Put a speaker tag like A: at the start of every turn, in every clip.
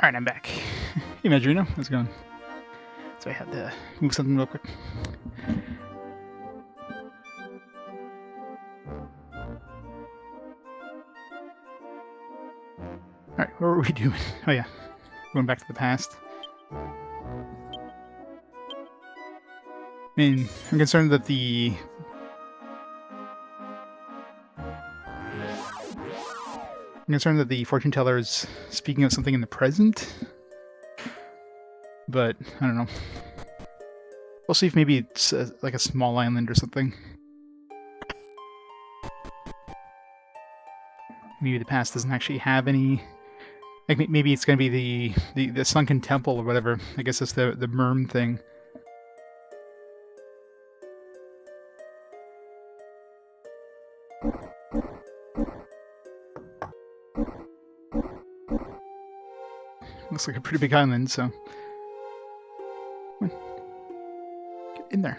A: Alright, I'm back. Hey, Madrina, how's it going? So I had to move something real quick. Alright, what were we doing? Oh yeah, going back to the past. I mean, I'm concerned that the... fortune teller is speaking of something in the present. But, I don't know. We'll see if maybe it's like a small island or something. Maybe the past doesn't actually have any... Like, maybe it's going to be the sunken temple or whatever. I guess it's the Merm thing. Looks like a pretty big island, so... Come on. Get in there.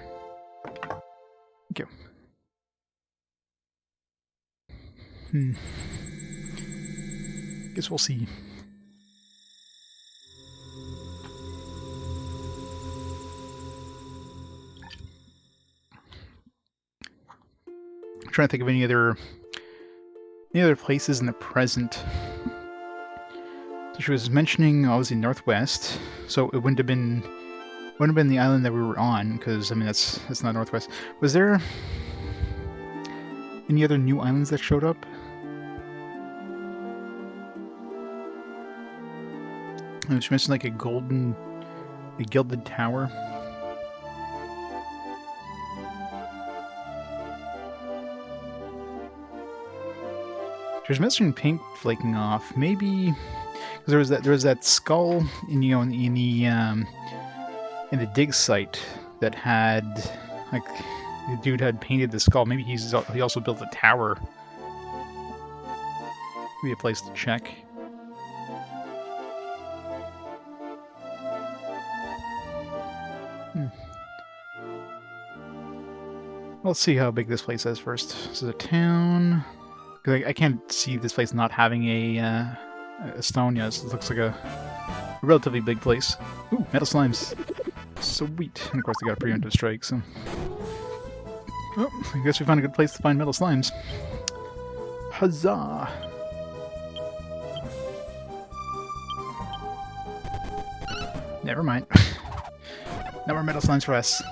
A: Thank you. Guess we'll see. I'm trying to think of any other places in the present. So she was mentioning obviously Northwest, so it wouldn't have been the island that we were on, because I mean that's not Northwest. Was there any other new islands that showed up? She mentioned like a gilded tower. She was mentioning paint flaking off. Maybe because there was that skull in in the dig site that had like the dude had painted the skull. Maybe he also built a tower. Maybe a place to check. Let's see how big this place is first. This is a town. I can't see this place not having a stone yet. It looks like a relatively big place. Ooh, metal slimes. Sweet. And of course they got a preemptive strike, so... Oh, I guess we found a good place to find metal slimes. Huzzah! Never mind. No more metal slimes for us.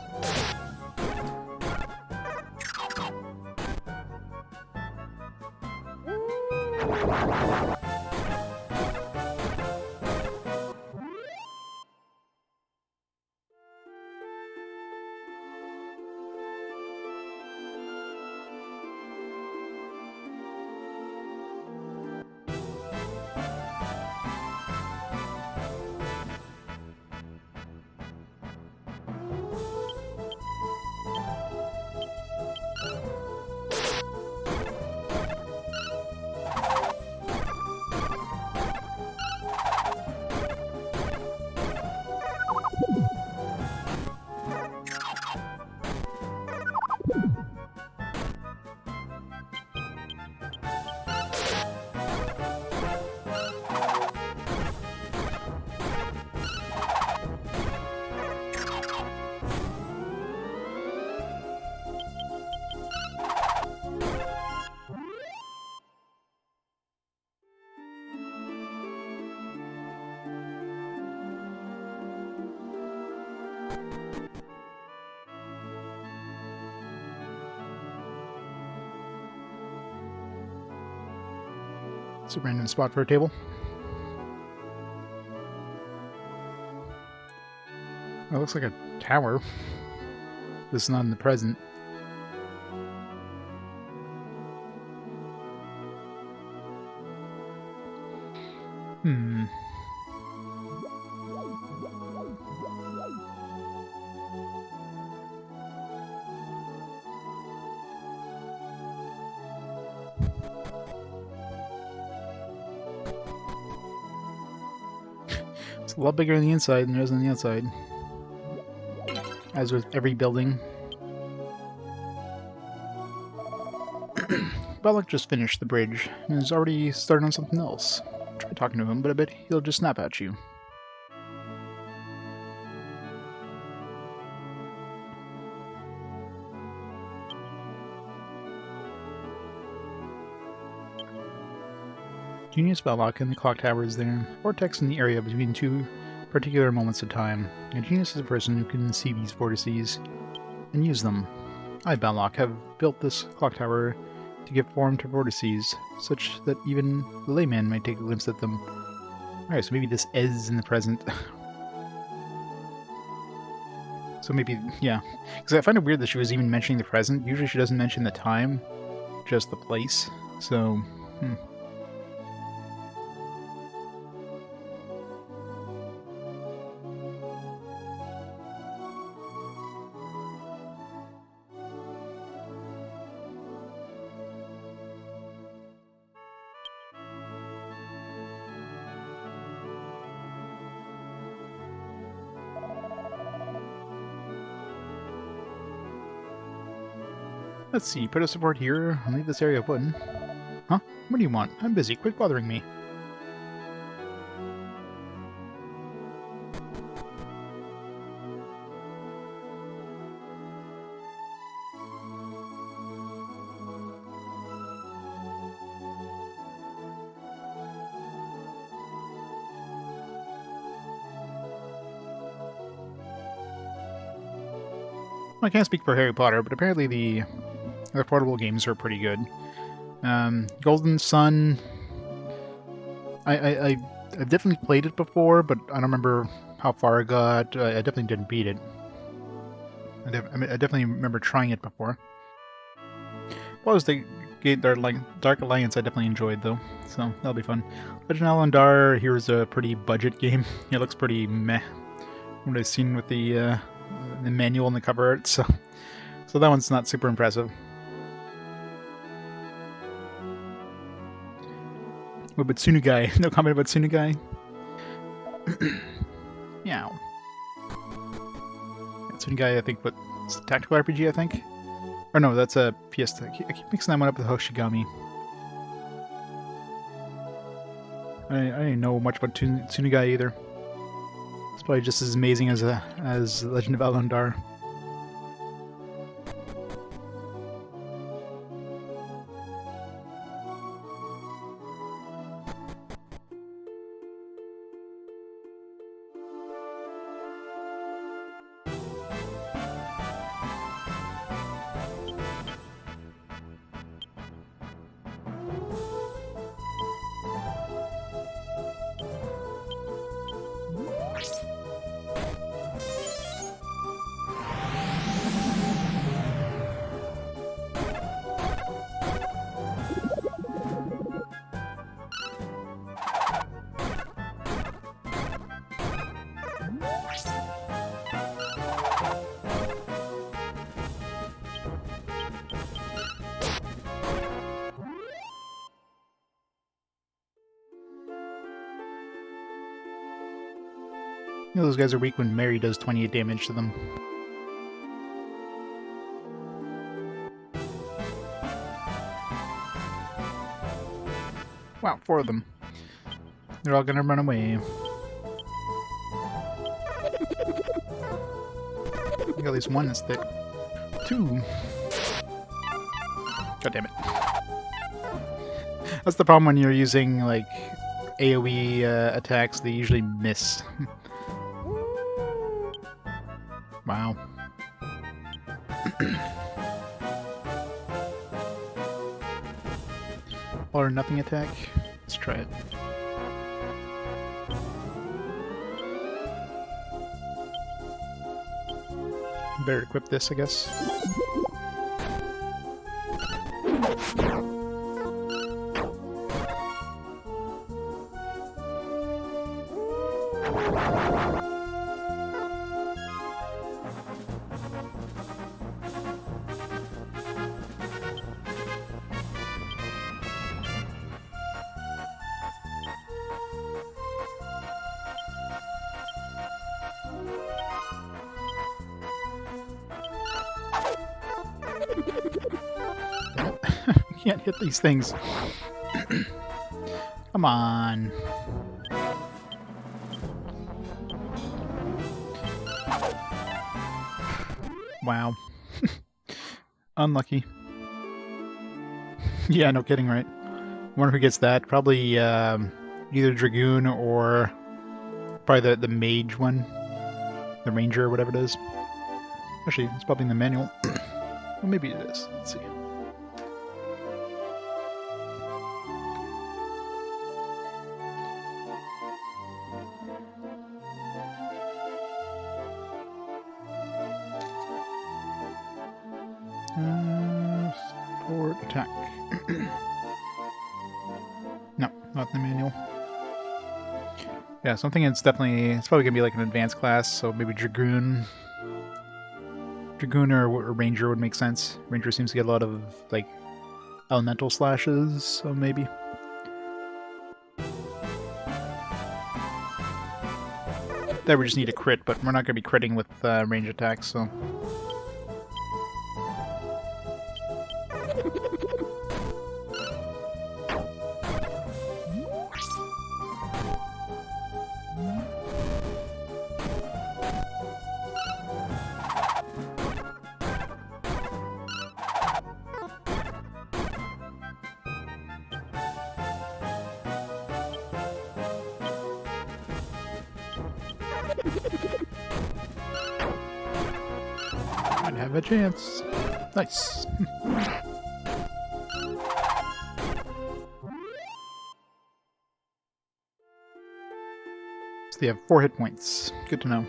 A: It's a random spot for a table. It looks like a tower. This is not in the present. It's a lot bigger on the inside than it is on the outside. As with every building. Belloc just finished the bridge and is already starting on something else. try talking to him, but I bet he'll just snap at you. Genius Belloc in the clock tower is there. Vortex in the area between two particular moments of time. A genius is a person who can see these vortices and use them. I, Belloc, have built this clock tower to give form to vortices, such that even the layman might take a glimpse at them. Alright, so maybe this is in the present. So maybe, yeah. Because I find it weird that she was even mentioning the present. Usually she doesn't mention the time, just the place. So, let's see, put a support here and leave this area open. Huh? What do you want? I'm busy. Quit bothering me. I can't speak for Harry Potter, but apparently the portable games are pretty good. Golden Sun, I definitely played it before, but I don't remember how far I got. I definitely didn't beat it. I definitely remember trying it before. What was the Dark Alliance? I definitely enjoyed though, so that'll be fun. Legend of Alundar, here's a pretty budget game. It looks pretty meh. What I've seen with the manual and the cover art, so that one's not super impressive. What about Tsunugai? No comment about Tsunugai? Yeah. Tsunugai, I think, it's a tactical RPG, I think? Or no, that's a PS... I keep mixing that one up with Hoshigami. I didn't know much about Tsunugai either. It's probably just as amazing as Legend of Alundar. You know those guys are weak when Mary does 28 damage to them. Wow, 4 of them. They're all gonna run away. I think at least one is thick. 2. God damn it. That's the problem when you're using, like, AoE attacks, they usually miss. Wow. All or nothing attack? Let's try it. Better equip this, I guess. Can't hit these things. Come Come on. Wow. Unlucky. Yeah, no kidding, right? Wonder who gets that. Probably either Dragoon or probably the Mage one. The Ranger or whatever it is. Actually, it's probably in the manual. Well, maybe it is. Let's see. Support attack. No, not in the manual. Yeah, so I'm thinking it's probably gonna be like an advanced class, so maybe Dragoon. Dragoon or Ranger would make sense. Ranger seems to get a lot of, like, elemental slashes, so maybe. There we just need a crit, but we're not gonna be critting with range attacks, so... Might have a chance. Nice. So they have 4 hit points. Good to know.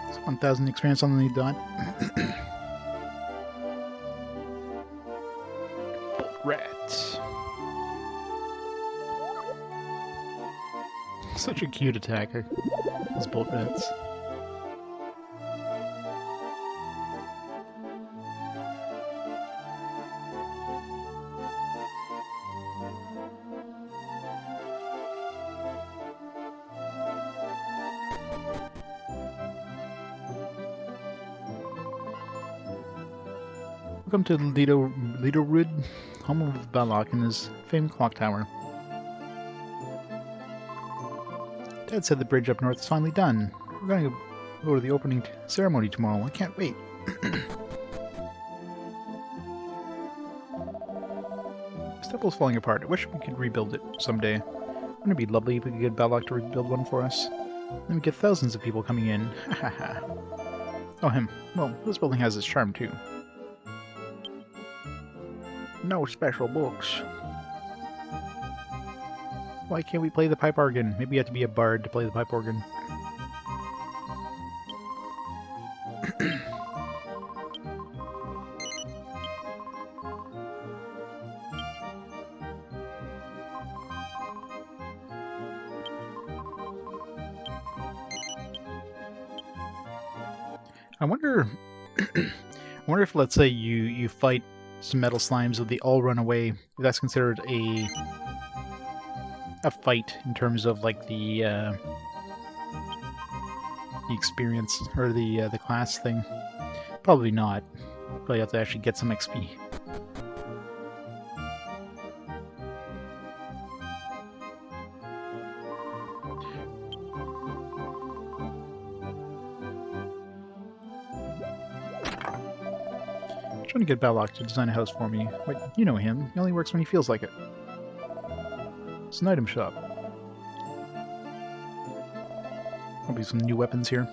A: It's 1,000 experience on the dot. Rat. Such a cute attacker. Those bolt rats. Welcome to Lido-Rud, home of Balak and his famed clock tower. Dad said the bridge up north is finally done. We're going to go to the opening ceremony tomorrow. I can't wait. This temple's falling apart. I wish we could rebuild it someday. Wouldn't it be lovely if we could get Balak to rebuild one for us? Then we get thousands of people coming in. Ha ha ha. Oh, him. Well, this building has its charm too. No special books. Why can't we play the pipe organ? Maybe you have to be a bard to play the pipe organ. I wonder if, let's say, you fight some metal slimes, would they all run away? If that's considered a fight in terms of, like, the experience or the class thing. Probably not. Probably have to actually get some XP. Trying to get Balak to design a house for me, but you know him. He only works when he feels like it. It's an item shop. There'll be some new weapons here.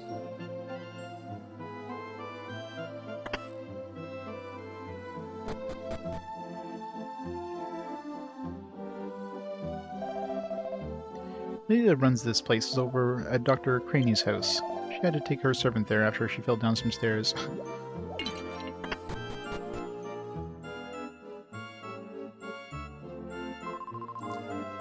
A: The lady that runs this place is over at Dr. Craney's house. She had to take her servant there after she fell down some stairs.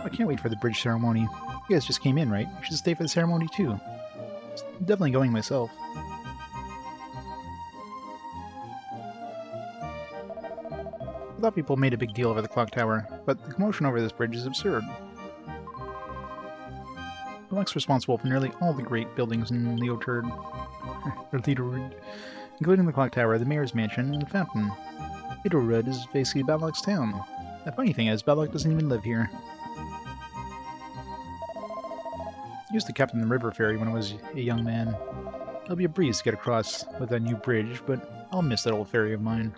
A: I can't wait for the bridge ceremony. You guys just came in, right? You should stay for the ceremony too. I'm definitely going myself. I thought people made a big deal over the clock tower, but the commotion over this bridge is absurd. Balak's responsible for nearly all the great buildings in Leotard, including the clock tower, the mayor's mansion, and the fountain. Leotard is basically Balak's town. The funny thing is, Balak doesn't even live here. I used to captain the river ferry when I was a young man. It'll be a breeze to get across with that new bridge, but I'll miss that old ferry of mine.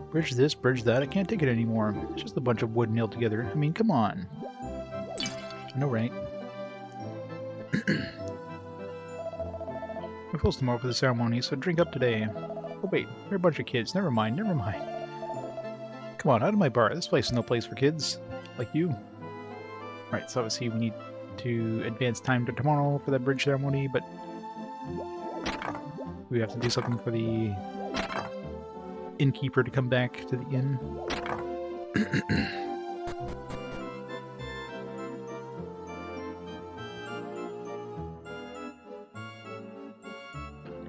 A: Bridge this, bridge that, I can't take it anymore. It's just a bunch of wood nailed together. I mean, come on. I know, right? We're close tomorrow for the ceremony, so drink up today. Oh wait, you're a bunch of kids. Never mind, never mind. Come on, out of my bar. This place is no place for kids. Like you. Right, so obviously we need to advance time to tomorrow for that bridge ceremony, but we have to do something for the innkeeper to come back to the inn.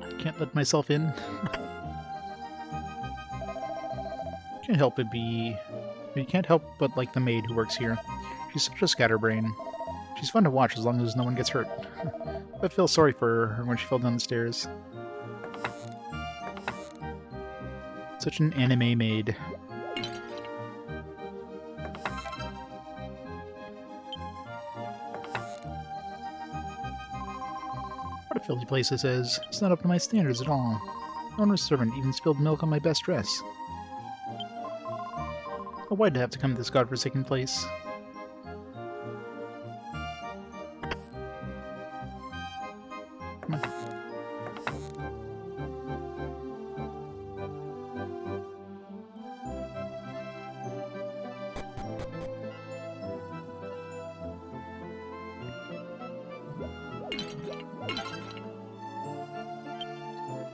A: I can't let myself in. Can't help it be... You can't help but like the maid who works here. She's such a scatterbrain. She's fun to watch as long as no one gets hurt. I feel sorry for her when she fell down the stairs. Such an anime maid. What a filthy place this is. It's not up to my standards at all. The owner's servant even spilled milk on my best dress. Oh, why'd I have to come to this godforsaken place? Come on.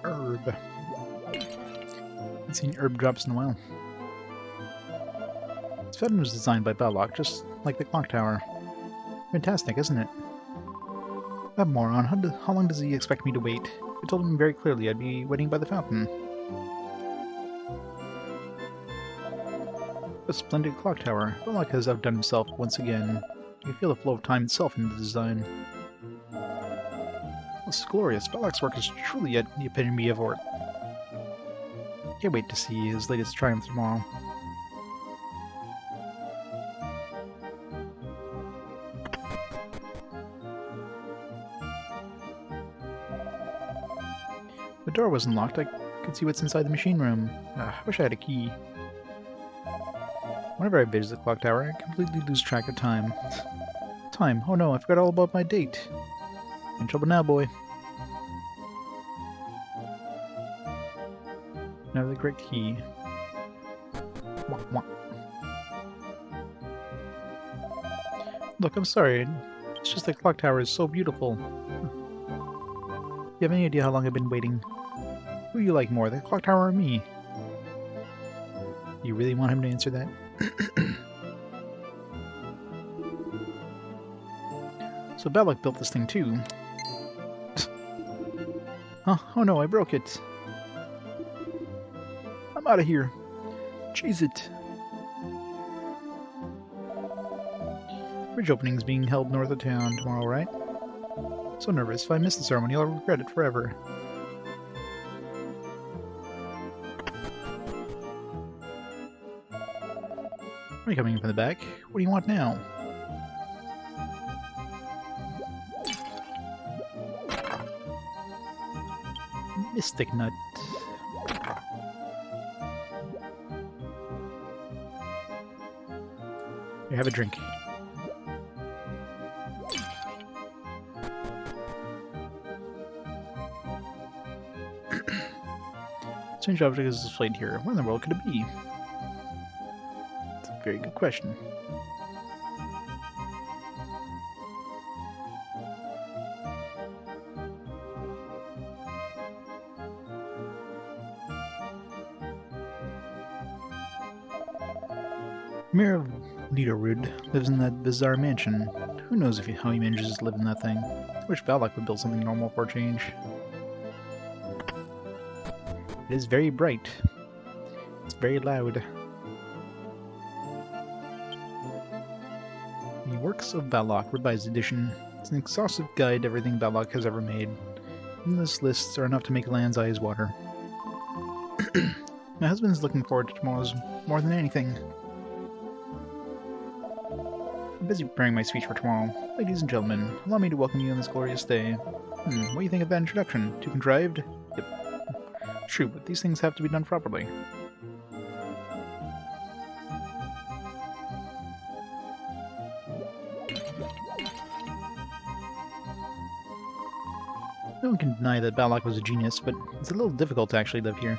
A: Herb. Haven't seen herb drops in a while. This fountain was designed by Balak, just like the clock tower. Fantastic, isn't it? That moron, how long does he expect me to wait? I told him very clearly I'd be waiting by the fountain. A splendid clock tower. Balak has outdone himself once again. You can feel the flow of time itself in the design. This is glorious. Balak's work is truly at the epitome of art. Can't wait to see his latest triumph tomorrow. The door wasn't locked. I could see what's inside the machine room. I wish I had a key. Whenever I visit the clock tower, I completely lose track of time. Time? Oh no, I forgot all about my date. In trouble now, boy. Now the correct key. Wah, wah. Look, I'm sorry. It's just the clock tower is so beautiful. You have any idea how long I've been waiting? Who do you like more, the clock tower or me? You really want him to answer that? So Balak built this thing too. Huh? Oh no, I broke it. I'm out of here. Cheese it. Bridge opening's being held north of town tomorrow, right? So nervous. If I miss the ceremony, I'll regret it forever. Are you coming in from the back? What do you want now? Mystic Nut. Here, have a drink. Strange object is displayed here. What in the world could it be? It's a very good question. Mayor of Nidowood lives in that bizarre mansion. Who knows how he manages to live in that thing? I wish Balak would build something normal for a change. It is very bright. It's very loud. The Works of Balak, Revised Edition. It's an exhaustive guide to everything Balak has ever made. Endless lists are enough to make a land's eyes water. My husband's looking forward to tomorrow's more than anything. I'm busy preparing my speech for tomorrow. Ladies and gentlemen, allow me to welcome you on this glorious day. What do you think of that introduction? Too contrived? Yep. True, but these things have to be done properly. No one can deny that Balak was a genius, but it's a little difficult to actually live here.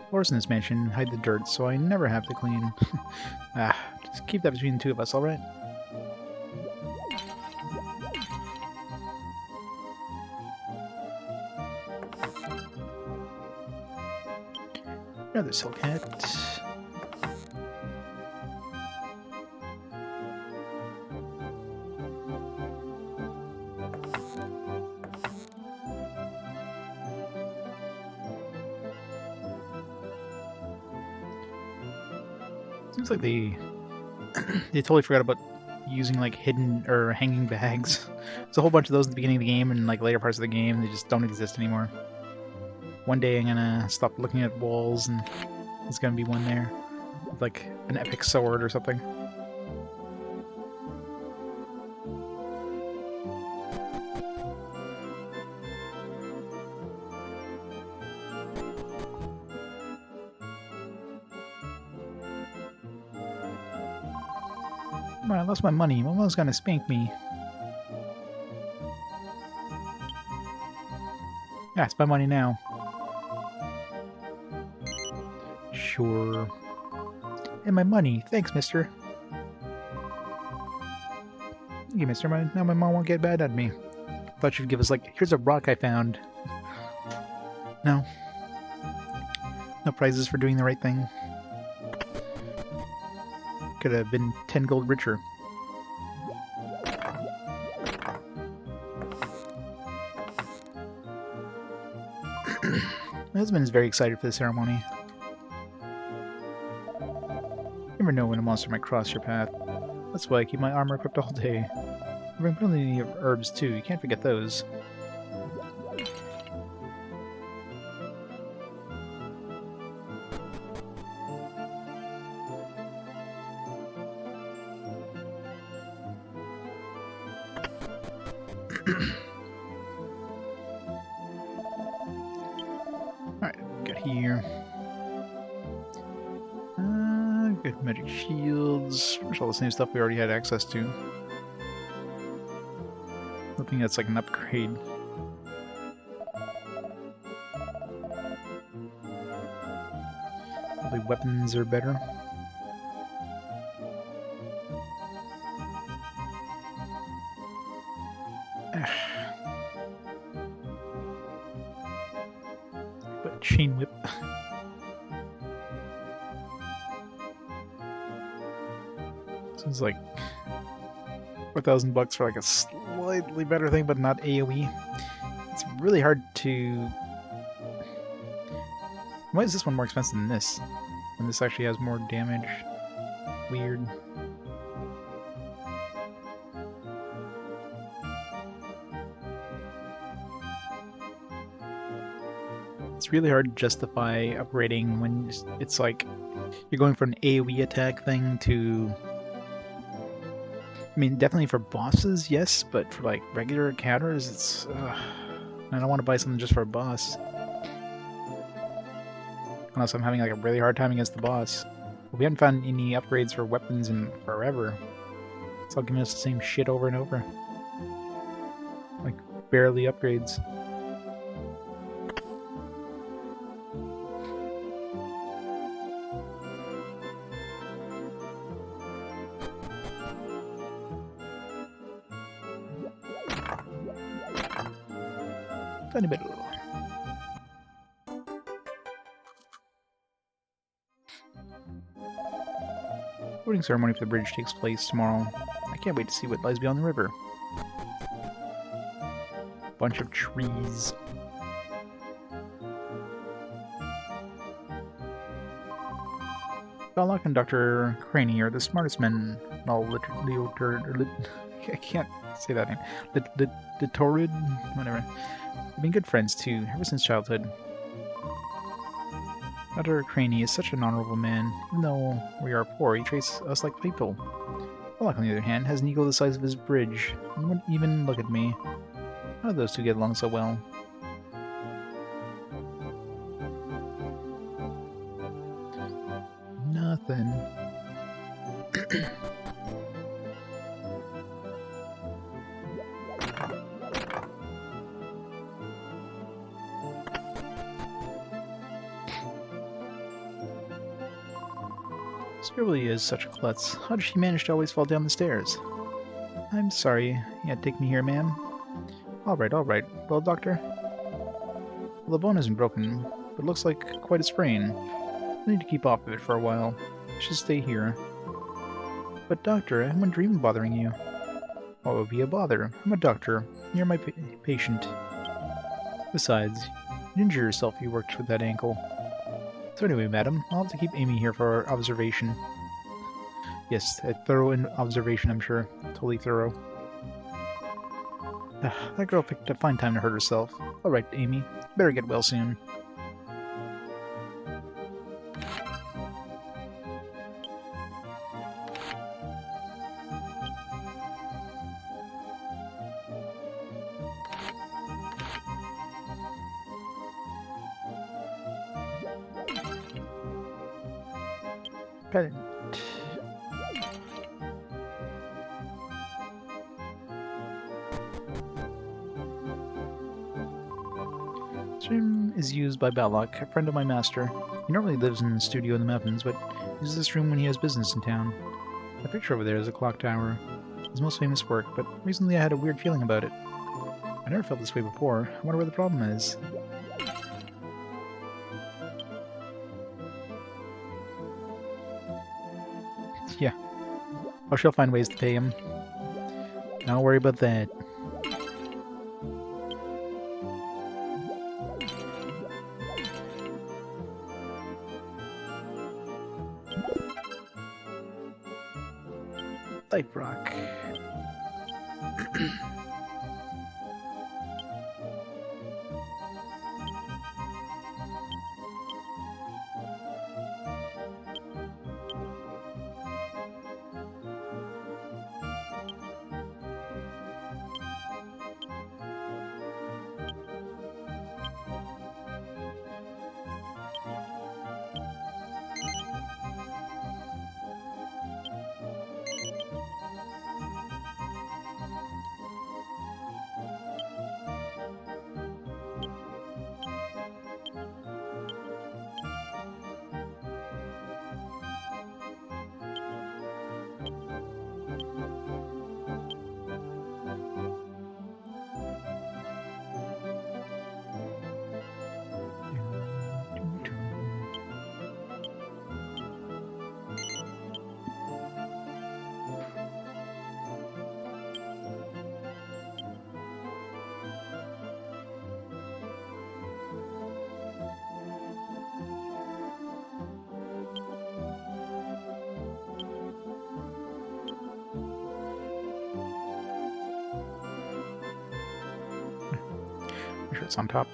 A: Floors in this mansion hide the dirt, so I never have to clean. Just keep that between the two of us, alright? Another silk hat. Seems like they totally forgot about using like hidden or hanging bags. There's a whole bunch of those at the beginning of the game and like later parts of the game. They just don't exist anymore. One day I'm gonna stop looking at walls and there's gonna be one there with like an epic sword or something. I lost my money. My mom's gonna spank me. Yeah, it's my money now. Sure. And my money. Thanks, mister. Thank you, mister. Now my mom won't get mad at me. Thought she'd give us, like, here's a rock I found. No. No prizes for doing the right thing. Could have been 10 gold richer. My husband is very excited for the ceremony. You never know when a monster might cross your path. That's why I keep my armor equipped all day. I bring plenty of herbs too, you can't forget those. Alright, got here. Good magic shields. There's all the same stuff we already had access to. Hoping that's like an upgrade. Probably weapons are better. But chain whip. This is like $4,000 for like a slightly better thing, but not AoE. It's really hard to. Why is this one more expensive than this? When this actually has more damage. Weird. It's really hard to justify upgrading when it's like you're going from an AoE attack thing to... I mean, definitely for bosses, yes, but for like regular encounters, it's... I don't want to buy something just for a boss. Unless I'm having like a really hard time against the boss. But we haven't found any upgrades for weapons in forever. It's all giving us the same shit over and over. Like, barely upgrades. Tiny bit. Boarding ceremony for the bridge takes place tomorrow. I can't wait to see what lies beyond the river. Bunch of trees. Belloc and Dr. Craney are the smartest men. I can't say that name. Litorid? Whatever. We've been good friends too, ever since childhood. Dr. Craney is such an honorable man. Even though we are poor, he treats us like people. Belloc, on the other hand, has an eagle the size of his bridge. And wouldn't even look at me. How do those two get along so well? Nothing. This really is such a klutz. How does she manage to always fall down the stairs? I'm sorry. You had to take me here, ma'am. Alright. Well, doctor? Well, the bone isn't broken, but it looks like quite a sprain. I need to keep off of it for a while. I should stay here. But doctor, I haven't dreamed of bothering you. What would be a bother? I'm a doctor. You're my patient. Besides, you'd injure yourself if you worked with that ankle. So anyway, madam, I'll have to keep Amy here for observation. Yes, a thorough observation, I'm sure. Totally thorough. That girl picked a fine time to hurt herself. Alright, Amy. Better get well soon. Pedant. This room is used by Belloc, a friend of my master. He normally lives in the studio in the mountains, but uses this room when he has business in town. The picture over there is a clock tower. His most famous work, but recently I had a weird feeling about it. I never felt this way before. I wonder where the problem is. Yeah. Oh, she'll find ways to pay him. Don't worry about that. Light rock. Make sure it's on top.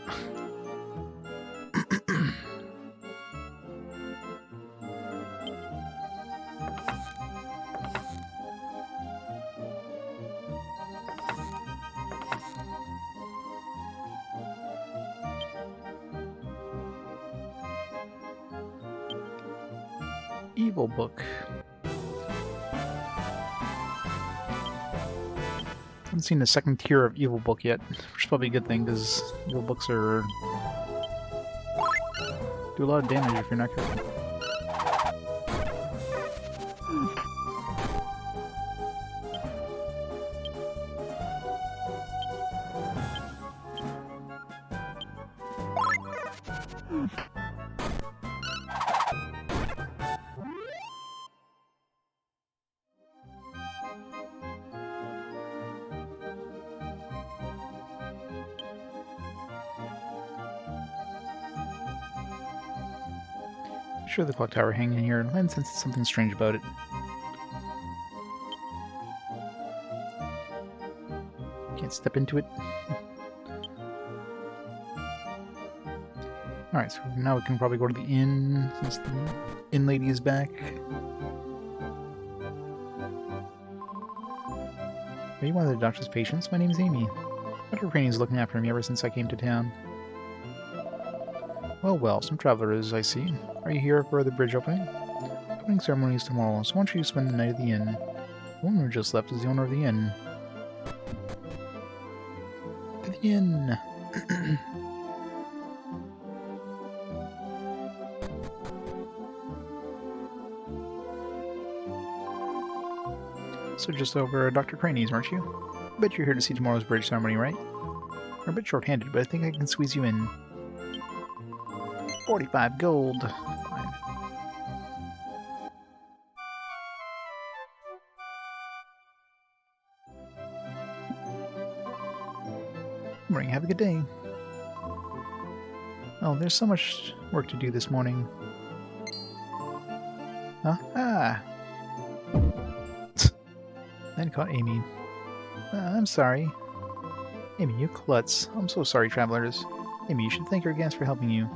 A: Evil book. Haven't seen the second tier of evil book yet, which is probably a good thing because evil books are do a lot of damage if you're not careful. Sure, the clock tower hanging here, and senses something strange about it. Can't step into it. Alright, so now we can probably go to the inn, since the inn lady is back. Are you one of the doctor's patients? My name's Amy. Dr. Craney's looking after me ever since I came to town. Well, well, some travelers, I see. Are you here for the bridge opening? Opening ceremony is tomorrow, so why don't you spend the night at the inn? The woman who just left is the owner of the inn. To the inn! So just over Dr. Craney's, aren't you? I bet you're here to see tomorrow's bridge ceremony, right? You're a bit short-handed, but I think I can squeeze you in. 45 gold. Fine. Morning, have a good day. Oh, there's so much work to do this morning. Huh? Ah! Then caught Amy. I'm sorry. Amy, you klutz. I'm so sorry, travelers. Amy, you should thank your guest for helping you.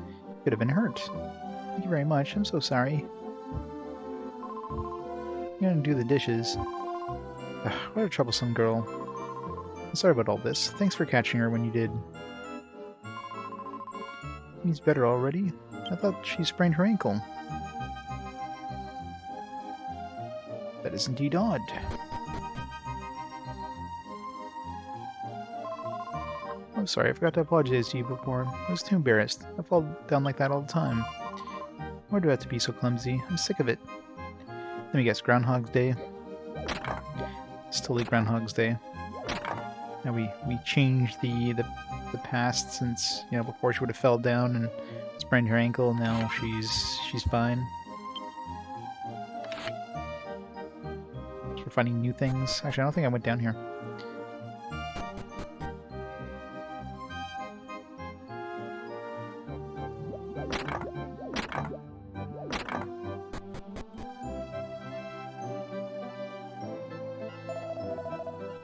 A: Could have been hurt. Thank you very much. I'm so sorry. You're gonna do the dishes. Ugh, what a troublesome girl. I'm sorry about all this. Thanks for catching her when you did. He's better already? I thought she sprained her ankle. That is indeed odd. I'm sorry, I forgot to apologize to you before. I was too embarrassed. I fall down like that all the time. Why do I have to be so clumsy? I'm sick of it. Let me guess, Groundhog's Day? It's totally Groundhog's Day. Now we changed the past since, you know, before she would have fell down and sprained her ankle, now she's fine. So we're finding new things. Actually, I don't think I went down here.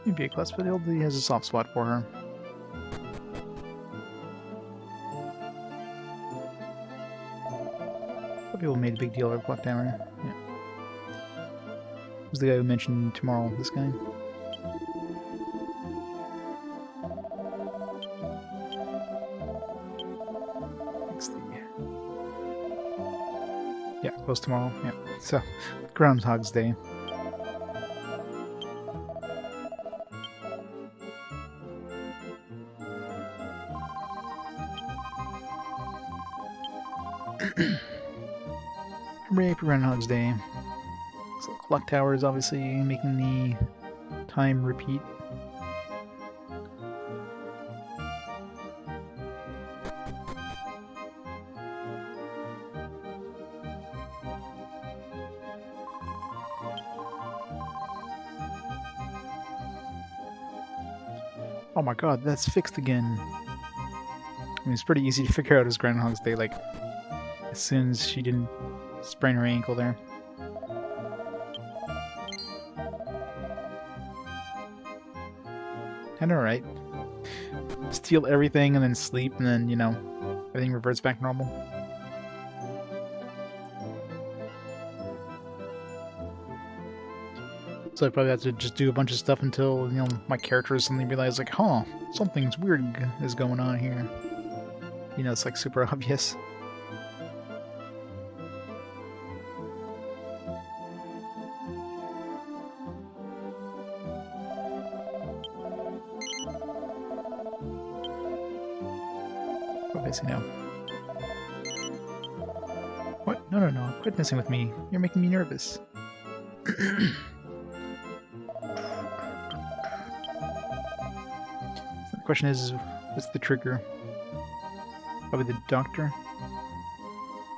A: Maybe a klutz, but he has a soft spot for her. Some people made a big deal of the clock tower. Yeah. Who's the guy who mentioned tomorrow? This guy? Yeah, close tomorrow. Yeah. So, Groundhog's Day. Hooray for Groundhog's Day. So clock tower is obviously making the time repeat. Oh my god, that's fixed again. I mean, it's pretty easy to figure out as Groundhog's Day, like, as soon as she didn't sprain her ankle there. I know, right? Steal everything and then sleep and then, you know, everything reverts back normal. So I probably have to just do a bunch of stuff until, you know, my character suddenly realizes, like, huh, something's weird is going on here. You know, it's like super obvious. What did I say now? What? No, no, no. Quit messing with me. You're making me nervous. The question is, what's the trigger? Probably the doctor.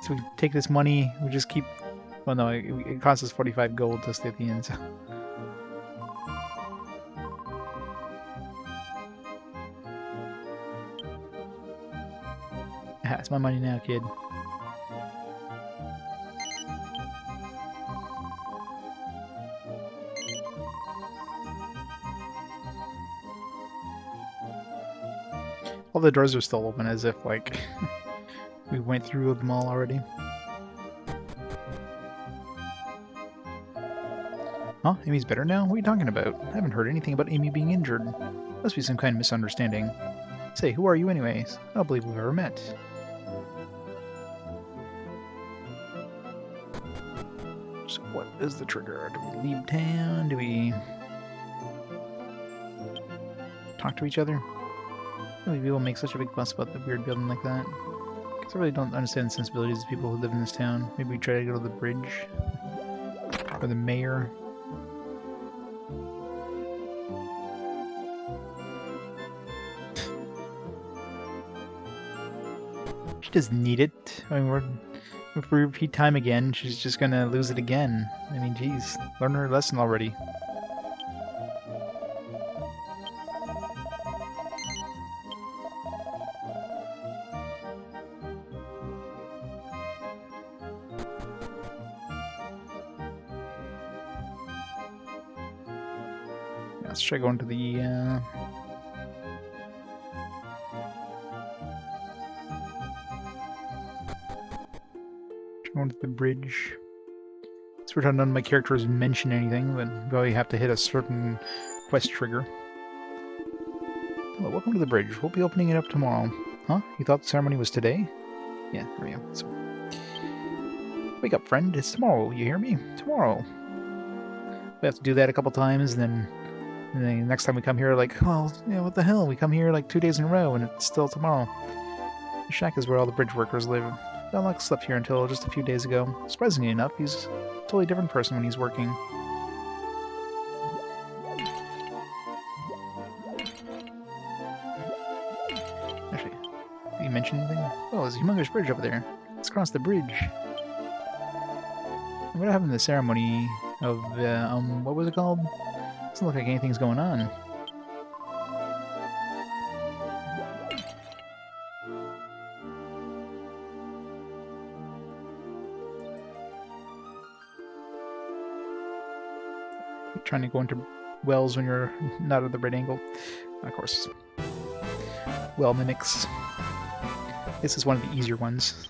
A: So we take this money, we just keep... Well, no, it costs us 45 gold to stay at the end. So. Yeah, it's my money now, kid. All the doors are still open, as if, like, we went through them all already. Huh? Amy's better now? What are you talking about? I haven't heard anything about Amy being injured. Must be some kind of misunderstanding. Say, who are you anyways? I don't believe we've ever met. So what is the trigger? Do we leave town? Do we talk to each other? Maybe people make such a big fuss about the weird building like that. Because I really don't understand the sensibilities of people who live in this town. Maybe we try to go to the bridge. Or the mayor. She doesn't need it. I mean, if we repeat time again, she's just gonna lose it again. I mean, geez, learn her lesson already. Let's try going to the going to the bridge. So none of my characters mention anything, but we probably have to hit a certain quest trigger. Hello, welcome to the bridge. We'll be opening it up tomorrow. Huh? You thought the ceremony was today? Yeah, there we go. So, wake up, friend. It's tomorrow. You hear me? Tomorrow. We have to do that a couple times, and then next time we come here, like, well, you know, what the hell? We come here like 2 days in a row, and it's still tomorrow. The shack is where all the bridge workers live. Belloc slept here until just a few days ago. Surprisingly enough, he's a totally different person when he's working. Actually, did you mention anything? Oh, there's a humongous bridge over there. Let's cross the bridge. What happened to the ceremony of, what was it called? Doesn't look like anything's going on. You're trying to go into wells when you're not at the right angle. Of course. Well mimics. This is one of the easier ones.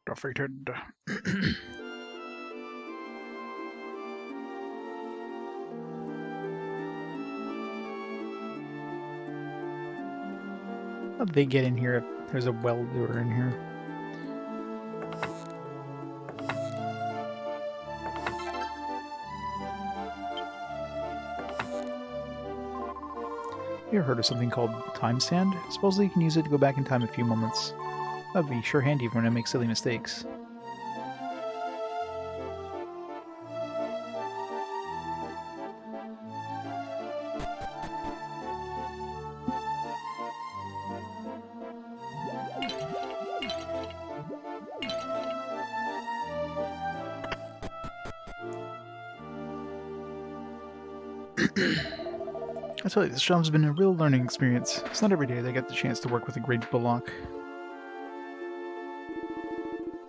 A: Frustrated. How did they get in here if there's a well door in here? You ever heard of something called time sand? Supposedly you can use it to go back in time a few moments. That'd be sure handy when I make silly mistakes. I tell you, this job's been a real learning experience. It's not every day that I get the chance to work with a great Bullock.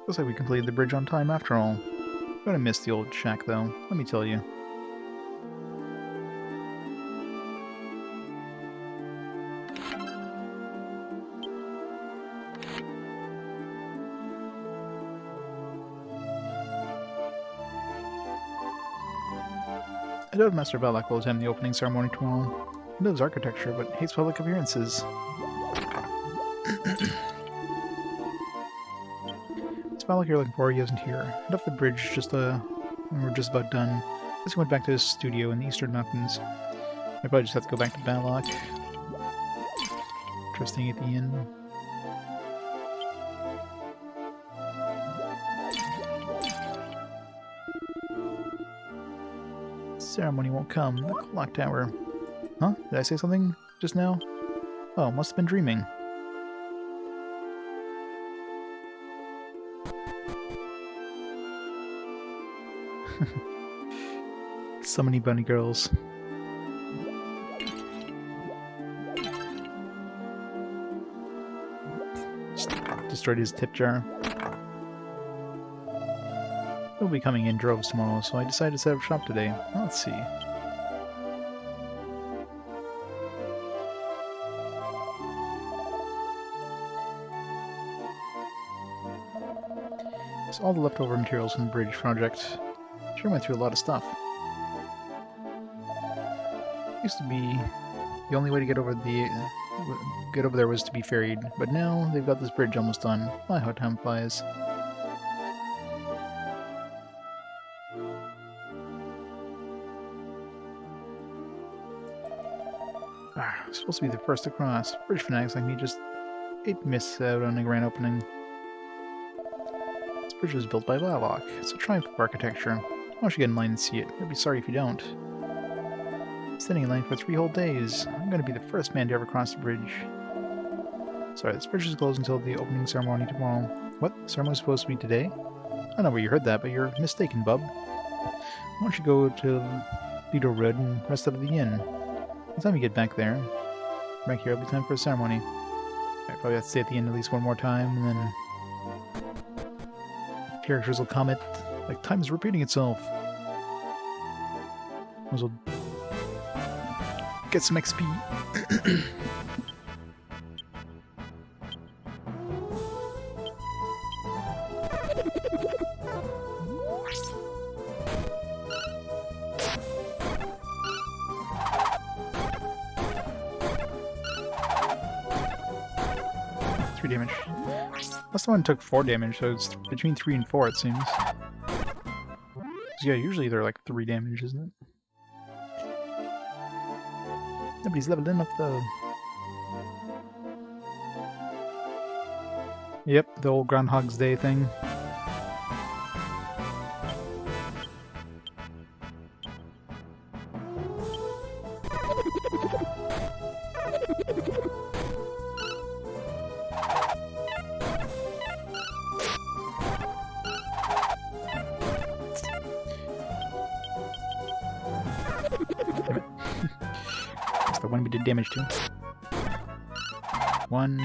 A: Looks like we completed the bridge on time after all. I'm gonna miss the old shack though, let me tell you. I doubt Master Valak will attend the opening ceremony tomorrow. He loves architecture, but hates public appearances. It's Valak you're looking for, he isn't here. He left the bridge when we're just about done. I guess he went back to his studio in the Eastern Mountains. I probably just have to go back to Valak. Interesting at the end. Ceremony won't come. The clock tower. Huh? Did I say something just now? Oh, must have been dreaming. So many bunny girls. Just destroyed his tip jar. They'll be coming in droves tomorrow, so I decided to set up shop today. Let's see. It's all the leftover materials from the bridge project. Sure went through a lot of stuff. Used to be the only way to get over there was to be ferried, but now they've got this bridge almost done. My, how time flies. Supposed to be the first across. Bridge fanatics like me just miss out on the grand opening. This bridge was built by Valak. It's a triumph of architecture. Why don't you get in line and see it? You'll be sorry if you don't. Standing in line for 3 whole days. I'm gonna be the first man to ever cross the bridge. Sorry, this bridge is closed until the opening ceremony tomorrow. What? The ceremony's supposed to be today? I don't know where you heard that, but you're mistaken, bub. Why don't you go to Lido Road and rest up at the inn? By the time you get back there, back here, it'll be time for a ceremony. I probably have to stay at the end at least one more time, and then characters will comment like time is repeating itself. Might as well get some XP. 3 damage. Last one took 4 damage, so it's between 3 and 4 it seems. Yeah, usually they're like 3 damage, isn't it? Nobody's leveling up though. Yep, the old Groundhog's Day thing. The one we did damage to. One.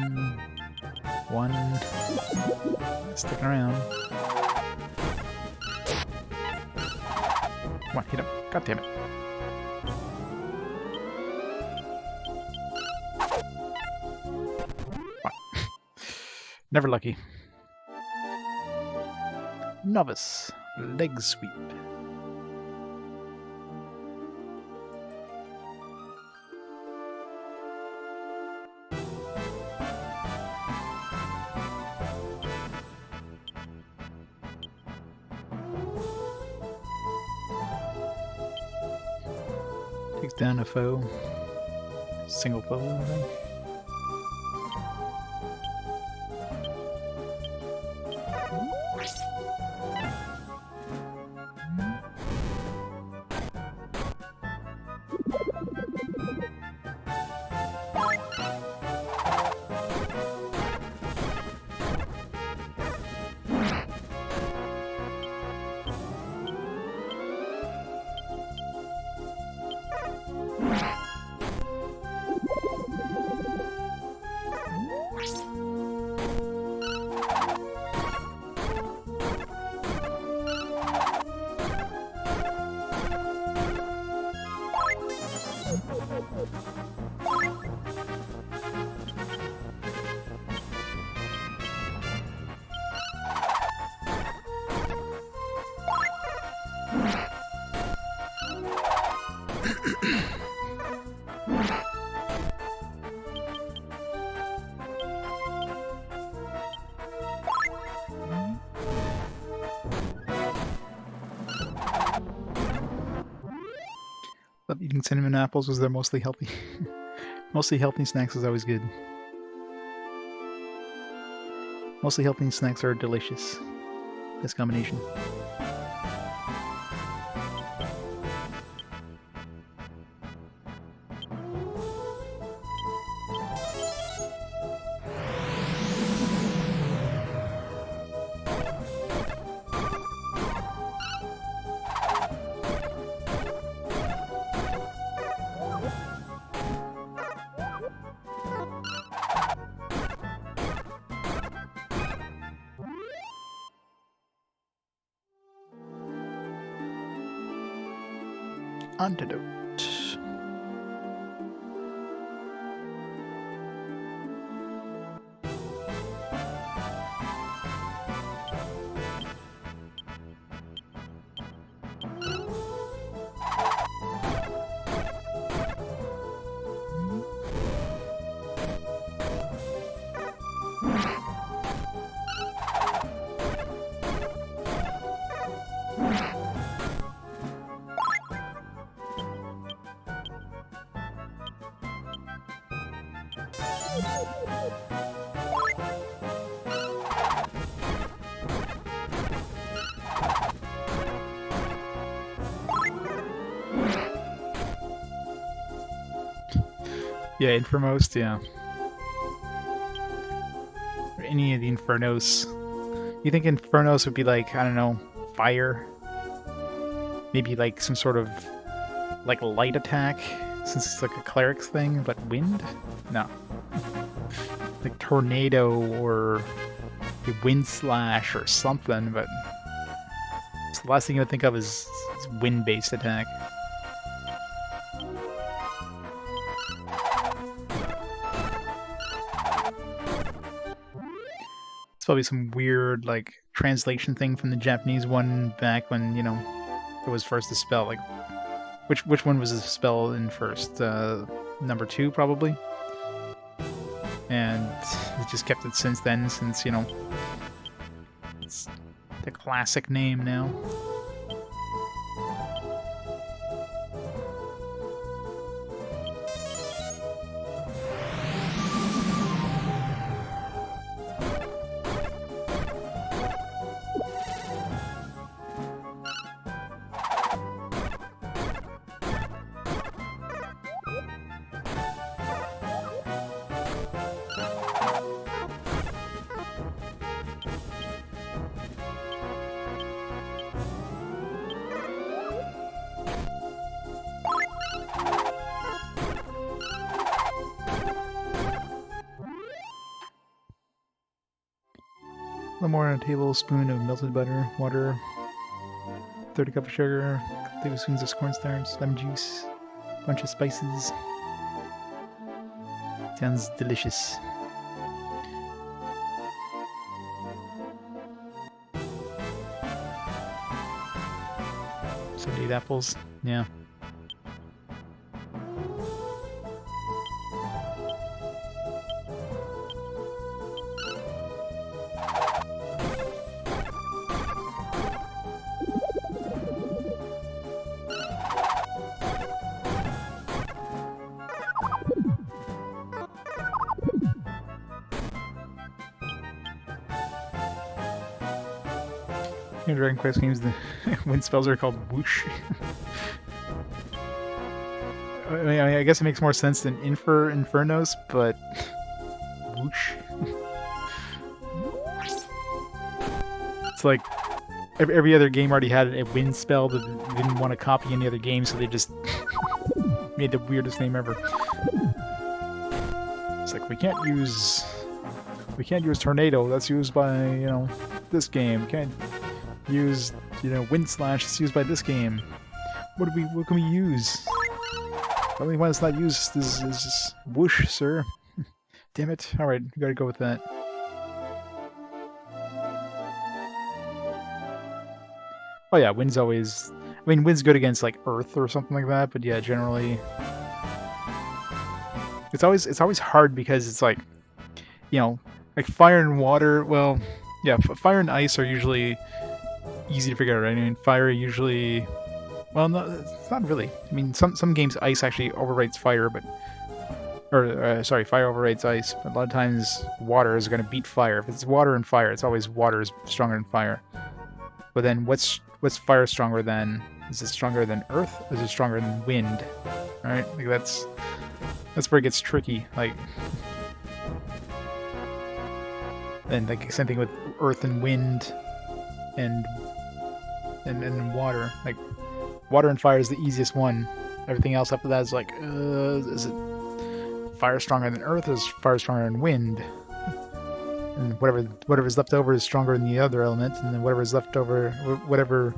A: Sticking around. Come on, hit him. God damn it. What? Never lucky. Novice. Leg sweep. Takes down a foe. Single foe, I think. eating cinnamon apples because they're mostly healthy. Mostly healthy snacks is always good. Mostly healthy snacks are delicious. Best combination. Antidote. Yeah, Infermost, yeah. Or any of the Infernos. You think Infernos would be like, I don't know, fire? Maybe like some sort of like light attack, since it's like a cleric's thing, but wind? No. Like tornado or a wind slash or something, but so the last thing I would think of is wind-based attack. It's probably some weird like translation thing from the Japanese one back when, you know, it was first a spell. Like, which one was the spell in first? Number 2 probably. And it just kept it since then, since, you know, it's the classic name now. A little more than a tablespoon of melted butter, water, 30 cup of sugar, 2 tablespoons of cornstarch, lemon juice, a bunch of spices. Sounds delicious. So 8 apples, yeah. In Dragon Quest games, the wind spells are called whoosh. I guess it makes more sense than Infernos, but whoosh. It's like every other game already had a wind spell that didn't want to copy any other game, so they just made the weirdest name ever. It's like we can't use tornado. That's used by, you know, this game. Can't use, you know, wind slash. It's used by this game. What can we use? The only one that's not used is whoosh, sir. Damn it! All right, we gotta go with that. Oh yeah, wind's always. I mean, wind's good against like earth or something like that, but yeah, generally, it's always hard because it's like, you know, like fire and water. Well, yeah, fire and ice are usually easy to figure out, right? I mean, fire usually Well, no, it's not really. I mean, some games ice actually overrides fire, but sorry, fire overrides ice. But a lot of times water is going to beat fire. If it's water and fire, it's always water is stronger than fire. But then what's fire stronger than? Is it stronger than earth? Or is it stronger than wind? All right, like that's where it gets tricky. Like, and like same thing with earth and wind, and water. Like, water and fire is the easiest one. Everything else after that is like, is it fire stronger than earth? Is fire stronger than wind? And whatever's left over is stronger than the other element, and then whatever's left over, whatever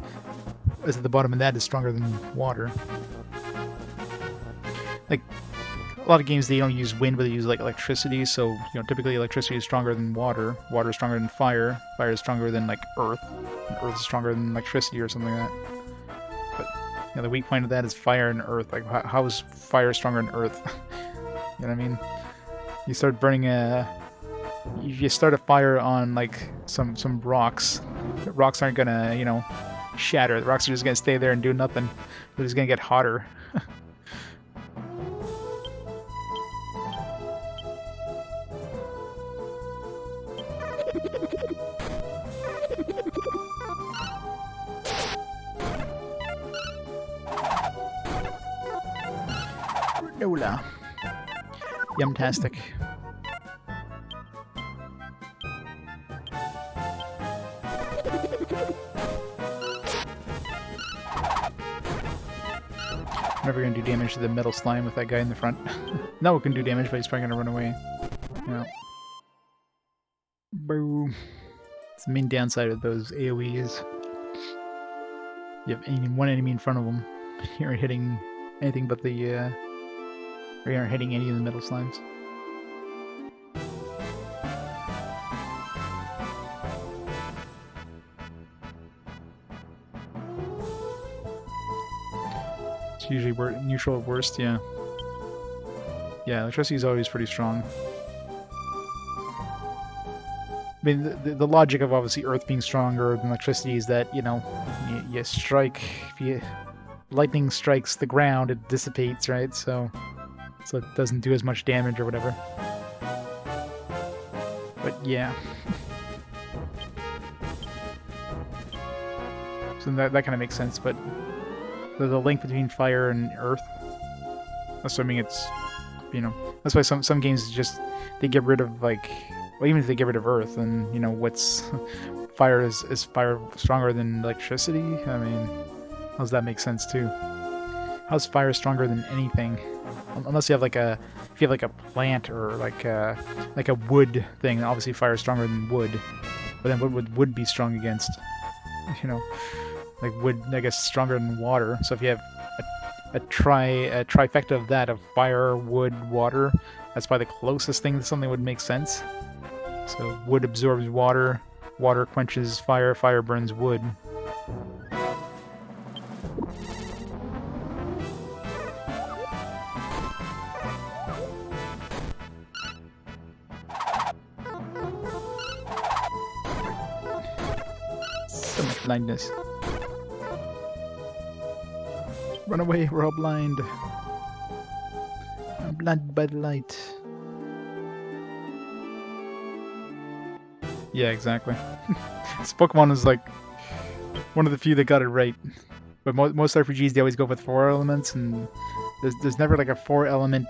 A: is at the bottom of that is stronger than water. Like, a lot of games, they don't use wind, but they use like electricity. So, you know, typically electricity is stronger than water. Water is stronger than fire. Fire is stronger than like earth. And earth is stronger than electricity or something like that. But, you know, the weak point of that is fire and earth. Like, how is fire stronger than earth? You know what I mean? You start burning if you start a fire on like some rocks, the rocks aren't gonna, you know, shatter. The rocks are just gonna stay there and do nothing. They're just gonna get hotter. Granola. Yumtastic. Never gonna do damage to the metal slime with that guy in the front. No, it can do damage, but he's probably gonna run away. Yeah. Boom. It's the main downside of those AoEs. You have one enemy in front of them. You aren't hitting anything but the, or you aren't hitting any of the metal slimes. It's usually neutral at worst, yeah. Yeah, electricity is always pretty strong. I mean, the logic of obviously Earth being stronger than electricity is that, you know, you strike, if lightning strikes the ground, it dissipates, right? So it doesn't do as much damage or whatever. But yeah. So that kind of makes sense, but there's a link between fire and earth. Assuming it's, you know, that's why some games just, they get rid of, like, well, even if they get rid of earth, then, you know, what's fire is fire stronger than electricity? I mean, how does that make sense too? How's fire stronger than anything? Unless you have like if you have like a plant or like a wood thing, obviously fire is stronger than wood. But then what would wood be strong against? You know, like wood, I guess, stronger than water. So if you have a trifecta of that, of fire, wood, water, that's probably the closest thing to something that would make sense. So wood absorbs water, water quenches fire, fire burns wood. So much blindness. Run away, we're all blind. I'm blinded by the light. Yeah, exactly. This Pokemon is like one of the few that got it right. But most RPGs, they always go with 4 elements, and there's never like a 4-element,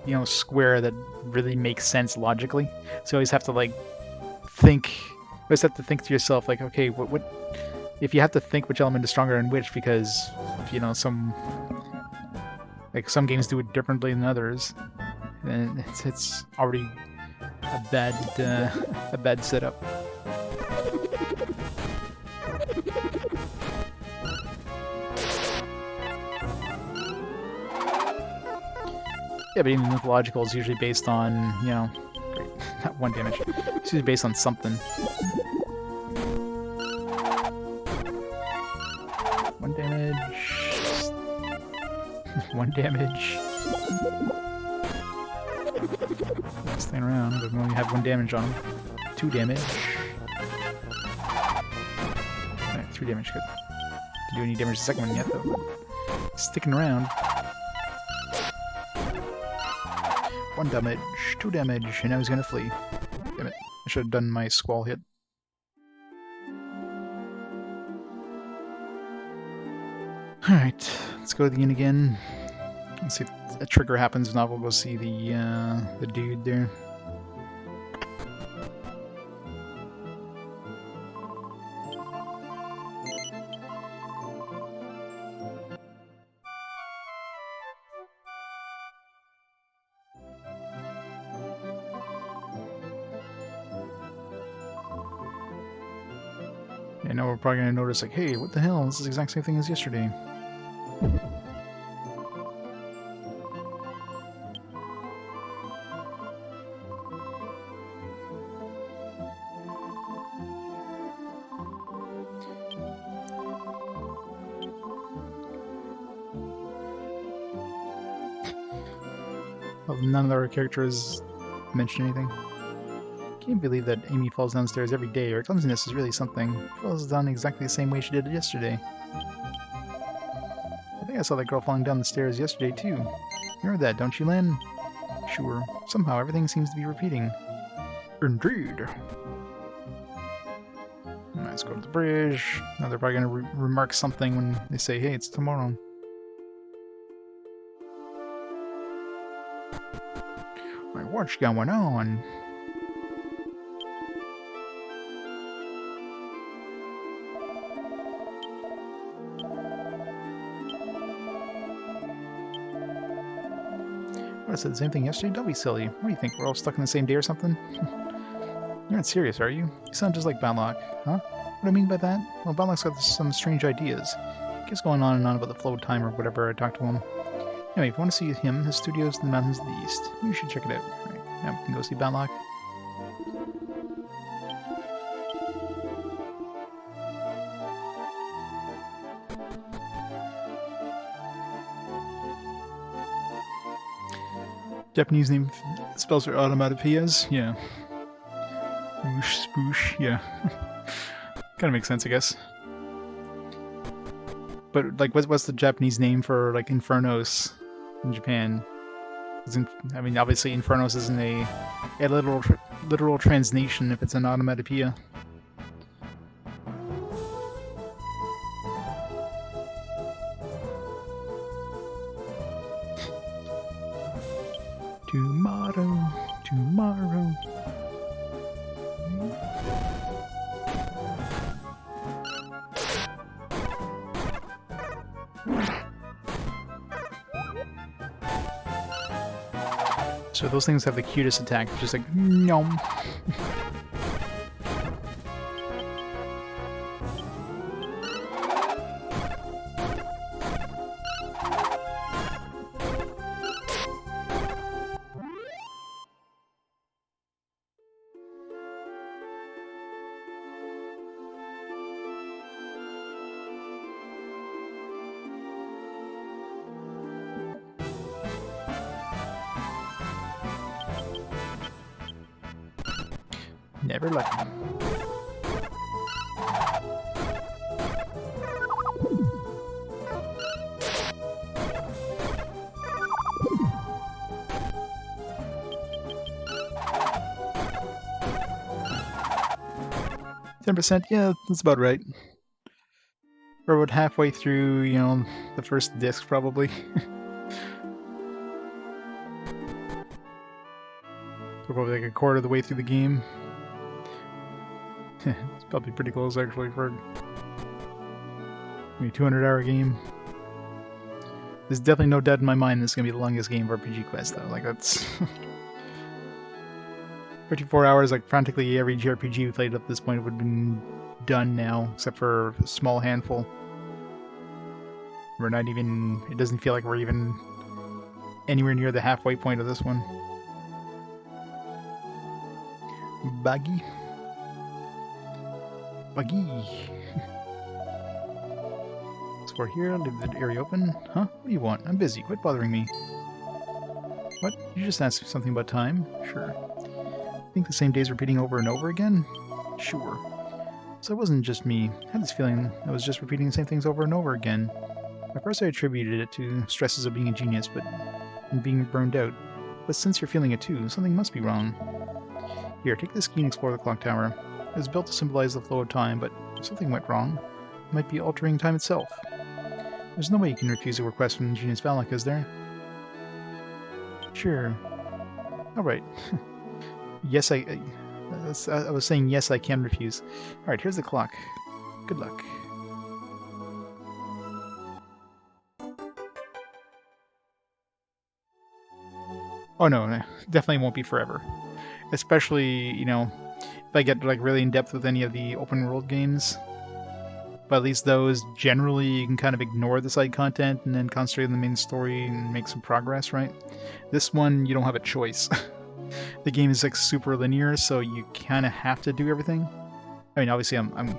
A: you know, square that really makes sense logically. So you always have to like think. You always have to think to yourself, like, okay, what if you have to think which element is stronger than which, because, you know, some games do it differently than others, and it's already a bad setup. Yeah, but even mythological is usually based on, you know, not 1 damage. It's usually based on something. 1 damage. 1 damage. Staying around, but we only have 1 damage on him. 2 damage. Alright, 3 damage, good. to do any damage to the second one yet, though. Sticking around. 1 damage, 2 damage, and now he's gonna flee. Damn it. I should have done my squall hit. Alright, let's go to the inn again. Let's see if a trigger happens. If not, we'll go see the dude there. Yeah, now we're probably gonna notice, like, hey, what the hell? This is the exact same thing as yesterday. Well, none of our characters mention anything. Can't believe that Amy falls downstairs every day. Her clumsiness is really something. She falls down exactly the same way she did it yesterday. I think I saw that girl falling down the stairs yesterday too. You remember that, don't you, Lynn? Sure. Somehow everything seems to be repeating. Indeed. Let's go to the bridge. Now they're probably going to remark something when they say, hey, it's tomorrow. Like, what's going on? I said the same thing yesterday? Don't be silly. What do you think? We're all stuck in the same day or something? You're not serious, are you? You sound just like Ballock. Huh? What do I mean by that? Well, Ballock's got some strange ideas. He keeps going on and on about the flow time or whatever. I talked to him. Anyway, if you want to see him, his studio's in the mountains to the east. You should check it out. Right, now we can go see Ballock. Japanese name spells are automatopoeias, yeah. Whoosh, spoosh, yeah. Kinda makes sense, I guess. But, like, what's the Japanese name for, like, Infernos in Japan? I mean, obviously Infernos isn't a literal translation if it's an automatopoeia. Tomorrow. So those things have the cutest attack, just like, nom. Never lucky. %? Yeah, that's about right. We're about halfway through, you know, the first disc, probably. We're probably like a quarter of the way through the game. It's probably pretty close, actually, for a 200-hour game. There's definitely no doubt in my mind this is going to be the longest game of RPG Quest, though. Like, that's... 54 hours, like, practically every JRPG we played up to this point would have been done now, except for a small handful. We're not even... It doesn't feel like we're even anywhere near the halfway point of this one. Buggy. Explore here, leave the area open. Huh? What do you want? I'm busy. Quit bothering me. What? You just asked something about time? Sure. Think the same day's repeating over and over again? Sure. So it wasn't just me. I had this feeling I was just repeating the same things over and over again. At first I attributed it to stresses of being a genius, and being burned out. But since you're feeling it too, something must be wrong. Here, take this key and explore the clock tower. It was built to symbolize the flow of time, but if something went wrong, it might be altering time itself. There's no way you can refuse a request from Genius Valak, is there? Sure. Alright. Yes, I was saying yes, I can refuse. Alright, here's the clock. Good luck. Oh no, definitely won't be forever. Especially, you know, if I get like really in depth with any of the open world games. But at least those, generally, you can kind of ignore the side content and then concentrate on the main story and make some progress, right? This one, you don't have a choice. The game is like super linear, so you kind of have to do everything. I mean, obviously, I'm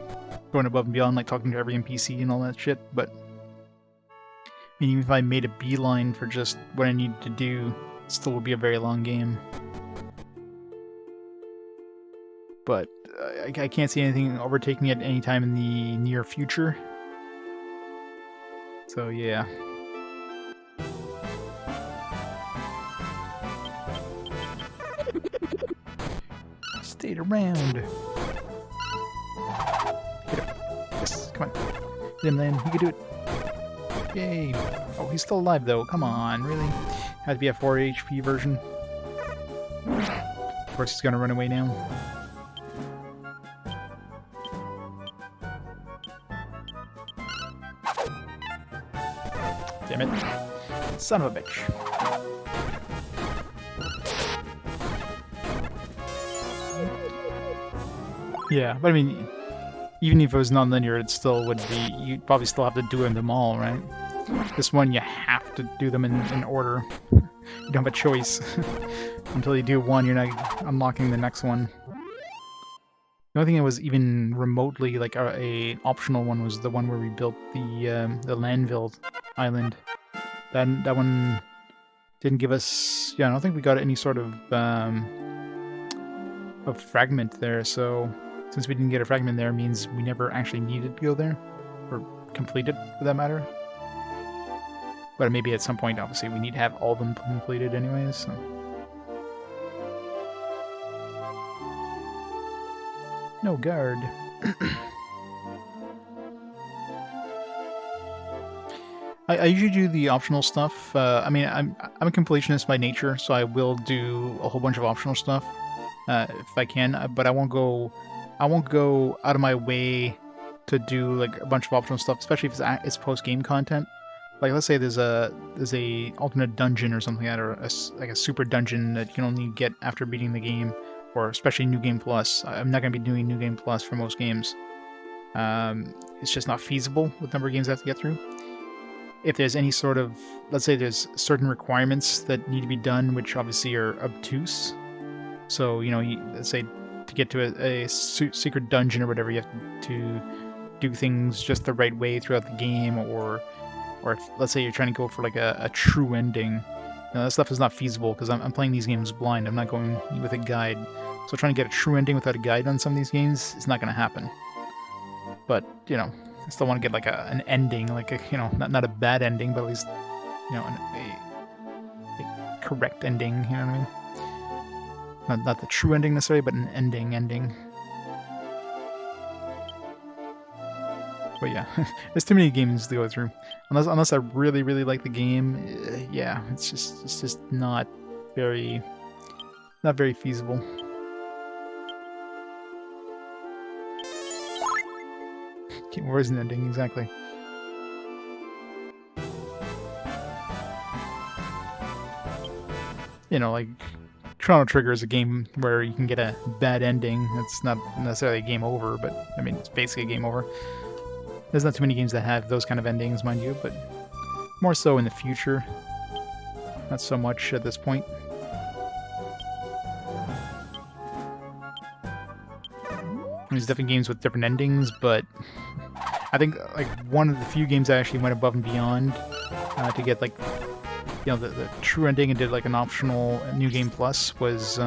A: going above and beyond, like talking to every NPC and all that shit, but I mean, even if I made a beeline for just what I need to do, it still would be a very long game. But I can't see anything overtaking it any time in the near future. So yeah. Stayed around. Get up. Yes, come on. Get him, then. You can do it. Yay. Oh, he's still alive though. Come on, really? Has to be a 4 HP version. Of course, he's gonna run away now. Damn it. Son of a bitch. Yeah, but I mean, even if it was non-linear, it still would be, you'd probably still have to do them all, right? This one, you have to do them in order. You don't have a choice. Until you do one, you're not unlocking the next one. The only thing that was even remotely like a optional one was the one where we built the Landville island. That one didn't give us. Yeah, I don't think we got any sort of fragment there. So since we didn't get a fragment there, it means we never actually needed to go there or complete it, for that matter. But maybe at some point, obviously, we need to have all of them completed anyways. So. No guard. I usually do the optional stuff. I mean, I'm a completionist by nature, so I will do a whole bunch of optional stuff if I can. But I won't go out of my way to do like a bunch of optional stuff, especially if it's post game content. Like, let's say there's a alternate dungeon or something like that, or like a super dungeon that you can only get after beating the game. Or especially New Game Plus. I'm not going to be doing New Game Plus for most games. It's just not feasible with the number of games I have to get through. If there's any sort of, let's say there's certain requirements that need to be done, which obviously are obtuse. So, you know, let's say to get to a secret dungeon or whatever, you have to do things just the right way throughout the game, or if, let's say you're trying to go for like a true ending. No, that stuff is not feasible because I'm playing these games blind. I'm not going with a guide. So trying to get a true ending without a guide on some of these games is not going to happen. But, you know, I still want to get like an ending, like a, you know, not a bad ending, but at least, you know, a correct ending, you know what I mean? Not the true ending necessarily, but an ending. But yeah, there's too many games to go through. Unless I really, really like the game, yeah, it's just not very feasible. Where's an ending exactly? You know, like Chrono Trigger is a game where you can get a bad ending. It's not necessarily a game over, but I mean it's basically a game over. There's not too many games that have those kind of endings, mind you, but more so in the future. Not so much at this point. There's different games with different endings, but I think like one of the few games I actually went above and beyond to get like, you know, the true ending and did like an optional New Game Plus was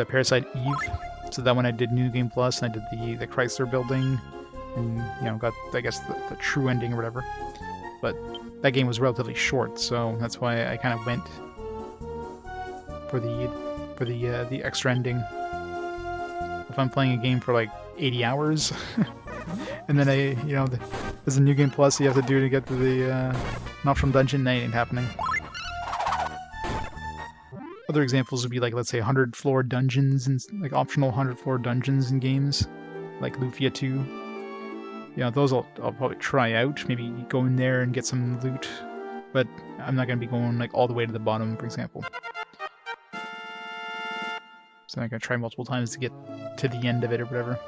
A: Parasite Eve. So that when I did New Game Plus, and I did the Chrysler building, and got, I guess, the true ending or whatever. But that game was relatively short, so that's why I kind of went for the extra ending. If I'm playing a game for like 80 hours, and then there's a New Game Plus you have to do to get to the optional dungeon, that ain't happening. Other examples would be like, let's say, 100-floor dungeons and like optional 100-floor dungeons in games, like Lufia 2. Those I'll probably try out. Maybe go in there and get some loot, but I'm not gonna be going like all the way to the bottom, for example. So I'm gonna try multiple times to get to the end of it or whatever.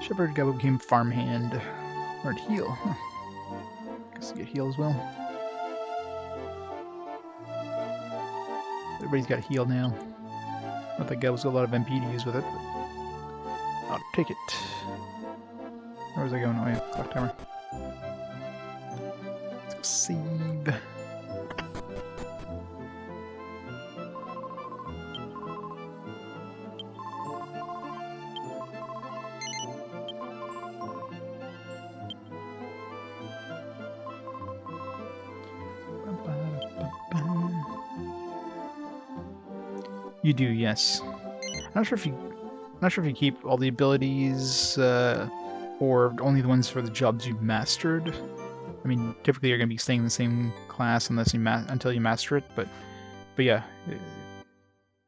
A: Shepherd guy became farmhand. Or heal. Huh. Guess you get heal as well. Everybody's got heal now. Not that guy was a lot of MP to use with it, but I'll take it. Where was I going? Oh yeah, clock timer. Let's go save. You do, yes. I'm not sure if you keep all the abilities or only the ones for the jobs you've mastered. I mean, typically you're going to be staying in the same class unless until you master it, but yeah,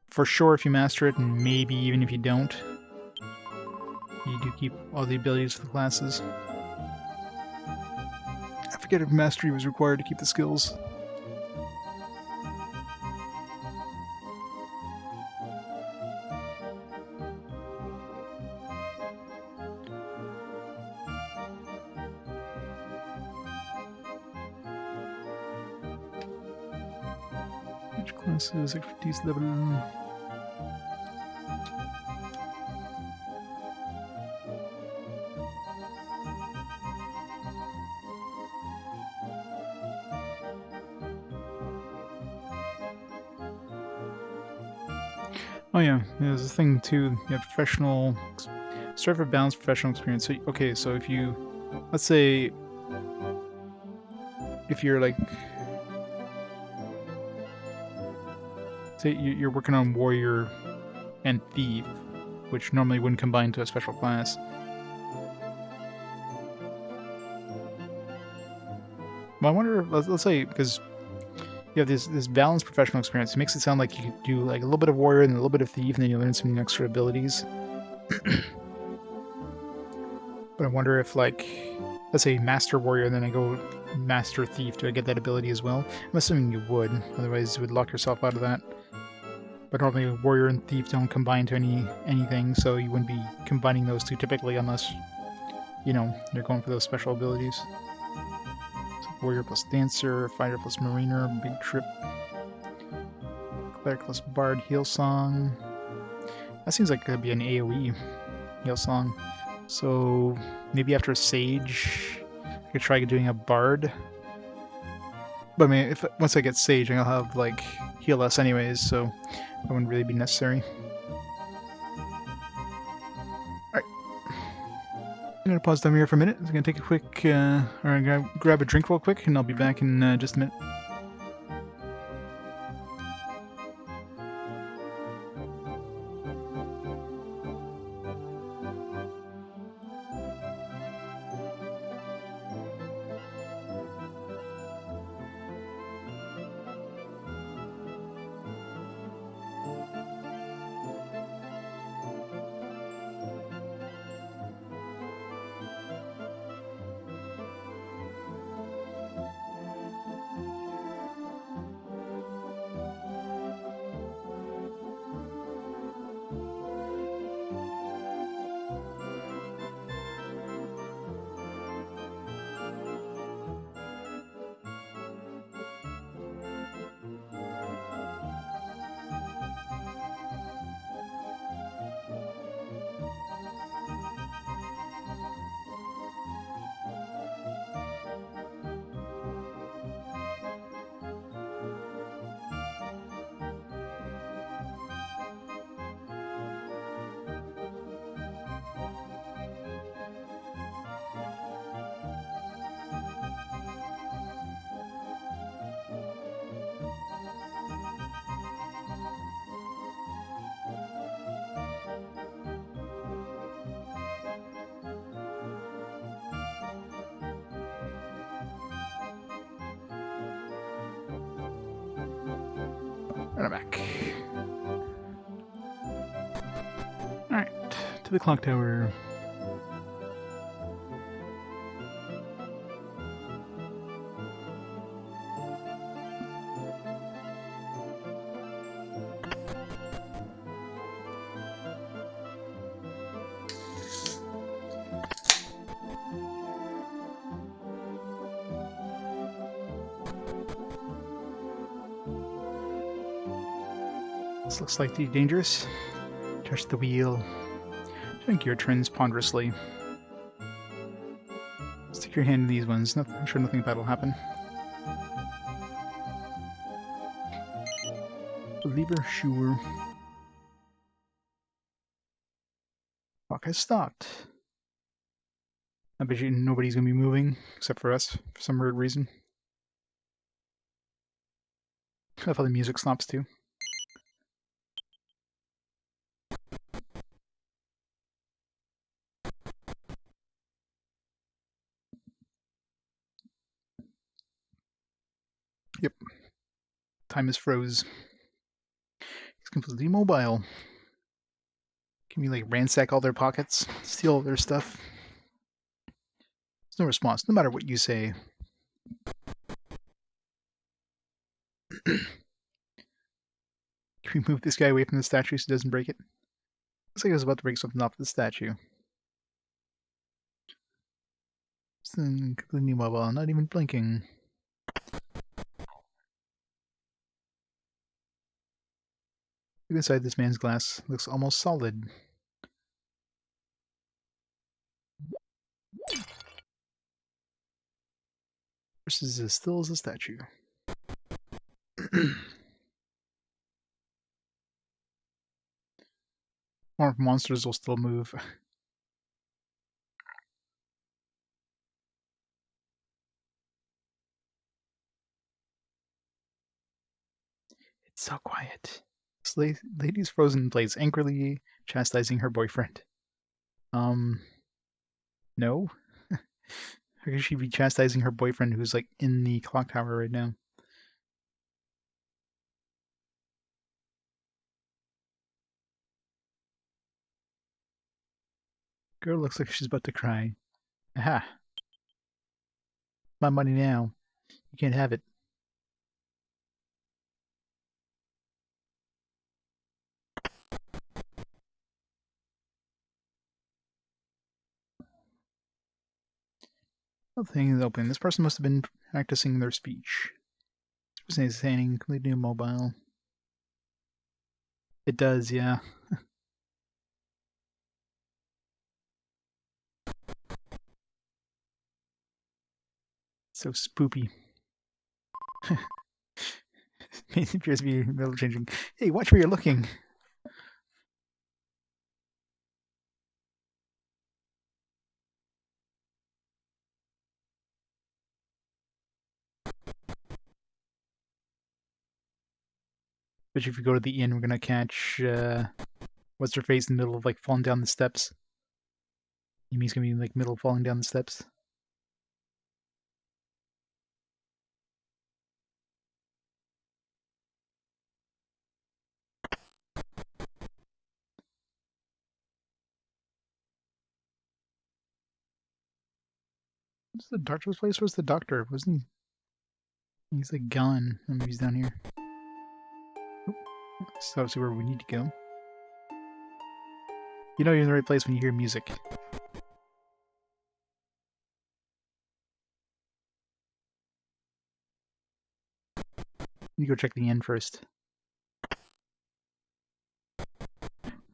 A: for sure if you master it, and maybe even if you don't, you do keep all the abilities for the classes. I forget if mastery was required to keep the skills. Which classes, expertise level? Oh yeah, there's a thing too. You have professional, start for balanced professional experience. So, okay, so if you, let's say, if you're like, say you're working on warrior and thief, which normally wouldn't combine to a special class. Well, I wonder, let's say, because you have this balanced professional experience, it makes it sound like you could do like a little bit of warrior and a little bit of thief, and then you learn some extra abilities. But I wonder if, like, let's say master warrior, and then I go master thief, do I get that ability as well? I'm assuming you would, otherwise you would lock yourself out of that. But normally warrior and thief don't combine to anything, so you wouldn't be combining those two typically unless, you're going for those special abilities. So warrior plus dancer, fighter plus mariner, big trip, cleric plus bard, heal song. That seems like it could be an AoE heal song. So maybe after Sage, I could try doing a bard. But I mean, once I get Sage, I'll have like heal less anyways, so that wouldn't really be necessary. Alright. I'm gonna pause down here for a minute. I'm gonna take a quick, or I'm gonna grab a drink real quick, and I'll be back in just a minute. Right, I'm back. Alright, to the clock tower. This looks slightly dangerous. Touch the wheel. Doing gear turns ponderously. Stick your hand in these ones. I'm sure nothing bad will happen. Believer, sure. Clock has stopped. I bet you nobody's gonna be moving except for us for some weird reason. I thought the music stops too. Yep. Time is froze. He's completely mobile. Can we like ransack all their pockets? Steal all their stuff? There's no response, no matter what you say. Can we move this guy away from the statue so he doesn't break it? Looks like I was about to break something off the statue. It's completely mobile, not even blinking. Look inside this man's glass. Looks almost solid. This is as still as a statue. More monsters will still move. It's so quiet. This lady's frozen in place, angrily chastising her boyfriend. No? How could she be chastising her boyfriend who's like in the clock tower right now? Girl looks like she's about to cry. Aha! My money now. You can't have it. The thing is open. This person must have been practicing their speech. This person is saying completely immobile. It does, yeah. So spoopy. It appears to be middle changing. Hey, watch where you're looking. But if we go to the inn, we're gonna catch what's her face in the middle of like falling down the steps. Yumi's gonna be like middle of falling down the steps. What's the doctor's place? Where's the doctor? Wasn't he? He's like gone. Maybe he's down here. This is obviously where we need to go. You know you're in the right place when you hear music. You go check the inn first.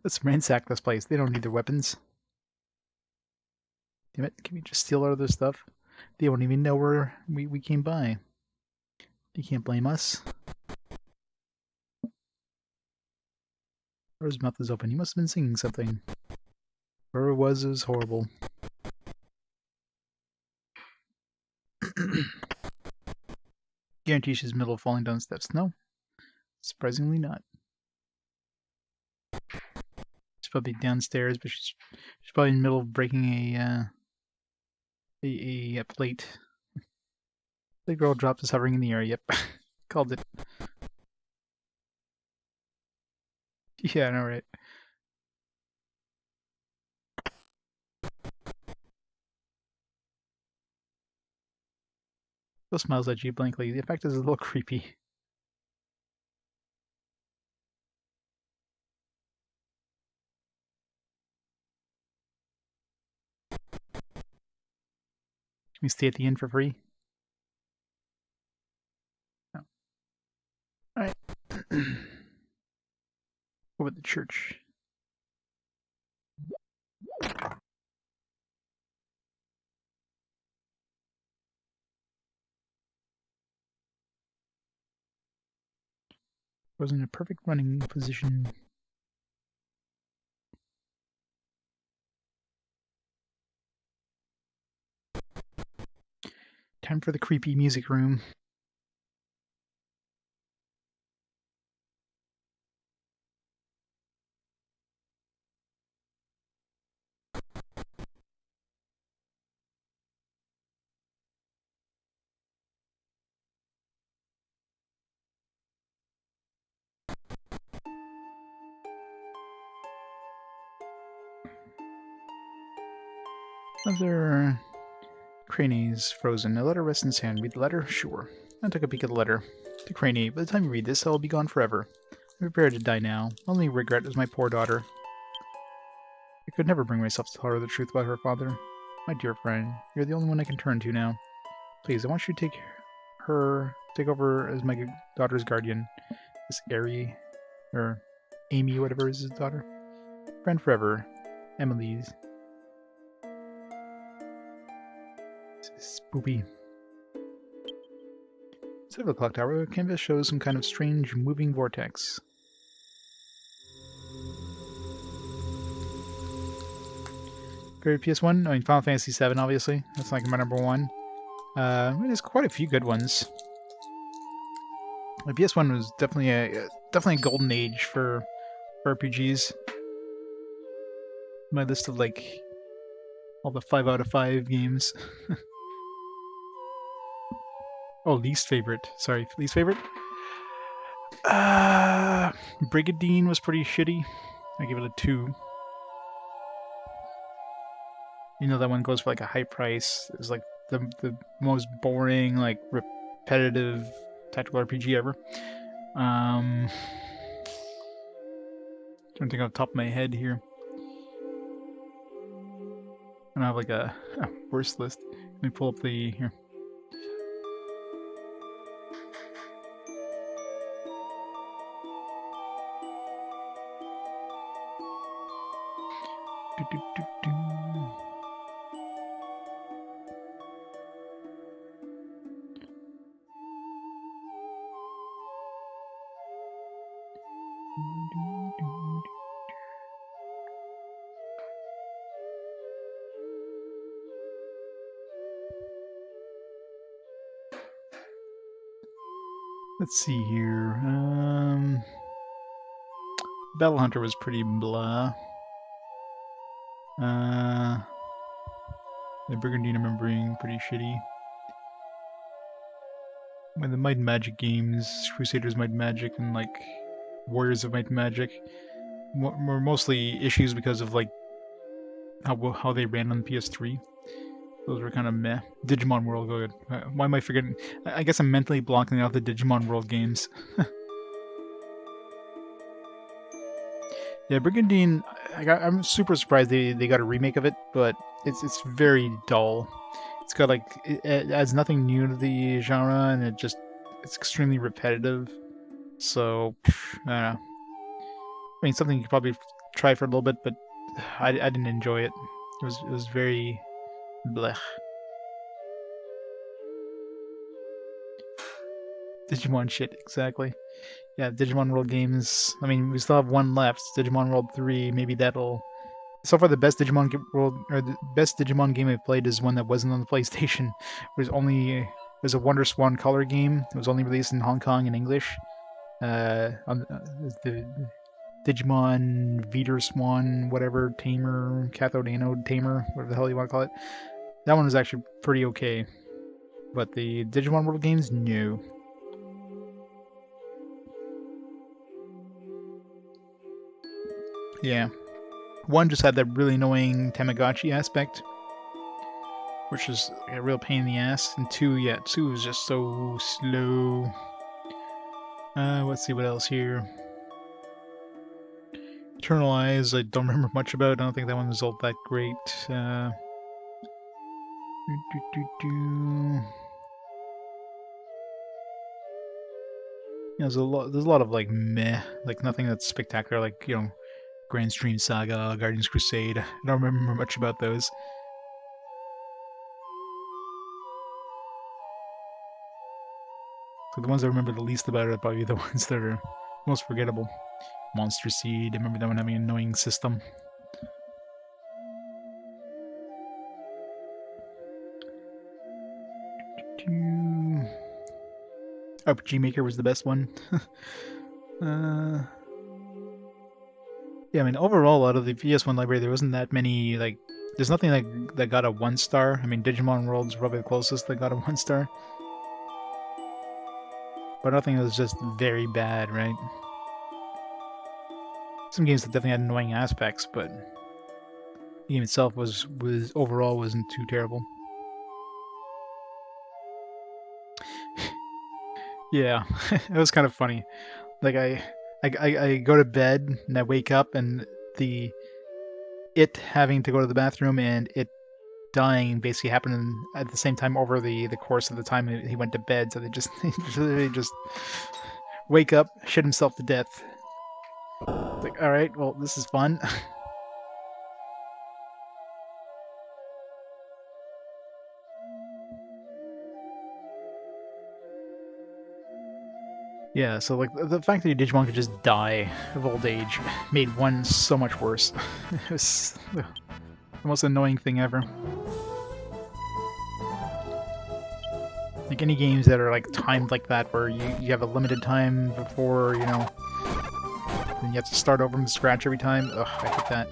A: Let's ransack this place. They don't need their weapons. Damn it, can we just steal all of their stuff? They won't even know where we came by. You can't blame us. Or his mouth is open. He must have been singing something. Whatever it was horrible. Guarantee she's in the middle of falling down steps. No. Surprisingly not. She's probably downstairs, but she's probably in the middle of breaking a plate. The girl dropped is hovering in the air. Yep. Called it. Yeah, I know, right? Still smiles at you blankly. The effect is a little creepy. Can we stay at the inn for free? No. Alright. Over the church. Was in a perfect running position. Time for the creepy music room. Other Craney's frozen. A letter rests in his hand. Read the letter? Sure. I took a peek at the letter. To Craney, by the time you read this, I will be gone forever. I'm prepared to die now. Only regret is my poor daughter. I could never bring myself to tell her the truth about her father. My dear friend, you're the only one I can turn to now. Please, I want you to take over as my daughter's guardian. This Ari, or Amy, whatever is his daughter. Friend forever, Emily's. Spoopy. Instead of a clock tower, the canvas shows some kind of strange moving vortex. Favorite PS1? I mean, Final Fantasy VII, obviously. That's like my number one. There's quite a few good ones. The PS1 was definitely a golden age for RPGs. My list of like all the 5 out of 5 games. Oh, least favorite. Sorry, least favorite? Brigadine was pretty shitty. I give it a 2. You know that one goes for like a high price. It's like the most boring, like repetitive tactical RPG ever. Trying to think off the top of my head here. I don't have like a worst list. Let me pull up the here. Let's see here. Battle Hunter was pretty blah. The Brigandine I remember being pretty shitty. When the Might and Magic games, Crusaders Might and Magic and like Warriors of Might and Magic, were mostly issues because of like how they ran on the PS3. Those were kind of meh. Digimon World, good. Why am I forgetting? I guess I'm mentally blocking out the Digimon World games. Yeah, Brigandine, I'm super surprised they got a remake of it, but it's very dull. It's got like it adds nothing new to the genre, and it's extremely repetitive. So I don't know. I mean, something you could probably try for a little bit, but I didn't enjoy it. It was very blech. Digimon shit, exactly. Yeah, Digimon World games. I mean, we still have one left. Digimon World 3. Maybe that'll. So far, the best the best Digimon game I've played is one that wasn't on the PlayStation. There's a Wonder Swan color game. It was only released in Hong Kong in English. On the Digimon Veeder Swan, whatever Tamer, Cathode Anode Tamer, whatever the hell you want to call it. That one was actually pretty okay. But the Digimon World games, no. Yeah. One just had that really annoying Tamagotchi aspect, which is a real pain in the ass. And two, yeah, two was just so slow. Let's see what else here. Eternal Eyes, I don't remember much about. I don't think that one was all that great. Yeah, there's a lot of like meh, like nothing that's spectacular, like, you know, Grand Stream Saga, Guardians Crusade. I don't remember much about those. So the ones I remember the least about are probably the ones that are most forgettable. Monster Seed, I remember that one having an annoying system. RPG Maker was the best one. Yeah, I mean, overall, out of the PS1 library, there wasn't that many, like, there's nothing that got a 1-star. I mean, Digimon World's probably the closest that got a 1-star. But nothing that was just very bad, right? Some games that definitely had annoying aspects, but the game itself was overall wasn't too terrible. Yeah, it was kind of funny. Like I go to bed and I wake up and it having to go to the bathroom and it dying basically happened at the same time over the course of the time he went to bed. So they just wake up, shit himself to death. It's like, all right, well, this is fun. Yeah, so like the fact that your Digimon could just die of old age made one so much worse. It was the most annoying thing ever. Like any games that are like timed like that, where you have a limited time before, you know, and you have to start over from scratch every time. Ugh, I hate that.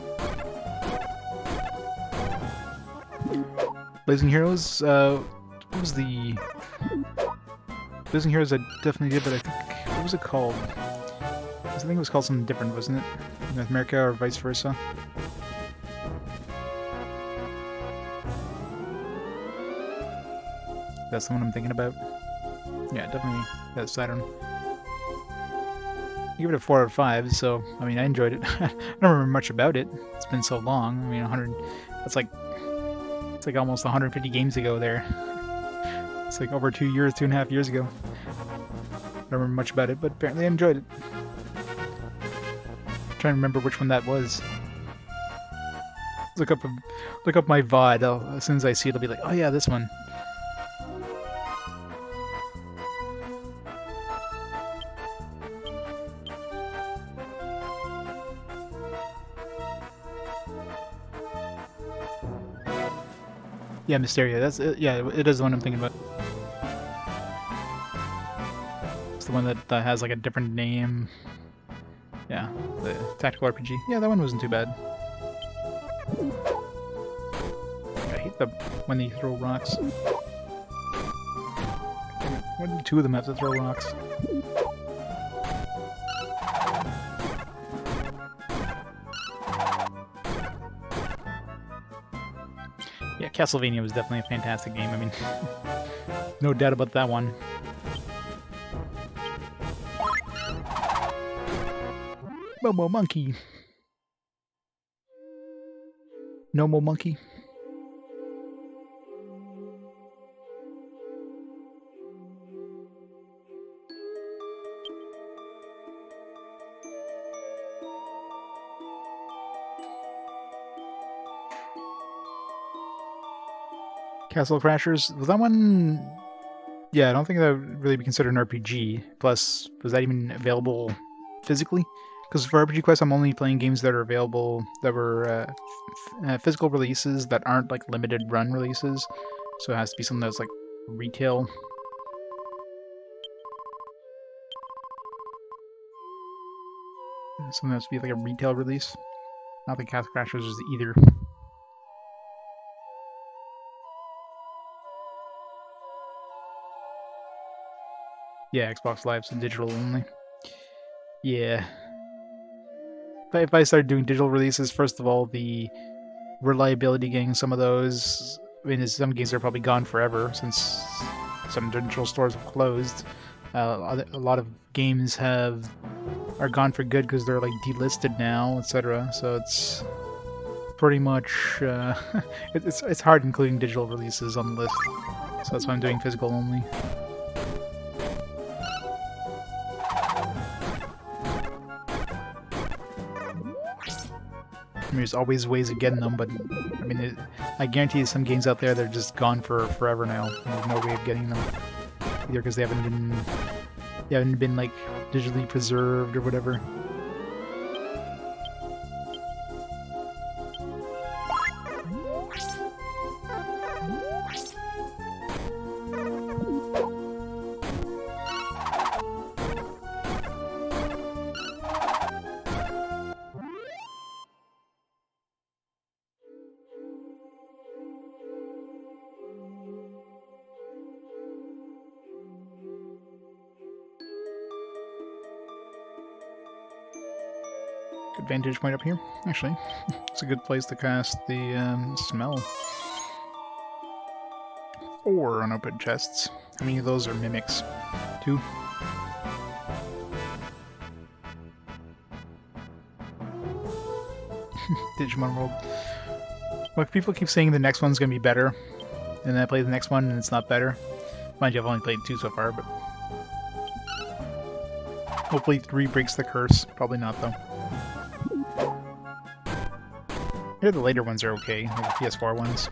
A: Blazing Heroes, what was the... Blazing Heroes I definitely did, but I think... What was it called? I think it was called something different, wasn't it? North America or vice versa? That's the one I'm thinking about. Yeah, definitely that's Saturn. I give it a 4 out of 5, so, I mean, I enjoyed it. I don't remember much about it. It's been so long. I mean, 100... It's like almost 150 games ago there. It's like over 2 years, 2.5 years ago. I don't remember much about it, but apparently I enjoyed it. I'm trying to remember which one that was. Look up my VOD. As soon as I see it, I'll be like, oh yeah, this one. Yeah, Mysteria. That's it. Yeah, it is the one I'm thinking about. It's the one that has like a different name. Yeah, the tactical RPG. Yeah, that one wasn't too bad. I hate when they throw rocks. Why do two of them have to throw rocks? Yeah, Castlevania was definitely a fantastic game. I mean, no doubt about that one. Momo Monkey. No more monkey. Castle Crashers. Was that one? Yeah, I don't think that would really be considered an RPG. Plus, was that even available physically? Because for RPG Quest, I'm only playing games that are available that were physical releases that aren't like limited run releases. So it has to be something that's like retail. Something that has to be like a retail release. Not the Castle Crashers is either. Yeah, Xbox Live's digital only. Yeah. if I started doing digital releases, first of all, the reliability getting some of those. I mean, some games are probably gone forever since some digital stores have closed. A lot of games are gone for good because they're like delisted now, etc. So it's pretty much it's hard including digital releases on the list. So that's why I'm doing physical only. I mean, there's always ways of getting them, but I mean, I guarantee you some games out there they're just gone for forever now. There's no way of getting them, either because they haven't been like digitally preserved or whatever. Good vantage point up here, actually. It's a good place to cast the smell. Or unopened chests. How many of those are mimics? 2? Digimon World. Look, people keep saying the next one's gonna be better, and then I play the next one and it's not better. Mind you, I've only played 2 so far, but hopefully 3 breaks the curse. Probably not, though. Here the later ones are okay, like the PS4 ones.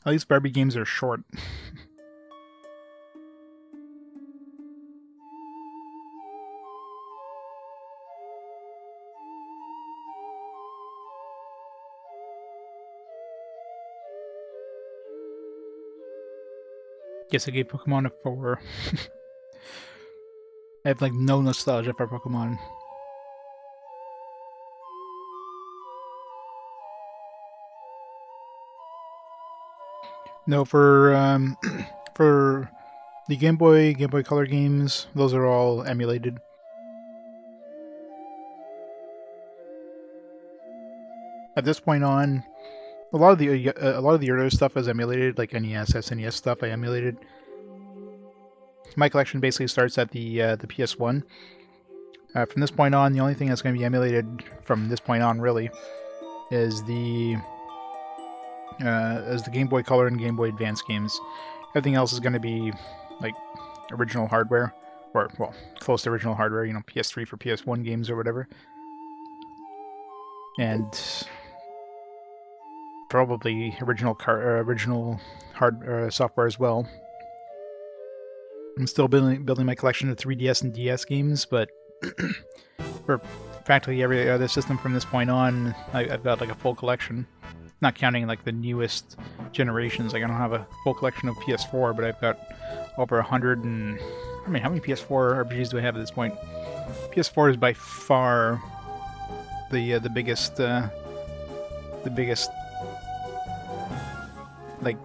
A: At least Barbie games are short. Guess I gave Pokemon a 4. I have like no nostalgia for Pokemon. No, for for the Game Boy Color games, those are all emulated. At this point on, a lot of the earlier stuff is emulated, like NES, SNES stuff. I emulated. My collection basically starts at the PS1. From this point on, the only thing that's going to be emulated from this point on, really, is the Game Boy Color and Game Boy Advance games. Everything else is going to be like original hardware, or well, close to original hardware. You know, PS3 for PS1 games or whatever, and probably original software as well. I'm still building my collection of 3DS and DS games, but for practically every other system from this point on, I've got like a full collection. Not counting like the newest generations. Like I don't have a full collection of PS4, but I've got over 100 and I mean, how many PS4 RPGs do I have at this point? PS4 is by far the biggest like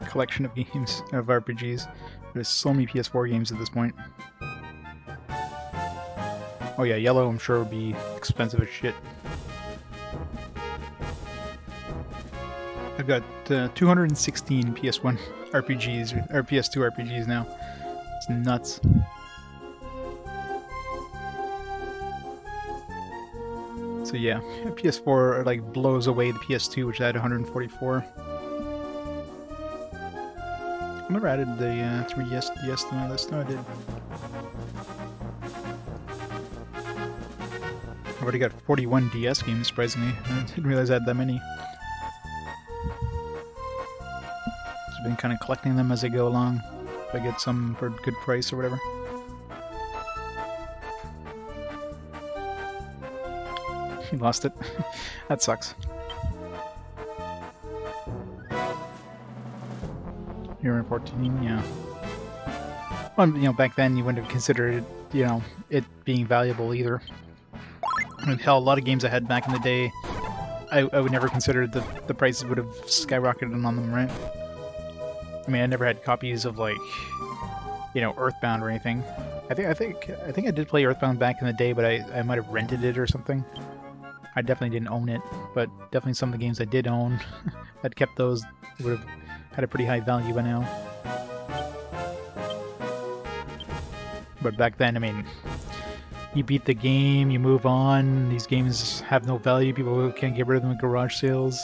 A: collection of games of RPGs. There's so many PS4 games at this point. Oh yeah, yellow I'm sure would be expensive as shit. I've got 216 PS1 RPGs, or PS2 RPGs now. It's nuts. So yeah, PS4 like blows away the PS2, which had 144. I never added the 3DS DS to my list. No, I did. I've already got 41 DS games, surprisingly. I didn't realize I had that many. I've been kind of collecting them as I go along. If I get some for a good price or whatever. You lost it. That sucks. You're in 14, yeah. Well, you know, back then you wouldn't have considered, you know, it being valuable either. I mean, hell, a lot of games I had back in the day, I would never consider the prices would have skyrocketed on them, right? I mean, I never had copies of, like, you know, Earthbound or anything. I think I did play Earthbound back in the day, but I might have rented it or something. I definitely didn't own it, but definitely some of the games I did own, I'd kept those, would have had a pretty high value by now. But back then, I mean, you beat the game, you move on, these games have no value, people can't get rid of them in garage sales.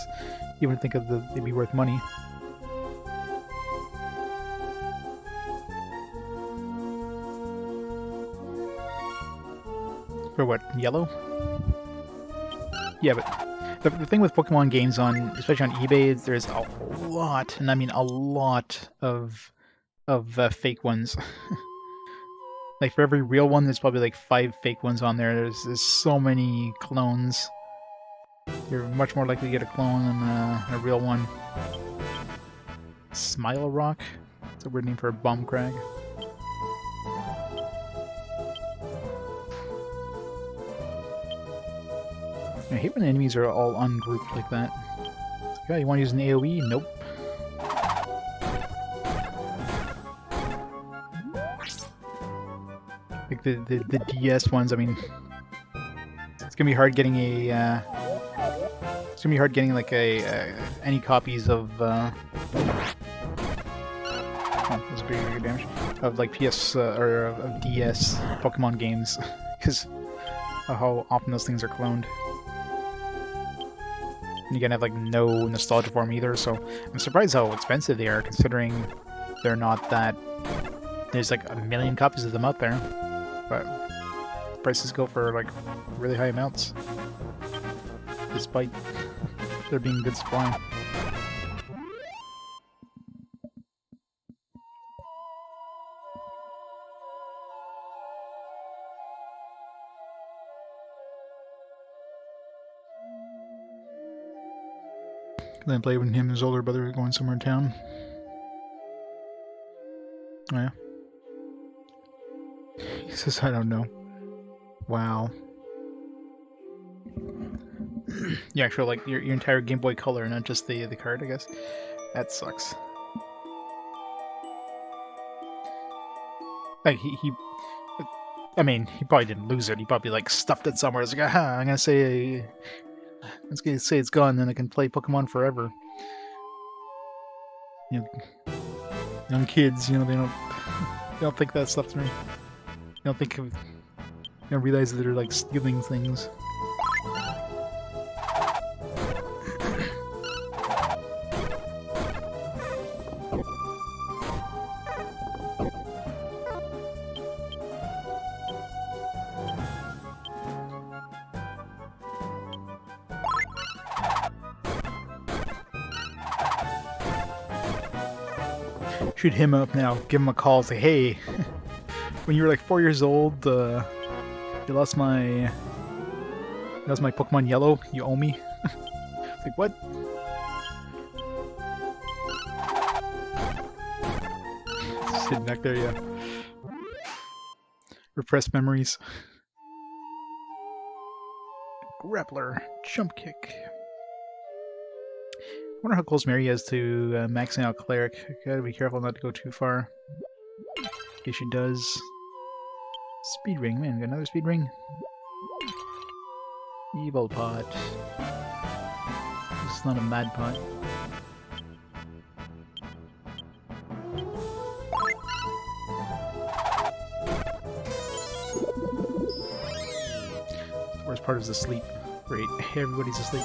A: You wouldn't think they'd be worth money. For what, yellow? Yeah, but the thing with Pokemon games especially on eBay, there's a lot, and I mean a lot of fake ones. Like for every real one, there's probably like 5 fake ones on there. There's so many clones. You're much more likely to get a clone than a real one. Smile Rock? That's a weird name for a bomb crag. I hate when the enemies are all ungrouped like that. Yeah, you want to use an AoE? Nope. Like the DS ones, I mean, it's gonna be hard getting like any copies of oh, that's pretty good damage, of like PS or of DS Pokemon games because of how often those things are cloned. And you're gonna have like no nostalgia for them either, so I'm surprised how expensive they are considering they're not that. There's like a million copies of them out there. But prices go for like really high amounts, despite there being good supply. Then played when him and his older brother were going somewhere in town. Oh yeah. He says, I don't know. Wow. You actually like your entire Game Boy Color, not just the card, I guess. That sucks. Like I mean, he probably didn't lose it. He probably like stuffed it somewhere. It's like, aha, I'm gonna say it's gone, then I can play Pokemon forever. You know, young kids, you know, they don't think that stuff through. They don't realize that they're like stealing things. Shoot him up now. Give him a call. Say, hey, when you were like 4 years old, you lost my Pokemon Yellow. You owe me. It's like, what? Sitting back there, yeah. Repressed memories. Grappler, jump kick. I wonder how close Mary is to maxing out Cleric. Gotta be careful not to go too far. In case she does. Speed ring, man, got another speed ring. Evil pot. This is not a mad pot. The worst part is the sleep. Great, everybody's asleep.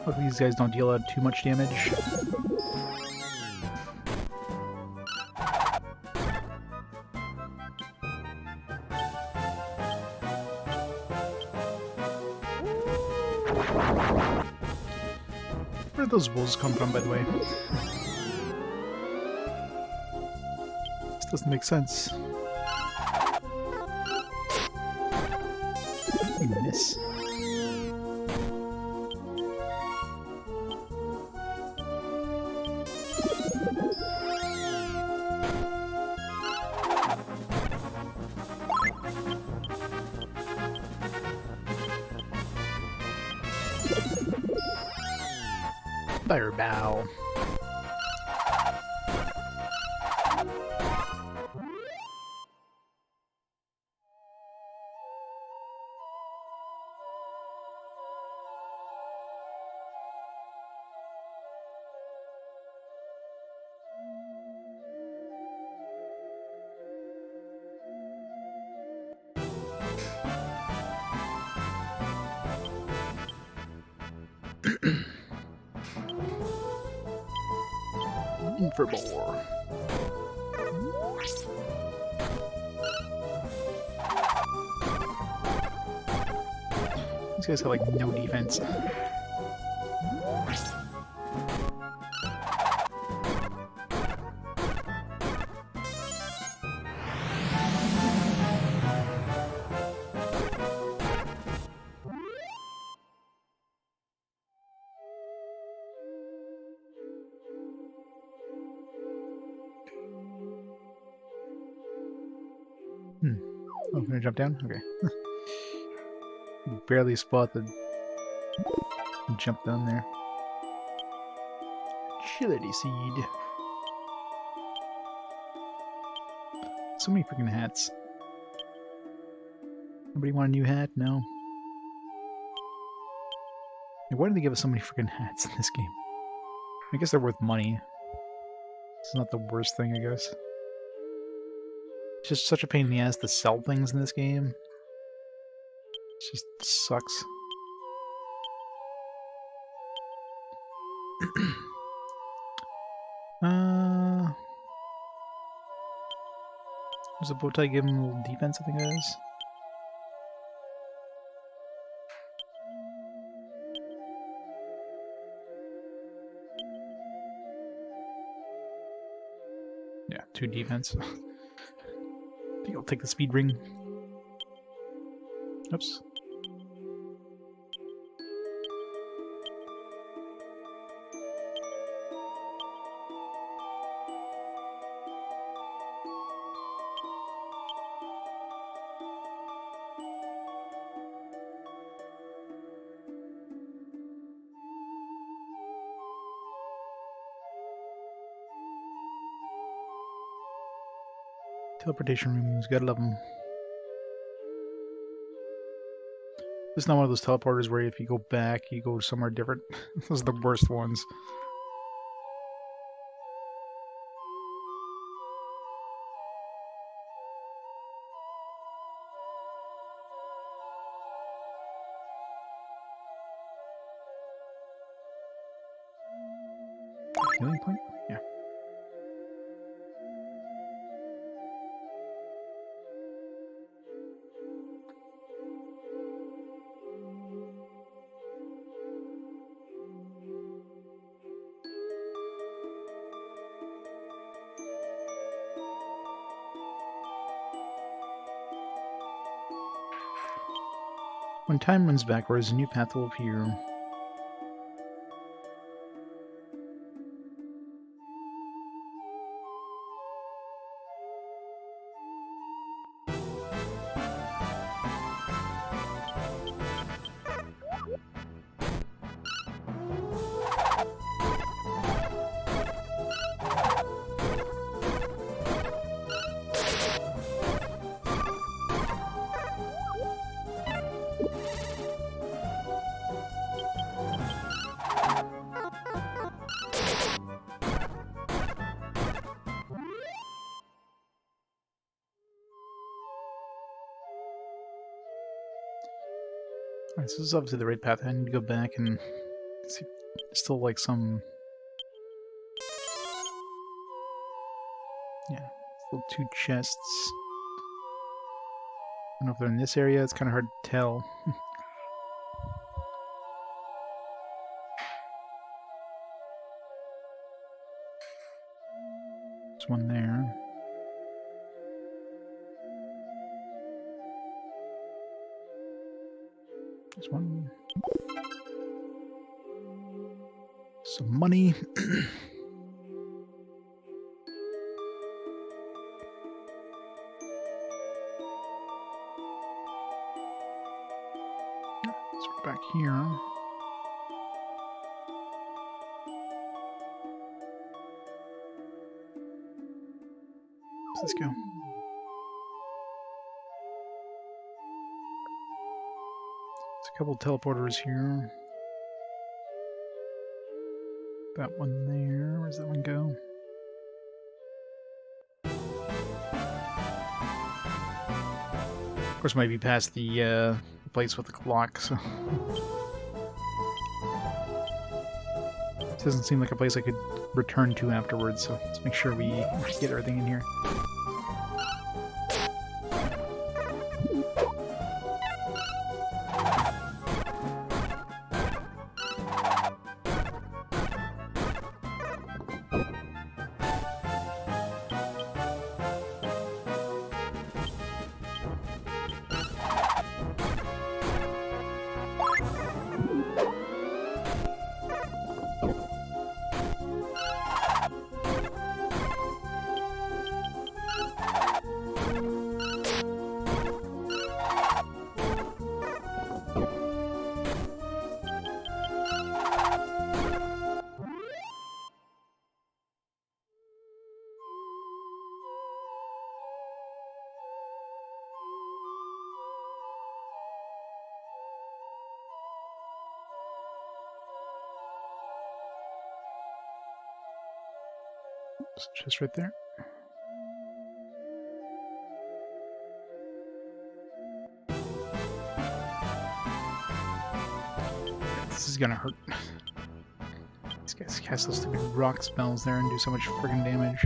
A: Hopefully these guys don't deal out too much damage. Where did those wolves come from, by the way? This doesn't make sense. Miss. Fire bow. For more. These guys have like no defense. Oh, I'm gonna jump down? Okay. Barely spot the jump down there. Agility seed. So many freaking hats. Nobody want a new hat? No. Hey, why do they give us so many freaking hats in this game? I guess they're worth money. It's not the worst thing, I guess. It's just such a pain in the ass to sell things in this game. It just sucks. Does a bow tie give him a little defense, I think it is? Yeah, 2 defense. I think I'll take the speed ring. Oops. Teleportation Rooms, gotta love them. This is not one of those teleporters where if you go back, you go somewhere different. Those are the worst ones. Healing point? Yeah. When time runs backwards, a new path will appear. Alright, so this is obviously the right path. I need to go back and see. Still like some... Yeah, still 2 chests. I don't know if they're in this area, it's kind of hard to tell. There's one there. There's one. Some money. Back here. Let's go. There's a couple teleporters here. That one there. Where's that one go? Of course, might be past the place with the clock, so it doesn't seem like a place I could return to afterwards, so let's make sure we get everything in here. It's just right there. This is gonna hurt. These guys cast those stupid rock spells there and do so much friggin' damage.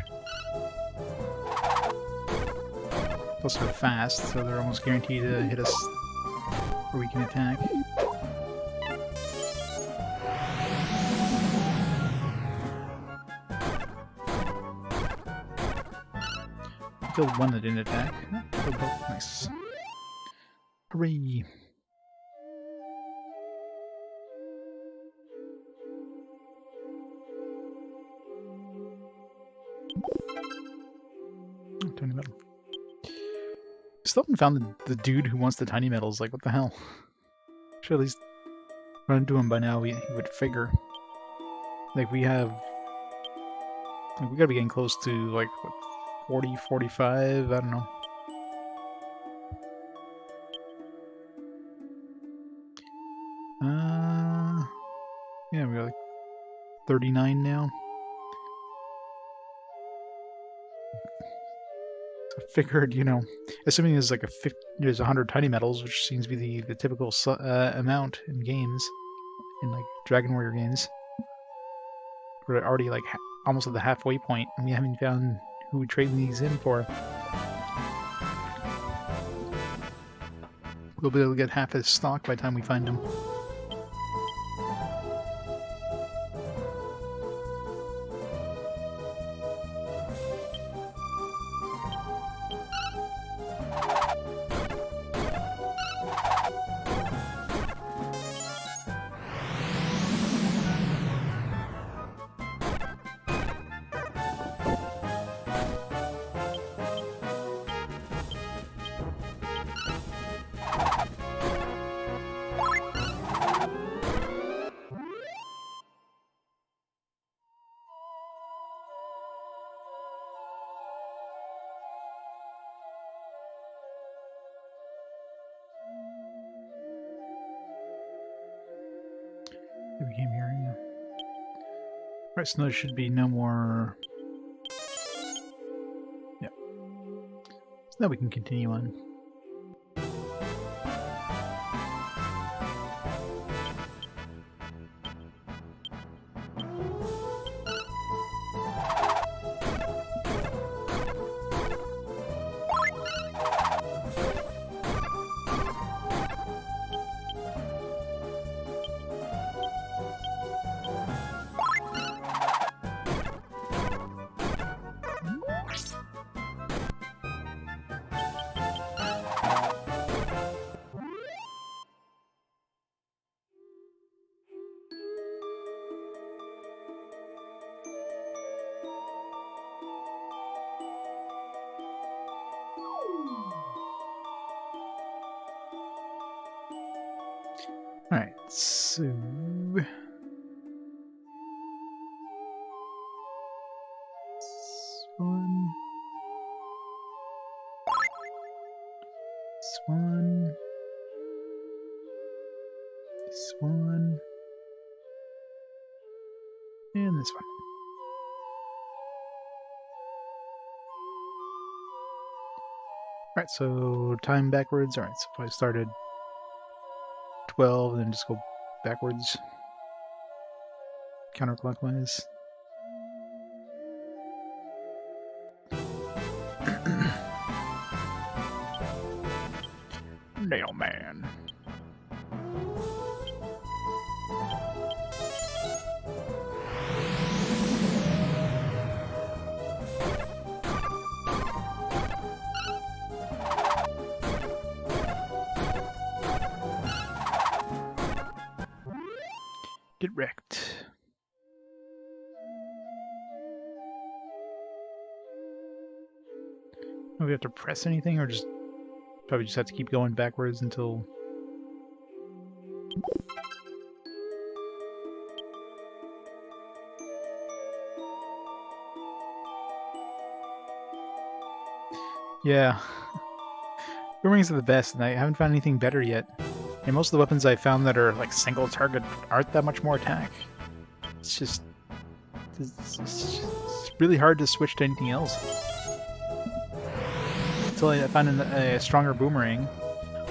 A: Plus they're fast, so they're almost guaranteed to hit us where we can attack. Killed one that didn't attack. Killed both. Nice. Hooray! Oh, tiny metal. Still haven't found the dude who wants the tiny metals. Like, what the hell? Should at least run into him by now. He would figure. Like, we have. Like, we gotta be getting close to, like, what, 40, 45? I don't know. Yeah, we got like 39 now. So I figured, you know, assuming there's like there's 100 tiny metals, which seems to be the typical amount in games, in like Dragon Warrior games. We're already like almost at the halfway point, and we haven't found who we're trading these in for. We'll be able to get half his stock by the time we find him. We came here, yeah. Right, so there should be no more. Yep. So now we can continue on. So... One. This one. This one. And this one. Alright, so time backwards. Alright, so if I started 12, then just go backwards. Counterclockwise. Nail man. Get wrecked. Do we have to press anything, or just probably just have to keep going backwards until... Yeah. Boomerangs are the best, and I haven't found anything better yet. And most of the weapons I found that are like single target aren't that much more attack. It's just... It's really hard to switch to anything else. Until I found a stronger boomerang.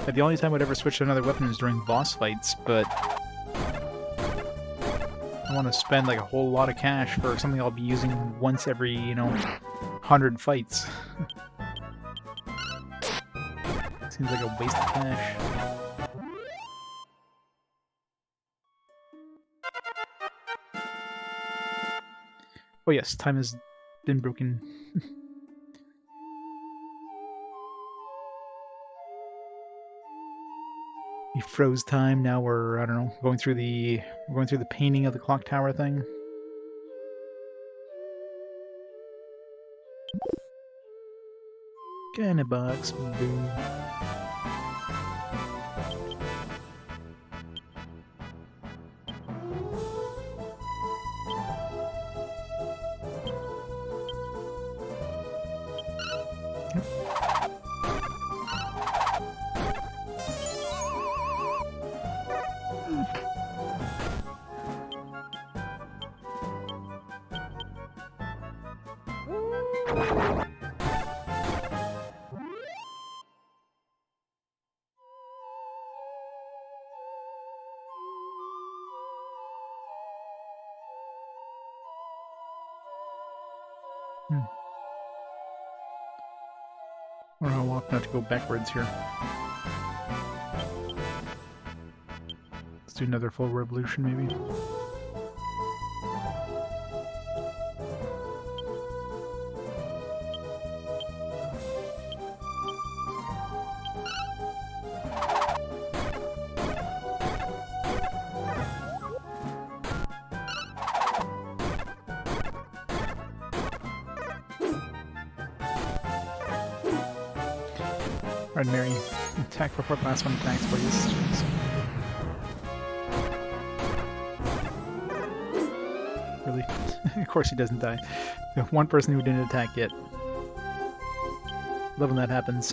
A: Like, the only time I'd ever switch to another weapon is during boss fights, but I want to spend like a whole lot of cash for something I'll be using once every, 100 fights. Seems like a waste of cash. Oh yes, time has been broken. We froze time. Now we're, I don't know, going through the painting of the clock tower thing. Kinda box, boom. Or I'll walk not to go backwards here. Let's do another full revolution, maybe. Alright, Mary, attack before the last one attacks, please. Really? Of course he doesn't die. The one person who didn't attack yet. Love when that happens.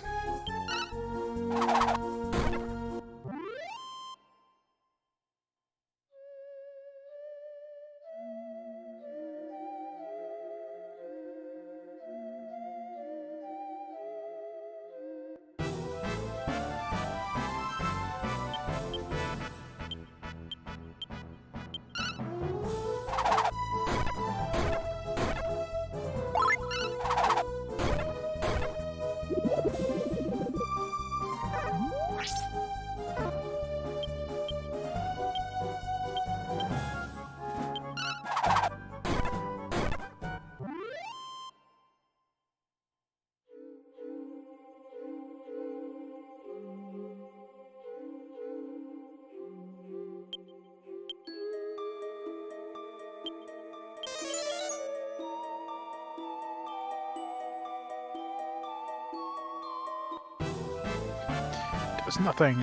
A: Does nothing.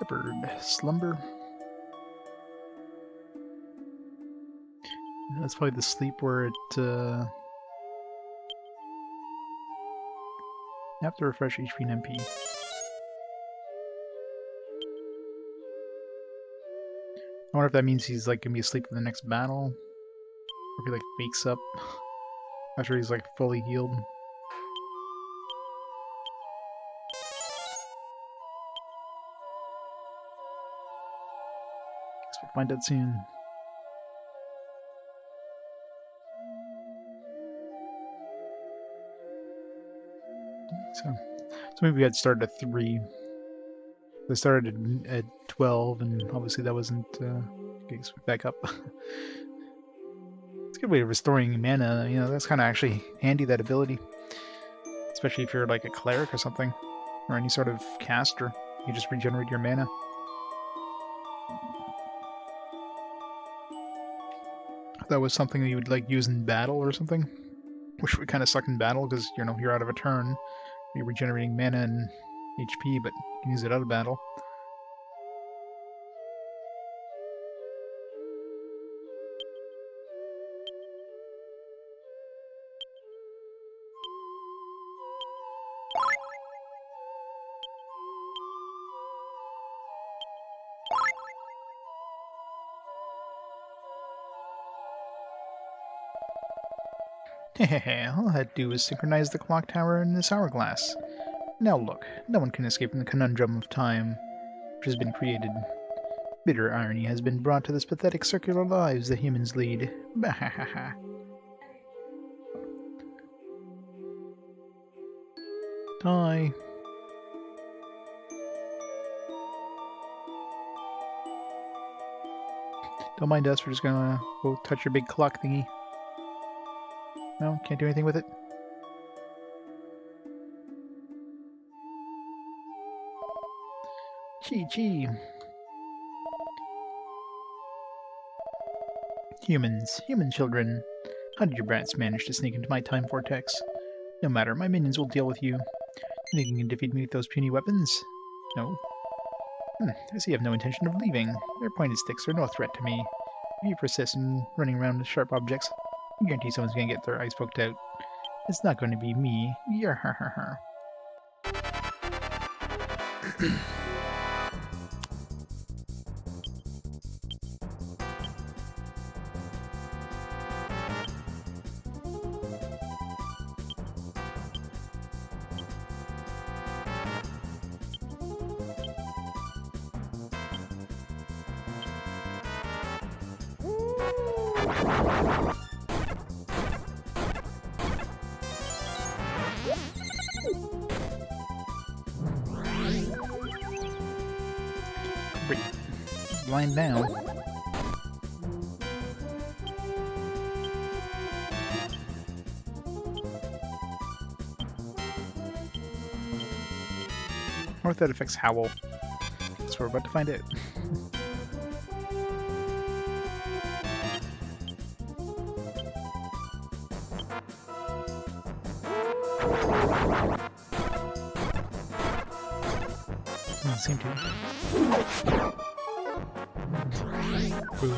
A: Shepherd, slumber. That's probably the sleep where it, you have to refresh HP and MP. I wonder if that means he's like gonna be asleep in the next battle, or if he like wakes up after he's like fully healed. Guess we'll find out soon. So maybe we had started at 3. They started at 12, and obviously that wasn't. Okay, so back up. It's a good way of restoring mana. You know, that's kind of actually handy, that ability, especially if you're like a cleric or something, or any sort of caster. You just regenerate your mana. If that was something that you would like use in battle or something, which would kind of suck in battle because you know you're out of a turn. You're regenerating mana and HP, but you can use it out of battle. Hehehe, all I had to do was synchronize the clock tower in this hourglass. Now look, no one can escape from the conundrum of time which has been created. Bitter irony has been brought to this pathetic circular lives the humans lead. Bahahaha. Die. Don't mind us, we're just gonna go touch your big clock thingy. No, can't do anything with it? Chi. Human children. How did your brats manage to sneak into my time vortex? No matter, my minions will deal with you. You think you can defeat me with those puny weapons? No. I see you have no intention of leaving. Their pointed sticks are no threat to me. If you persist in running around with sharp objects, I guarantee someone's gonna get their eyes poked out. It's not going to be me. Yarr. Great. Blind now. Or if that affects Howl. That's what we're about to find out. Doesn't seem to. Boom.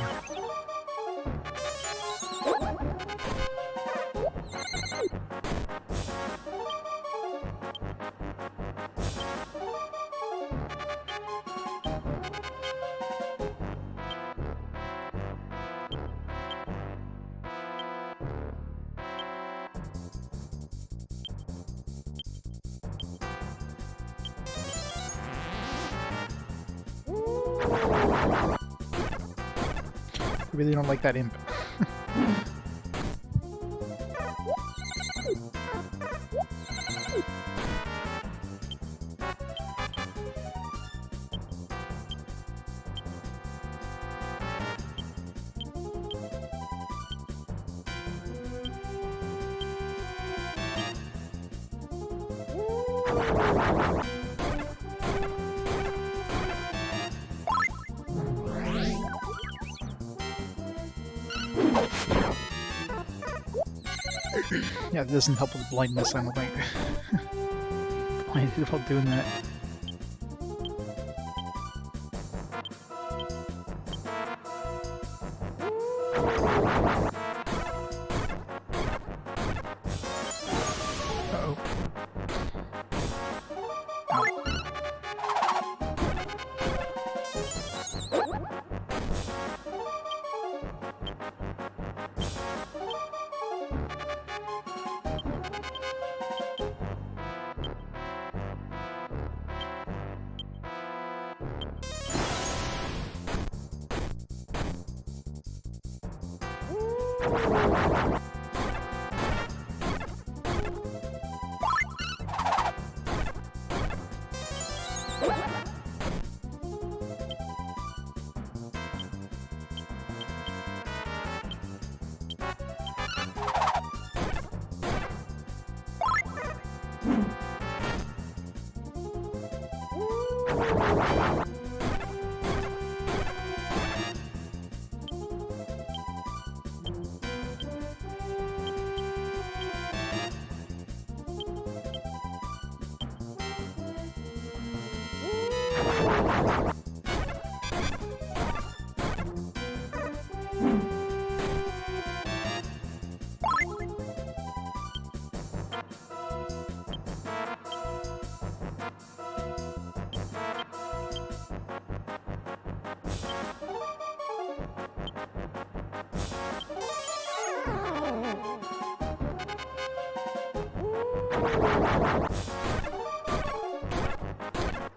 A: I really don't like that imp. Yeah, it doesn't help with blindness, I don't think. Blinded while doing that. Uh-oh.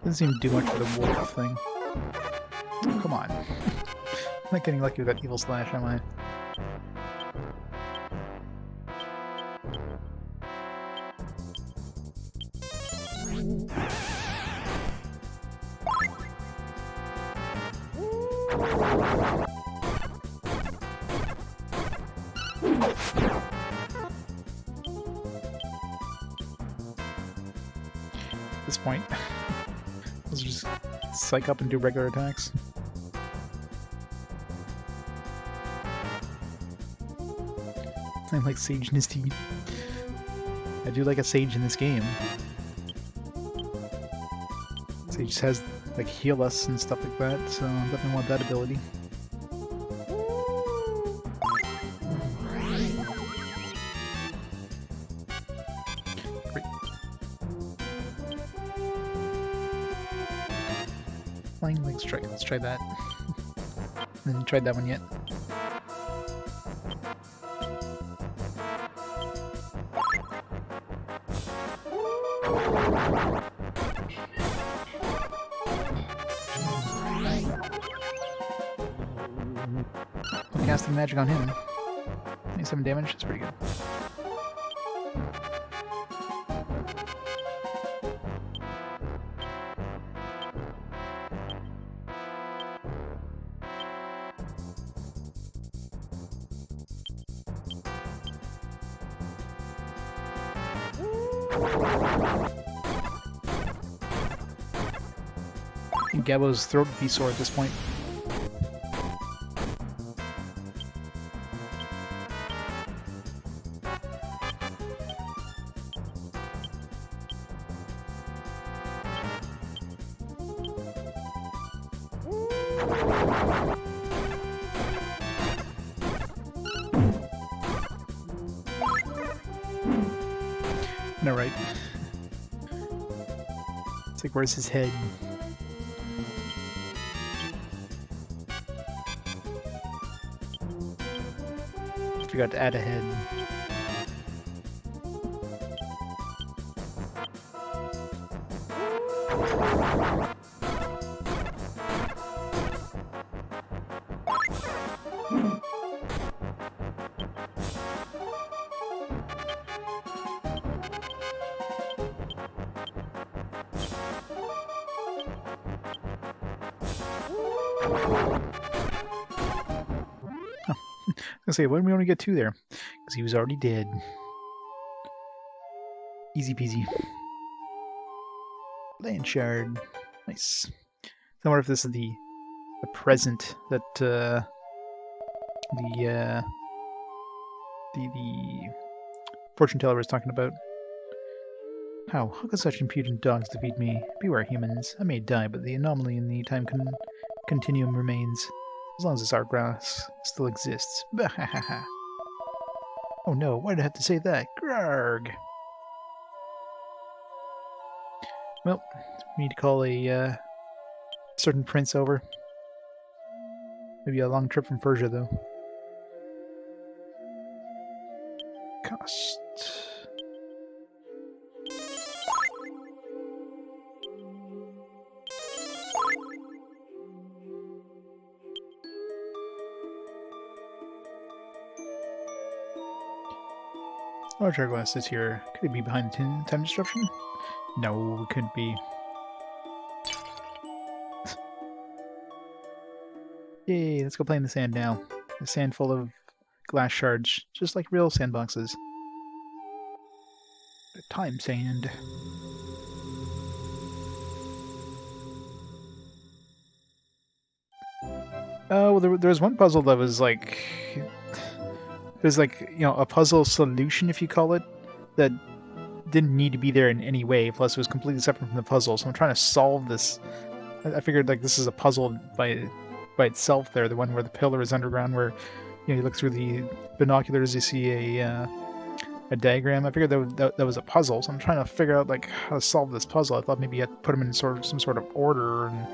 A: Doesn't seem to do much for the wolf thing. Oh, come on. I'm not getting lucky with that evil slash, am I? At this point, let's just psych up and do regular attacks. I like Sage in his teeth. I do like a Sage in this game. Sage just has like heal us and stuff like that, so I definitely want that ability. Great. Flying leg strike. Let's try that. I haven't tried that one yet. Casting magic on him. 27 damage, that's pretty good. I think Gabbo's throat would be sore at this point. No, right. It's like, where's his head? Forgot to add a head. I was gonna say, why did we only get 2 there? Because he was already dead. Easy peasy. Land shard. Nice. I wonder if this is the present that the fortune teller was talking about. How could such impudent dogs defeat me? Beware, humans. I may die, but the anomaly in the time continuum remains. As long as this art grass still exists. Bahahaha. Oh no, why did I have to say that? Grarg! Well, we need to call a certain prince over. Maybe a long trip from Persia, though. Cost. Large hourglass is here. Could it be behind the time disruption? No, it couldn't be. Yay, let's go play in the sand now. A sand full of glass shards, just like real sandboxes. Time sand. Oh, well, there was one puzzle that was like... It was like, you know, a puzzle solution, if you call it, that didn't need to be there in any way, plus it was completely separate from the puzzle, so I'm trying to solve this. I figured, like, this is a puzzle by itself there, the one where the pillar is underground, where, you know, you look through the binoculars, you see a diagram. I figured that was a puzzle, so I'm trying to figure out, like, how to solve this puzzle. I thought maybe you had to put them in some sort of order and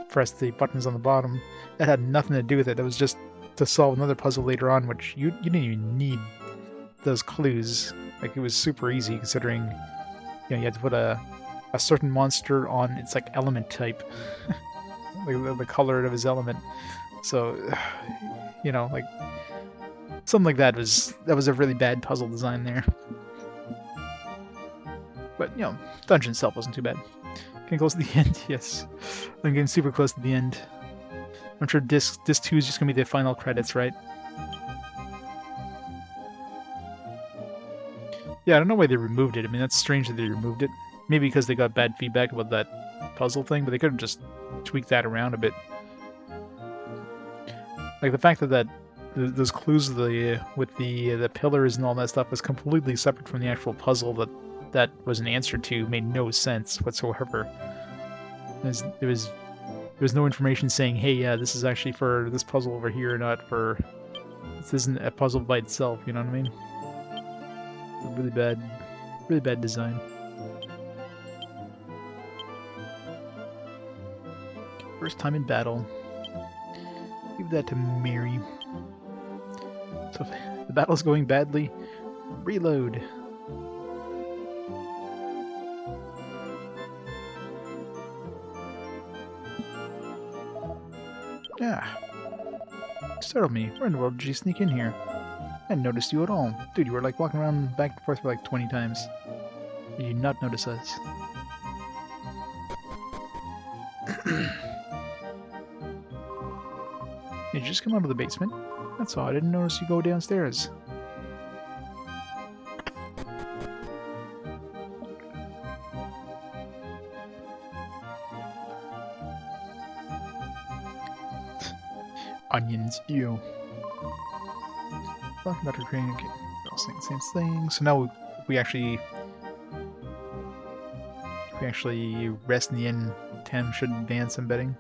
A: press the buttons on the bottom. That had nothing to do with it. It was just to solve another puzzle later on, which you didn't even need those clues. Like, it was super easy, considering, you know, you had to put a certain monster on its, like, element type. the color of his element. So, you know, like, something like that was a really bad puzzle design there. But, you know, dungeon itself wasn't too bad. Getting close to the end, yes. I'm getting super close to the end. I'm sure disc 2 is just going to be the final credits, right? Yeah, I don't know why they removed it. I mean, that's strange that they removed it. Maybe because they got bad feedback about that puzzle thing, but they could have just tweaked that around a bit. Like, the fact that those clues with the pillars and all that stuff was completely separate from the actual puzzle that was an answer to made no sense whatsoever. There was no information saying, hey, yeah, this is actually for this puzzle over here, not for... This isn't a puzzle by itself, you know what I mean? Really bad design. First time in battle. Give that to Mary. So if the battle's going badly, reload. Yeah. Startled me. Where in the world did you sneak in here? I hadn't noticed you at all. Dude, you were like walking around back and forth for like 20 times. Did you not notice us? Did you just come out of the basement? That's all. I didn't notice you go downstairs. Onions, ew. Welcome back to creating. Okay, all same thing. So now we actually rest in the inn. Tam should advance, I'm betting.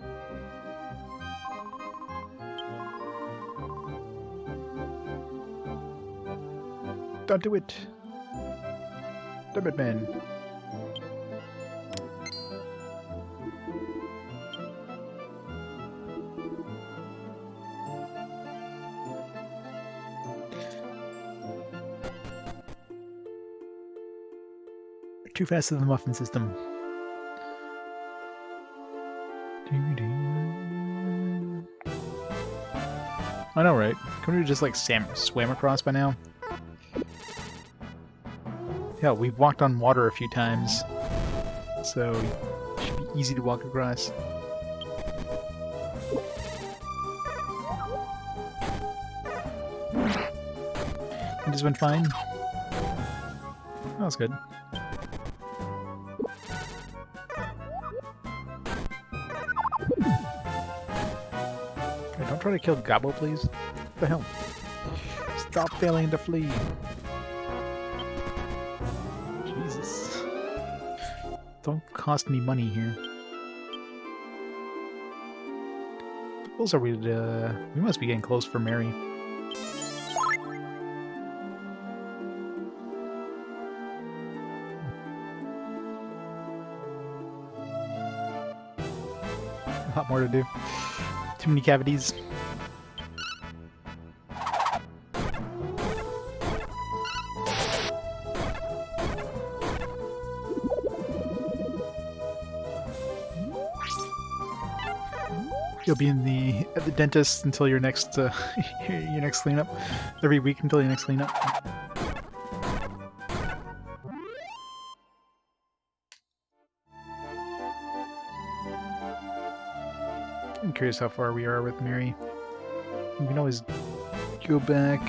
A: Don't do it! Damn it, man! Too fast to the muffin system. I know, right? Couldn't we just like swam across by now? Yeah, we've walked on water a few times, so it should be easy to walk across. It just went fine. That was good. Okay, don't try to kill Gobbo, please. What the hell? Stop failing to flee. Jesus. Don't cost me money here. close are we to... we must be getting close for Mary. A lot more to do. Too many cavities. You'll be at the dentist until your next your next cleanup. Every week until your next cleanup. I'm curious how far we are with Mary. We can always go back.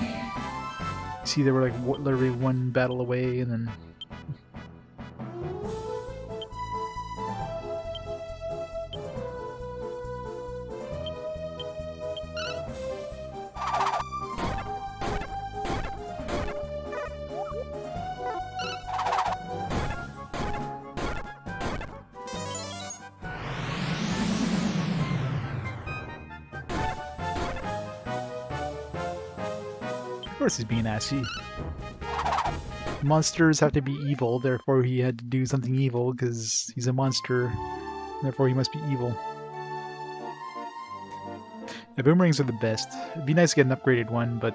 A: See, they were like literally one battle away, and then. Of course he's being assy. Monsters have to be evil, therefore he had to do something evil because he's a monster, therefore he must be evil. Yeah, boomerangs are the best. It'd be nice to get an upgraded one, but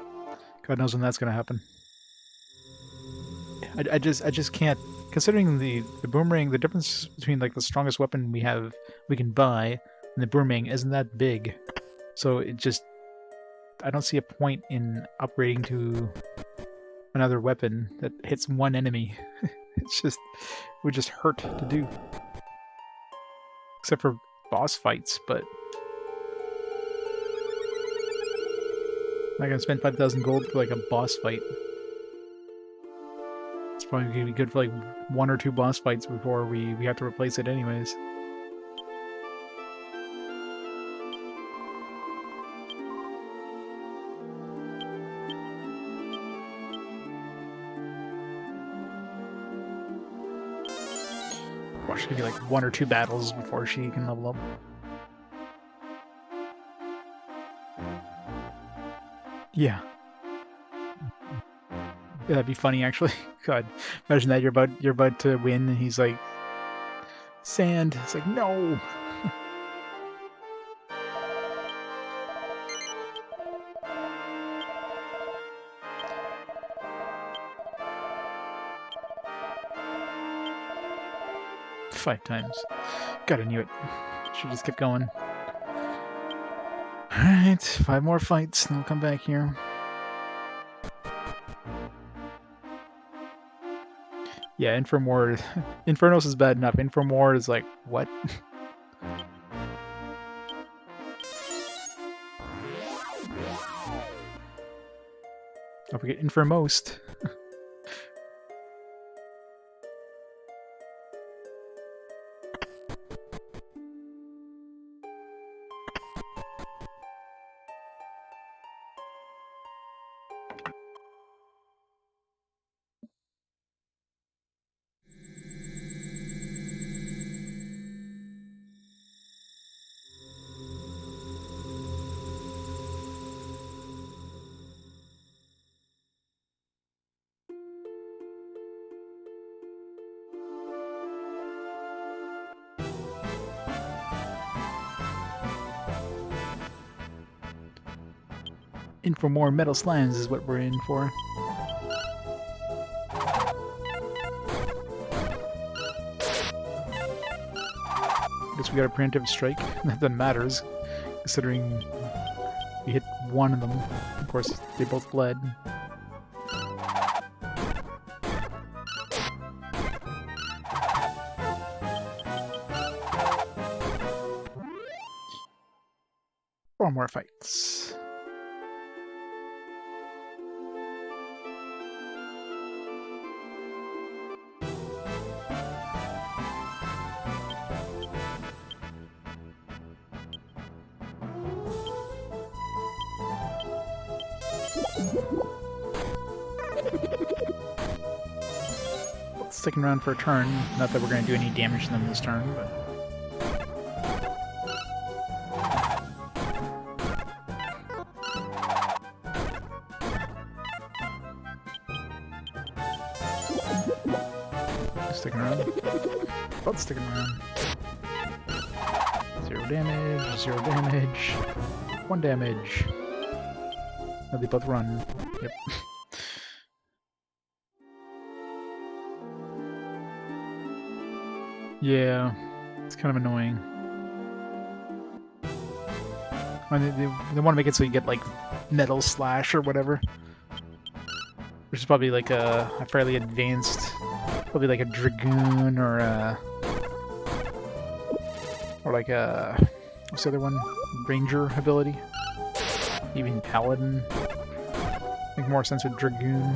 A: God knows when that's gonna happen. I just can't. Considering the boomerang, the difference between like the strongest weapon we can buy and the boomerang isn't that big, so it just. I don't see a point in upgrading to another weapon that hits one enemy. It would just hurt to do. Except for boss fights, but... I'm not gonna spend 5,000 gold for like a boss fight. It's probably gonna be good for like 1 or 2 boss fights before we have to replace it anyways. She could be like 1 or 2 battles before she can level up. Yeah. Yeah, that'd be funny actually. God, imagine that you're about to win and he's like, sand. It's like, no. Five times. God, I knew it. Should just keep going. Alright, 5 more fights, and we'll come back here. Yeah, Inframore... Infernos is bad enough. Inframore is like, what? Don't forget Inframost. In for more metal slimes is what we're in for. Guess we got a preemptive strike. That matters, considering we hit one of them. Of course, they both bled. Four more fights. Sticking around for a turn. Not that we're going to do any damage to them this turn, but... Sticking around. Both sticking around. 0 damage, 0 damage, 1 damage. Oh, they both run. Yep. Yeah, it's kind of annoying. I mean, they want to make it so you get like metal slash or whatever, which is probably like a fairly advanced, probably like a dragoon or like a what's the other one? Ranger ability, even paladin. Make more sense with dragoon.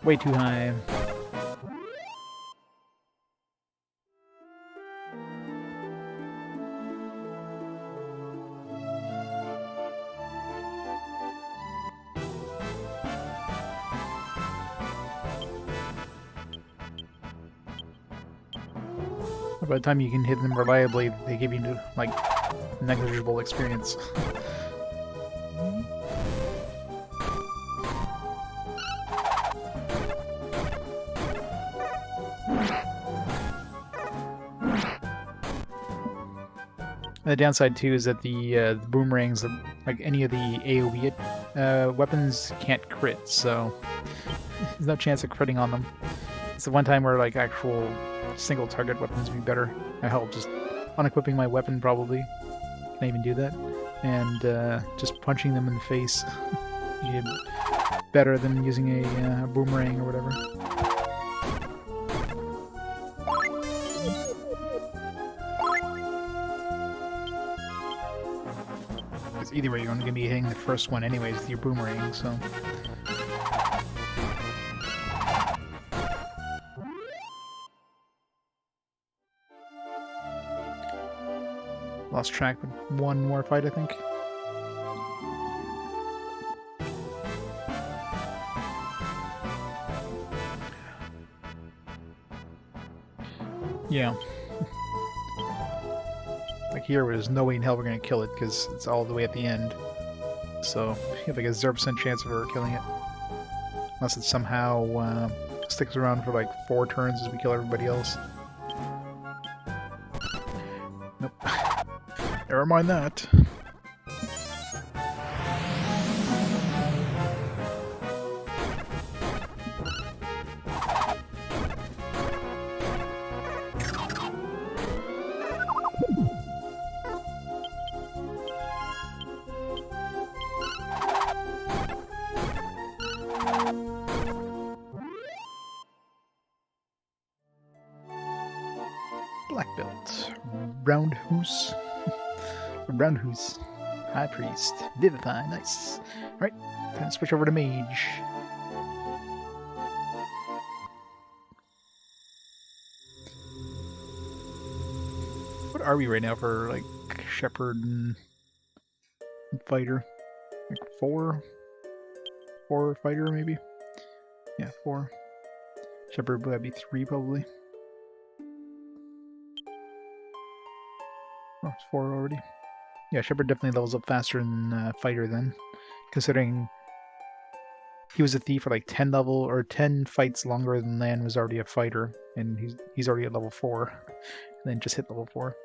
A: Way too high. By the time you can hit them reliably, they give you like negligible experience. The downside too is that the boomerangs, like any of the AoE weapons, can't crit, so there's no chance of critting on them. It's the one time where like actual single target weapons would be better. I hope just unequipping my weapon probably. Can I even do that? And just punching them in the face. Better than using a boomerang or whatever. Because either way, you're only going to be hitting the first one anyways with your boomerang, so... Lost track with one more fight, I think. Yeah. Like here, there's no way in hell we're gonna kill it because it's all the way at the end. So you have like a 0% chance of her killing it, unless it somehow sticks around for like 4 turns as we kill everybody else. Nope. Never mind that. Black belt. Roundhouse. Roundhouse. High priest. Vivify. Nice. Alright, time to switch over to Mage. What are we right now for, like, shepherd and fighter? Like 4? 4 fighter, maybe? Yeah, 4. Shepherd would be 3, probably. Oh, it's 4 already. Yeah, Shepherd definitely levels up faster than Fighter then, considering he was a thief for like 10 level or 10 fights longer than Lan was already a fighter, and he's already at level 4, and then just hit level 4.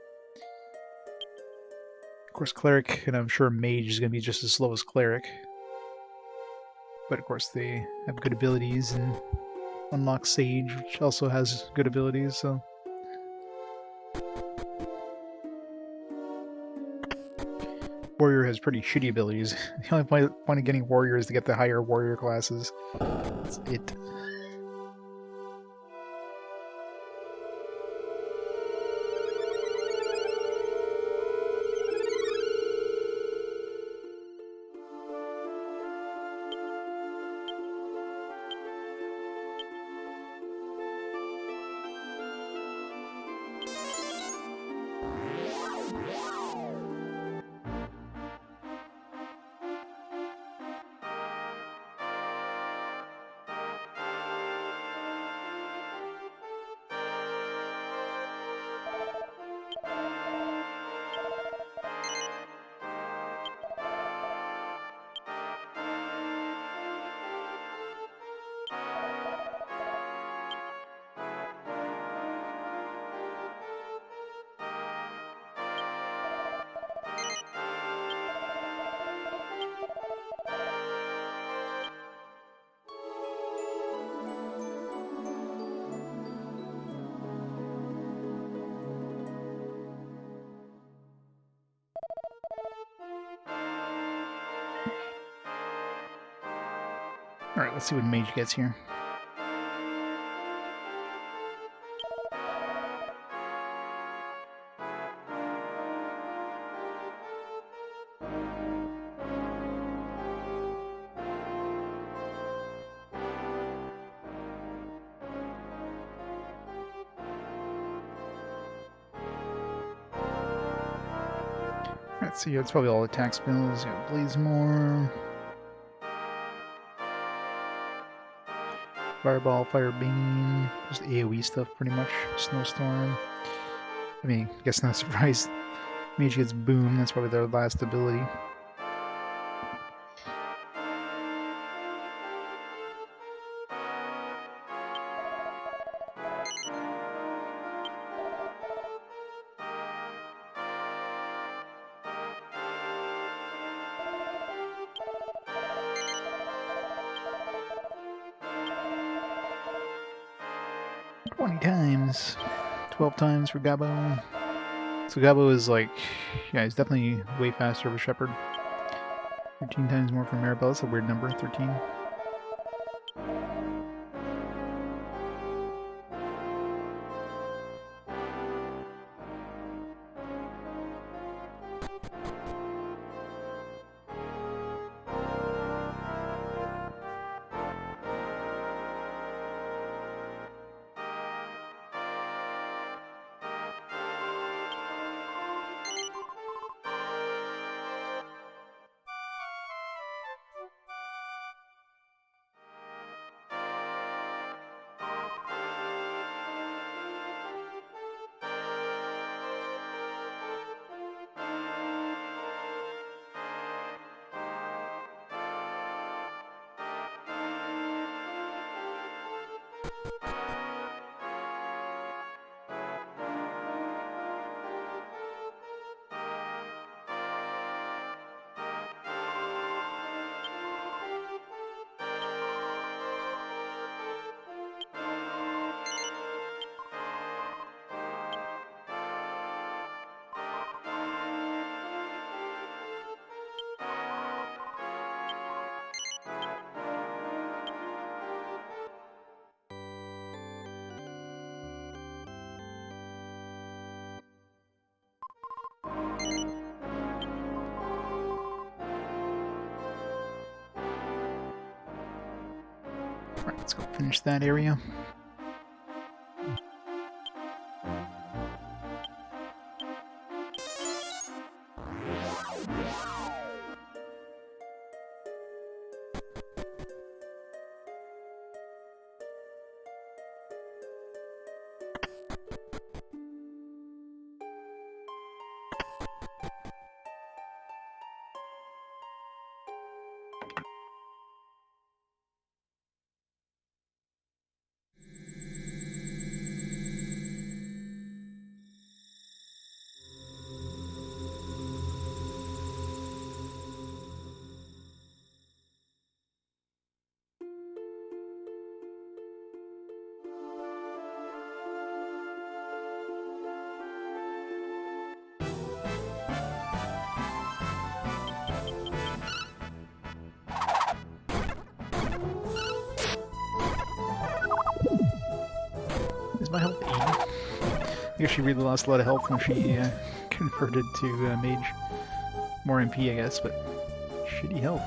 A: Of course, Cleric, and I'm sure Mage is going to be just as slow as Cleric, but of course they have good abilities, and unlock Sage, which also has good abilities, so... Warrior has pretty shitty abilities. The only point of getting Warrior is to get the higher Warrior classes. That's it. Alright, let's see what Mage gets here. Let's see, it's probably all attack spells. You got Blazemore, Fireball, Fire Beam, just AoE stuff pretty much. Snowstorm. I mean, I guess not surprised. Mage gets Boom, that's probably their last ability. Times. 12 times for Gabo. So Gabo is like, yeah, he's definitely way faster of a shepherd. 13 times more for Maribel. That's a weird number, 13. Alright, let's go finish that area. My health 80. I guess she really lost a lot of health when she converted to Mage. More MP, I guess, but shitty health.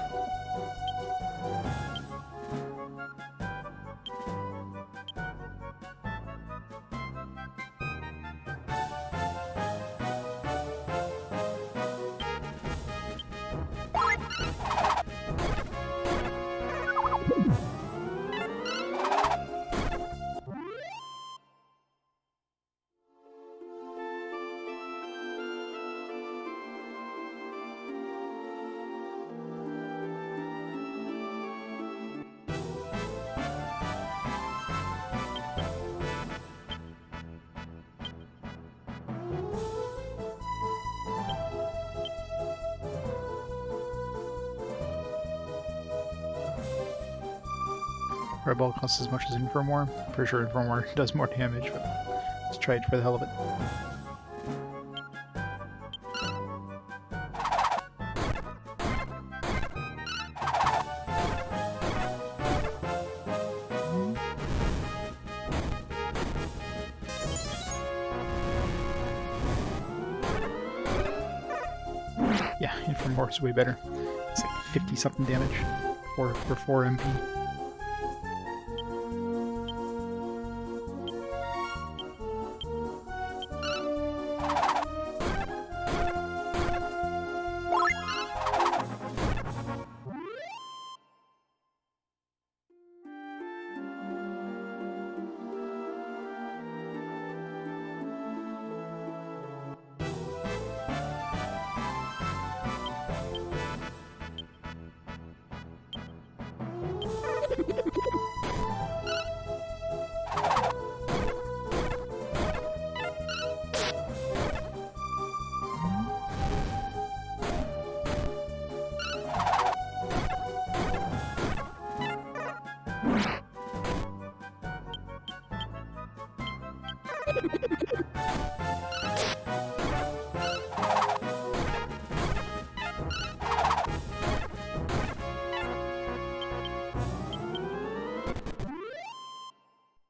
A: Fireball costs as much as Informor. Pretty sure Informor does more damage, but let's try it for the hell of it. more is way better. It's like 50 something damage for 4 MP.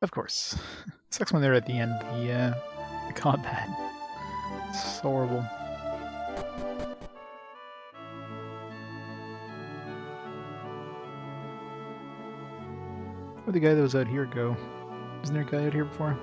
A: Of course. Sucks when they're at the end of the combat. It's horrible. Where'd the guy that was out here go? Isn't there a guy out here before?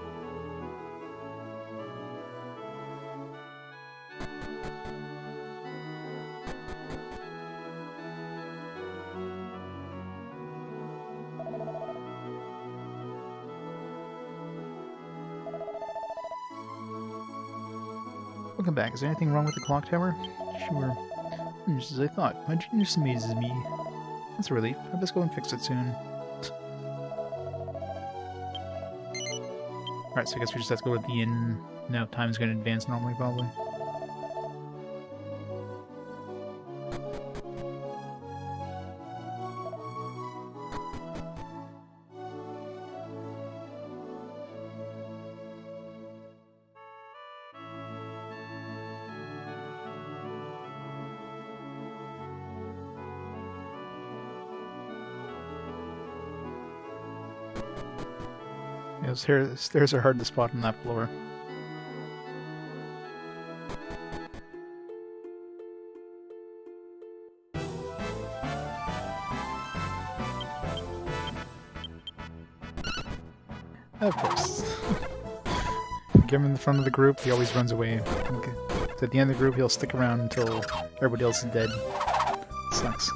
A: Welcome back. Is there anything wrong with the clock tower? Sure. Just as I thought. My genius amazes me. That's a relief. I best go and fix it soon. Alright, so I guess we just have to go to the inn. No, time's going to advance normally, probably. Yeah, stairs are hard to spot on that floor. Of course. Get him in the front of the group, he always runs away. Okay. So at the end of the group, he'll stick around until everybody else is dead. Sucks.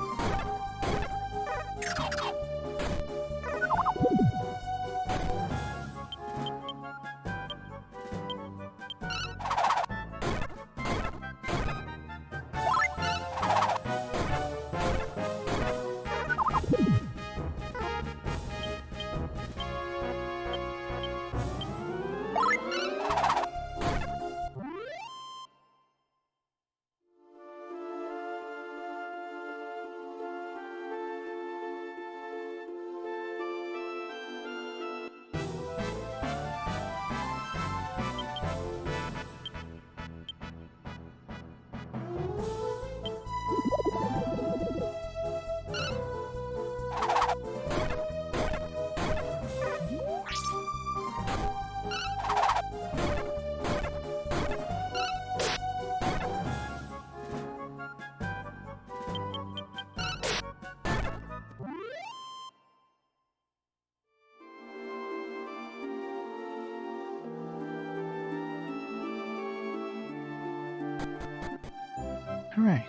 A: Alright.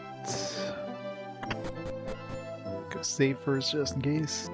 A: Go save first just in case.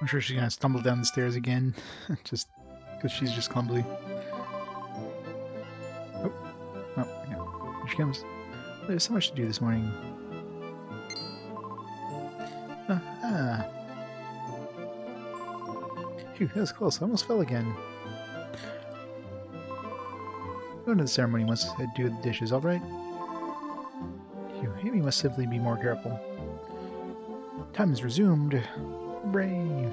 A: I'm sure she's gonna stumble down the stairs again, just because she's just clumsy. Oh, Here she comes. There's so much to do this morning. Ah. Phew, that was close. I almost fell again. Going to the ceremony once I do the dishes, alright? Phew, Amy must simply be more careful. Time is resumed. Hooray!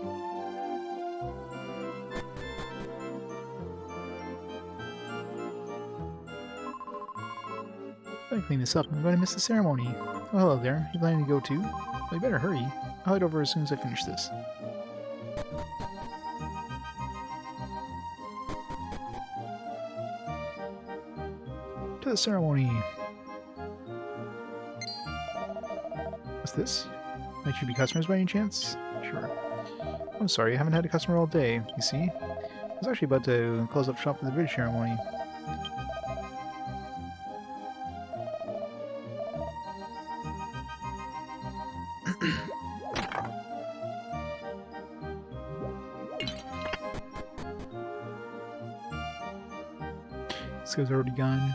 A: If I clean this up, I'm going to miss the ceremony. Oh, hello there. You planning to go too? Well, you better hurry. I'll head over as soon as I finish this. To the ceremony. What's this? Might you be customers by any chance? Sure. I'm sorry, I haven't had a customer all day, you see? I was actually about to close up shop for the bridge ceremony. This guy's already gone.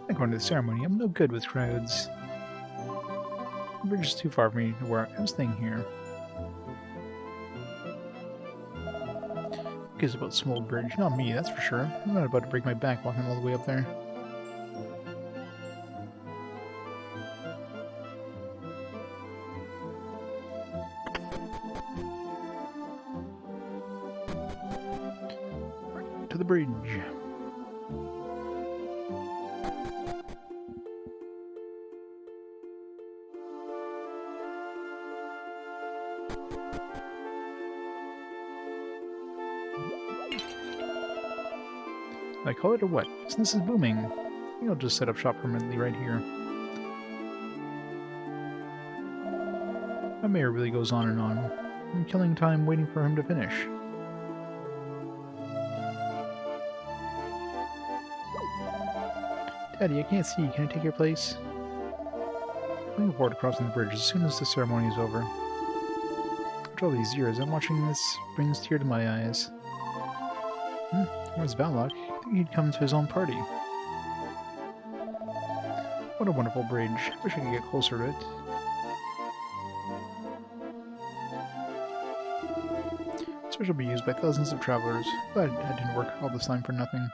A: I'm going to the ceremony. I'm no good with crowds. The bridge is too far for me to work. I'm staying here. Who cares about small bridge? Not me, that's for sure. I'm not about to break my back walking all the way up there. To the bridge. I call it or what? Business is booming. I think I'll just set up shop permanently right here. My mayor really goes on and on. I'm killing time waiting for him to finish. Daddy, I can't see. Can I take your place? I'm looking forward to crossing the bridge as soon as the ceremony is over. After all these years, I'm watching this brings tear to my eyes. Where's Balak? I think he'd come to his own party. What a wonderful bridge. Wish I could get closer to it. This bridge will be used by thousands of travelers. Glad I didn't work all this time for nothing.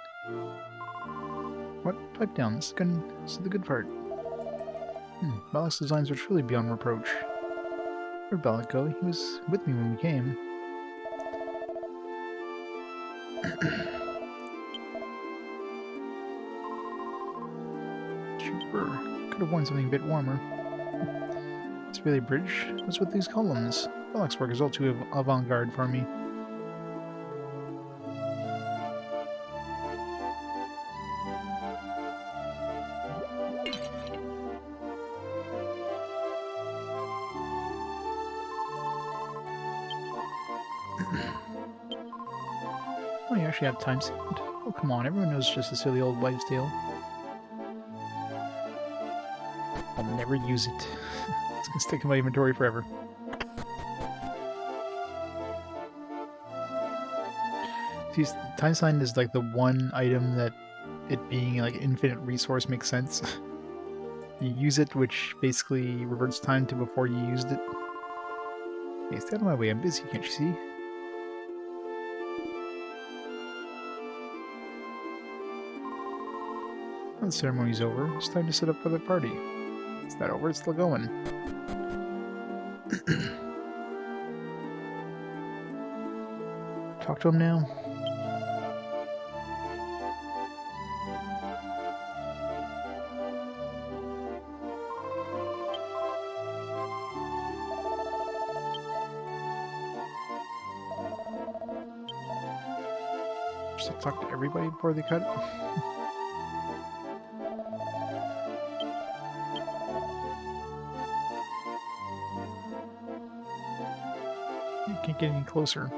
A: What? Pipe down. This is the good part. Balak's designs are truly beyond reproach. Where'd Balak go? He was with me when we came. Could have worn something a bit warmer. It's really a bridge. What's with these columns? Balak's work is all too avant-garde for me. Oh, you actually have time saved? Oh, come on, everyone knows it's just a silly old wives' tale. I'll never use it. It's gonna stick in my inventory forever. See, time sign is like the one item that it being like infinite resource makes sense. You use it, which basically reverts time to before you used it. Hey, stay out of my way, I'm busy, can't you see? Well, the ceremony's over. It's time to set up for the party. Is that over? It's still going. Talk to him now. Just talk to everybody before they cut it. You can't get any closer.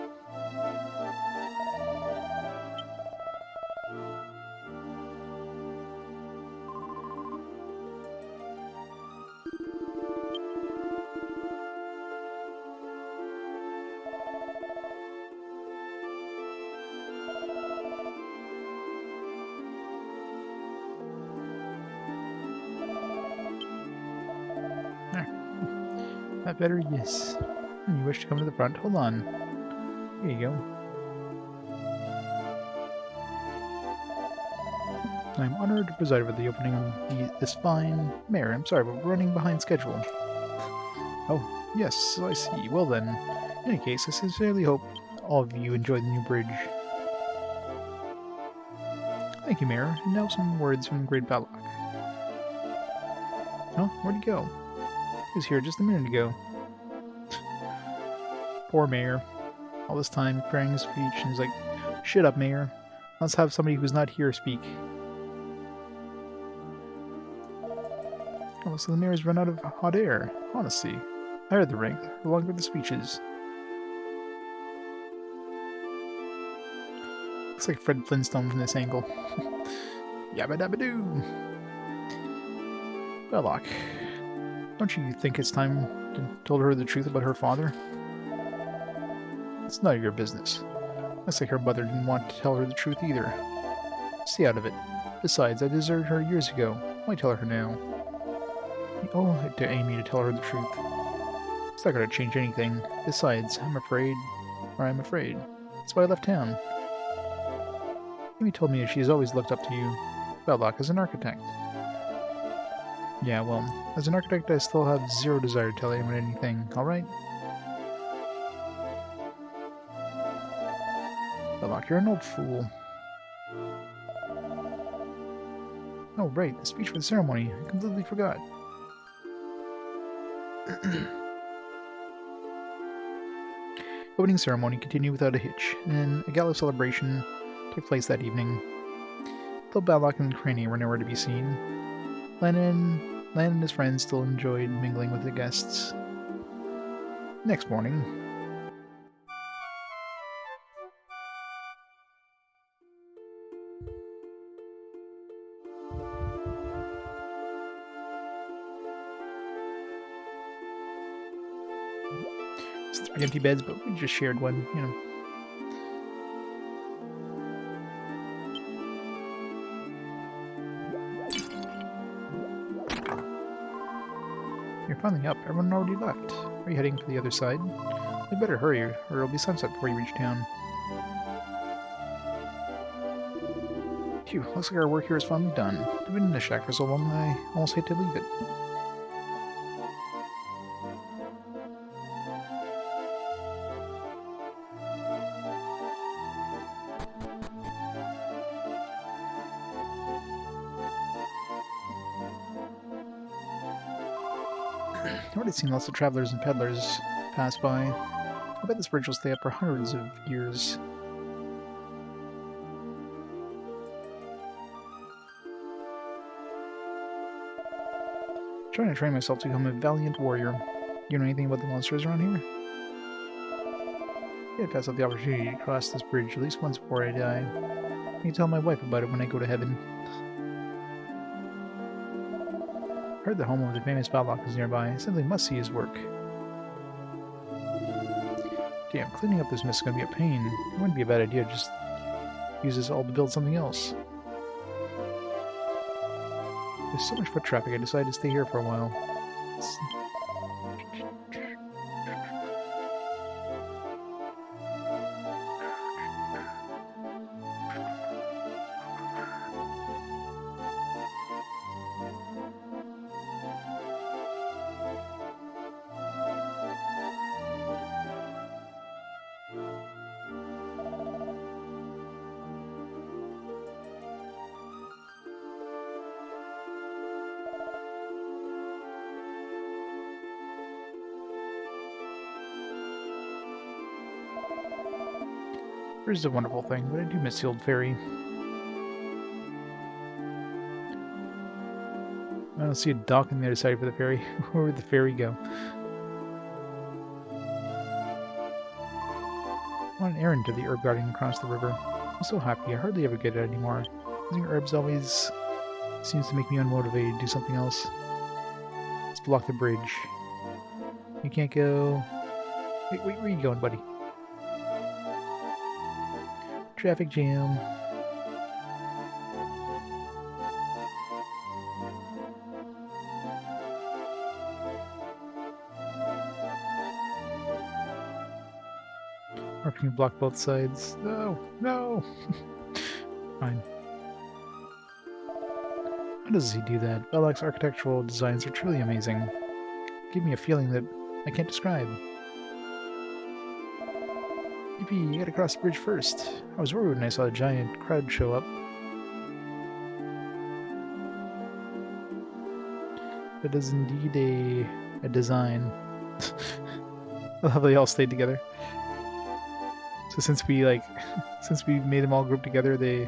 A: That better? Yes. You wish to come to the front? Hold on. Here you go. I'm honored to preside over the opening of this fine... Mayor, I'm sorry, but we're running behind schedule. Oh, yes, so I see. Well then, in any case, I sincerely hope all of you enjoy the new bridge. Thank you, Mayor. And now some words from Great Ballock. Huh? Where'd he go? He was here just a minute ago. Poor Mayor. All this time preparing his speech, and he's like, shut up, Mayor. Let's have somebody who's not here speak. Oh, so the Mayor's run out of hot air. Honestly. I heard the ring, along with the speeches. Looks like Fred Flintstone from this angle. Yabba dabba doo! Belloc, don't you think it's time to tell her the truth about her father? It's none of your business. Looks like her mother didn't want to tell her the truth either. Stay out of it. Besides, I deserted her years ago. Why tell her now? Oh, to Amy to tell her the truth. It's not going to change anything. Besides, I'm afraid. That's why I left town. Amy told me she has always looked up to you, Belloc, as an architect. Yeah, well, as an architect I still have zero desire to tell anyone anything, alright? Belloc, you're an old fool. Oh, right, the speech for the ceremony. I completely forgot. Opening ceremony continued without a hitch, and a gala celebration took place that evening. Though Belloc and Cranny were nowhere to be seen, Lan and his friends still enjoyed mingling with the guests. Next morning... It's 3 empty beds, but we just shared one, you know. You're finally up. Everyone already left. Are you heading to the other side? We better hurry, or it'll be sunset before you reach town. Phew, looks like our work here is finally done. I've been in the shack for so long, I almost hate to leave it. I've already seen lots of travelers and peddlers pass by. I bet this bridge will stay up for hundreds of years. I'm trying to train myself to become a valiant warrior. You know anything about the monsters around here? Yeah, I'd pass up the opportunity to cross this bridge at least once before I die. I can tell my wife about it when I go to heaven. I heard the home of the famous Ballock is nearby. I simply must see his work. Damn, cleaning up this mess is going to be a pain. It wouldn't be a bad idea to just use this all to build something else. There's so much foot traffic, I decided to stay here for a while. Bridge is a wonderful thing, but I do miss the old ferry. I don't see a dock on the other side for the ferry. Where would the ferry go? I'm on an errand to the herb garden across the river. I'm so happy, I hardly ever get it anymore. Using herbs always seems to make me unmotivated to do something else. Let's block the bridge. You can't go... Wait, where are you going, buddy? Traffic jam. Or can you block both sides? No, no. Fine. How does he do that? Belloq's architectural designs are truly amazing. Give me a feeling that I can't describe. Yippee, you gotta cross the bridge first. I was worried when I saw a giant crowd show up. That is indeed a design. I love how they all stayed together. So since we made them all group together, they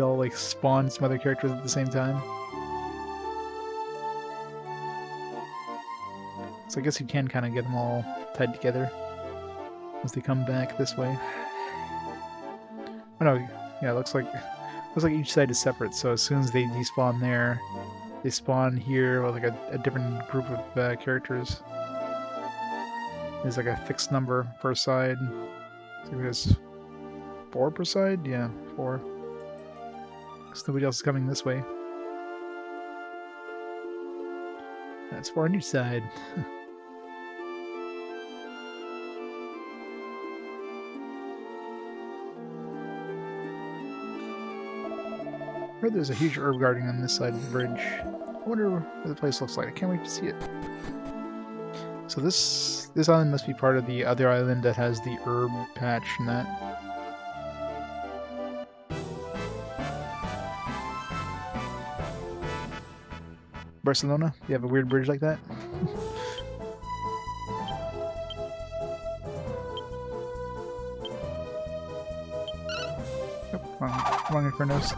A: all like spawned some other characters at the same time. So I guess you can kind of get them all tied together as they come back this way. Oh no, yeah, it looks like each side is separate. So as soon as they despawn there, they spawn here with like a different group of characters. There's like a fixed number per side. So there's 4 per side? Yeah, 4. Because nobody else is coming this way. That's 4 on each side. I heard there's a huge herb garden on this side of the bridge. I wonder what the place looks like. I can't wait to see it. So this island must be part of the other island that has the herb patch and that. Barcelona? You have a weird bridge like that? Oh, wrong Infernos.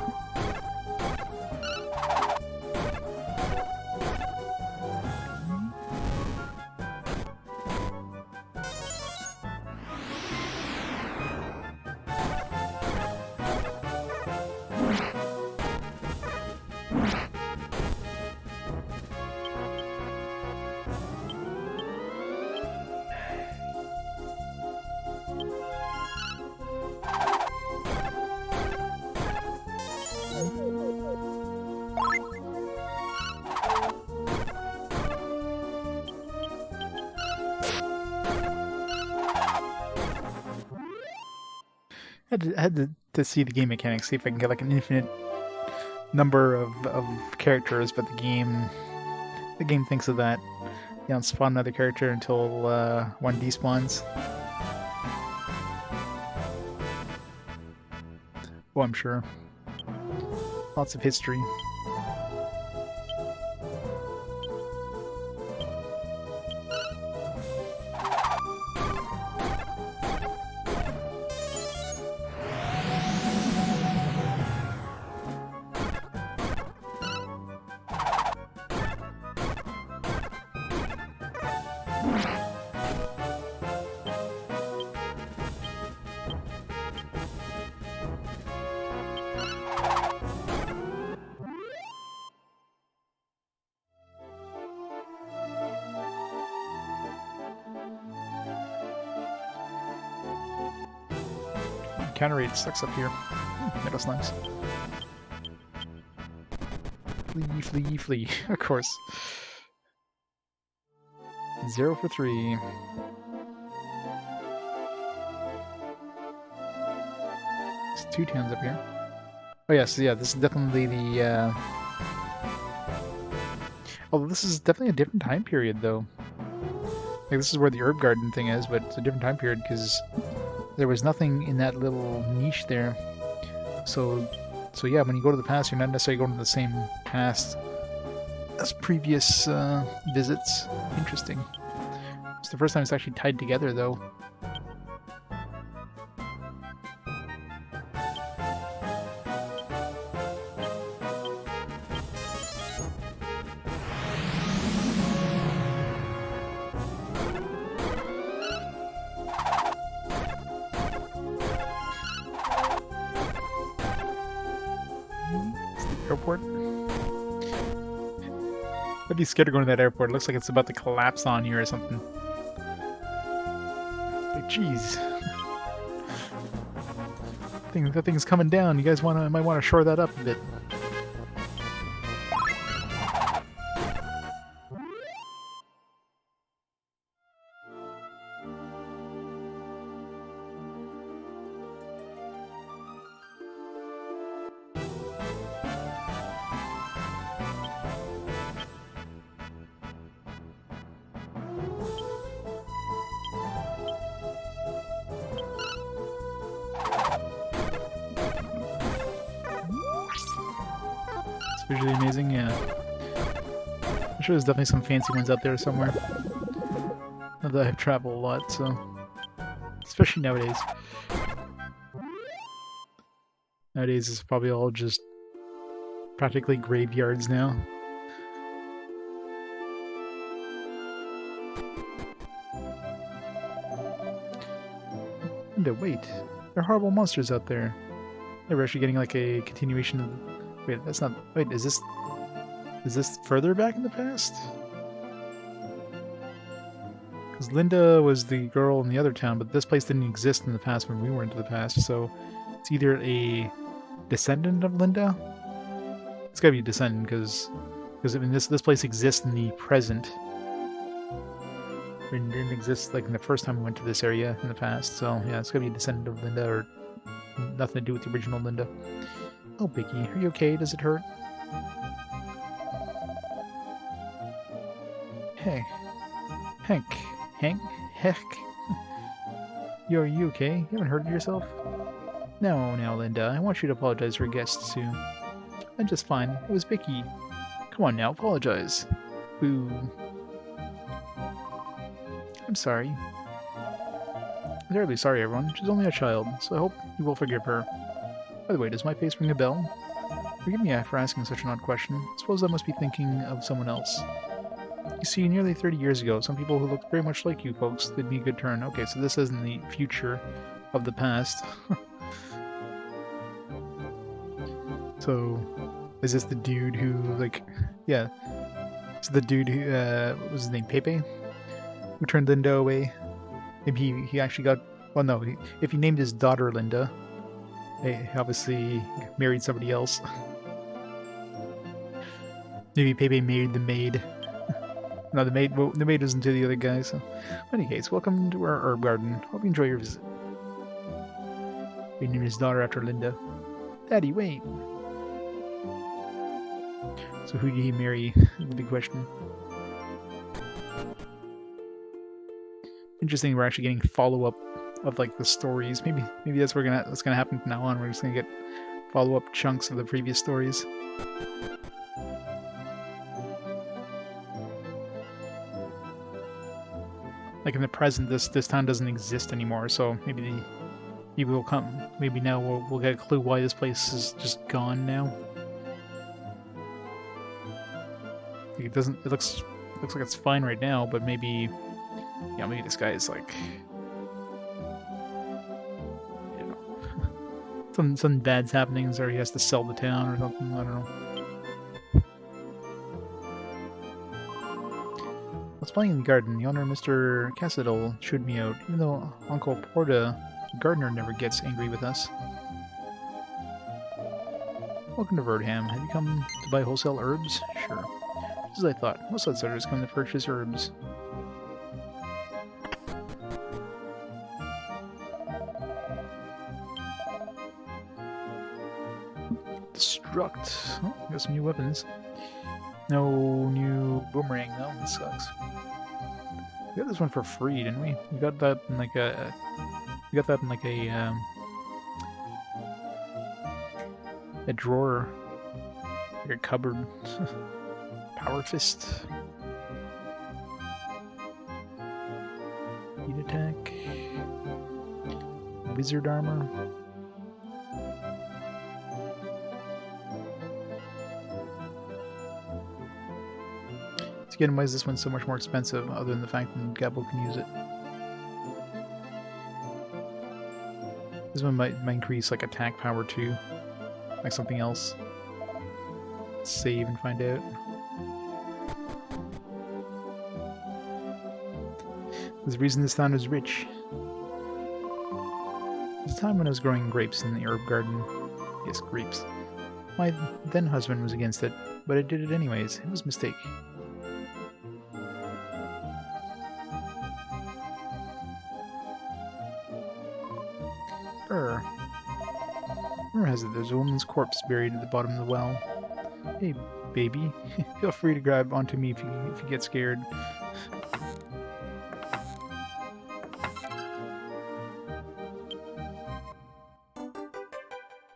A: I had to see the game mechanics, see if I can get like an infinite number of characters, but the game thinks of that. You don't spawn another character until one despawns. Oh, I'm sure. Lots of history. Counter rate sucks up here. Metal slimes. Flee, flee, flee. Of course. 0 for 3. There's 2 towns up here. Oh yes, yeah, this is definitely the although this is definitely a different time period though. Like this is where the herb garden thing is, but it's a different time period because there was nothing in that little niche there. So yeah, when you go to the past, you're not necessarily going to the same past as previous visits. Interesting. It's the first time it's actually tied together, though. Airport. I'd be scared of going to that airport. It looks like it's about to collapse on you or something. Like, jeez. That thing's coming down. You guys might want to shore that up a bit. visually amazing, yeah. I'm sure there's definitely some fancy ones out there somewhere. Not that I've traveled a lot, so... Especially nowadays. Nowadays it's probably all just practically graveyards now. And wait, there are horrible monsters out there. We're actually getting like a continuation of... Wait, that's not... Wait, is this further back in the past? Because Linda was the girl in the other town, but this place didn't exist in the past when we went to the past, so it's either a descendant of Linda? It's gotta be a descendant, because I mean, this place exists in the present. It didn't exist like in the first time we went to this area in the past, so yeah, it's gotta be a descendant of Linda, or nothing to do with the original Linda. Oh, Biggie, are you okay? Does it hurt? Hey. Hank? Heck? You okay? You haven't hurt yourself? No, now, Linda. I want you to apologize for your guests, too. I'm just fine. It was Vicky. Come on now, apologize. Boo. I'm sorry. I'm terribly sorry, everyone. She's only a child, so I hope you will forgive her. By the way, does my face ring a bell? Forgive me for asking such an odd question. I suppose I must be thinking of someone else. You see, nearly 30 years ago, some people who looked very much like you folks did me a good turn. Okay, so this isn't the future of the past. So, is this the dude who, like, yeah, it's the dude who, what was his name, Pepe? Who turned Linda away? Maybe he actually got, well no, if he named his daughter Linda, he obviously married somebody else. Maybe Pepe married the maid. No, the maid isn't to the other guy, so... In any case, welcome to our herb garden. Hope you enjoy your visit. We named his daughter after Linda. Daddy, wait! So who did he marry? The big question. Interesting, we're actually getting follow-up of, like, the stories. Maybe that's what's gonna happen from now on. We're just gonna get follow-up chunks of the previous stories. Like in the present, this town doesn't exist anymore, so maybe we'll come. Maybe now we'll get a clue why this place is just gone now. It doesn't. It looks like it's fine right now, but maybe, yeah, maybe this guy is like, you know, some bad's happening, or he has to sell the town or something. I don't know. I was playing in the garden. The owner, Mr. Cassadole, shooed me out, even though Uncle Porta, the gardener, never gets angry with us. Welcome to Verdham. Have you come to buy wholesale herbs? Sure. Just as I thought. Most outsiders come to purchase herbs. Destruct. Oh, got some new weapons. No new boomerang though. That sucks. We got this one for free, didn't we? We got that in like a. We got that in like a drawer, like a cupboard. Power fist. Heat attack. Wizard armor. Again, why is this one so much more expensive, other than the fact that Gabbo can use it? This one might increase like attack power too, like something else. Let's save and find out. There's a reason this town is rich. There's a time when I was growing grapes in the herb garden. Yes, grapes. My then husband was against it, but I did it anyways. It was a mistake. Rumor has it there's a woman's corpse buried at the bottom of the well. Hey, baby. Feel free to grab onto me if you get scared.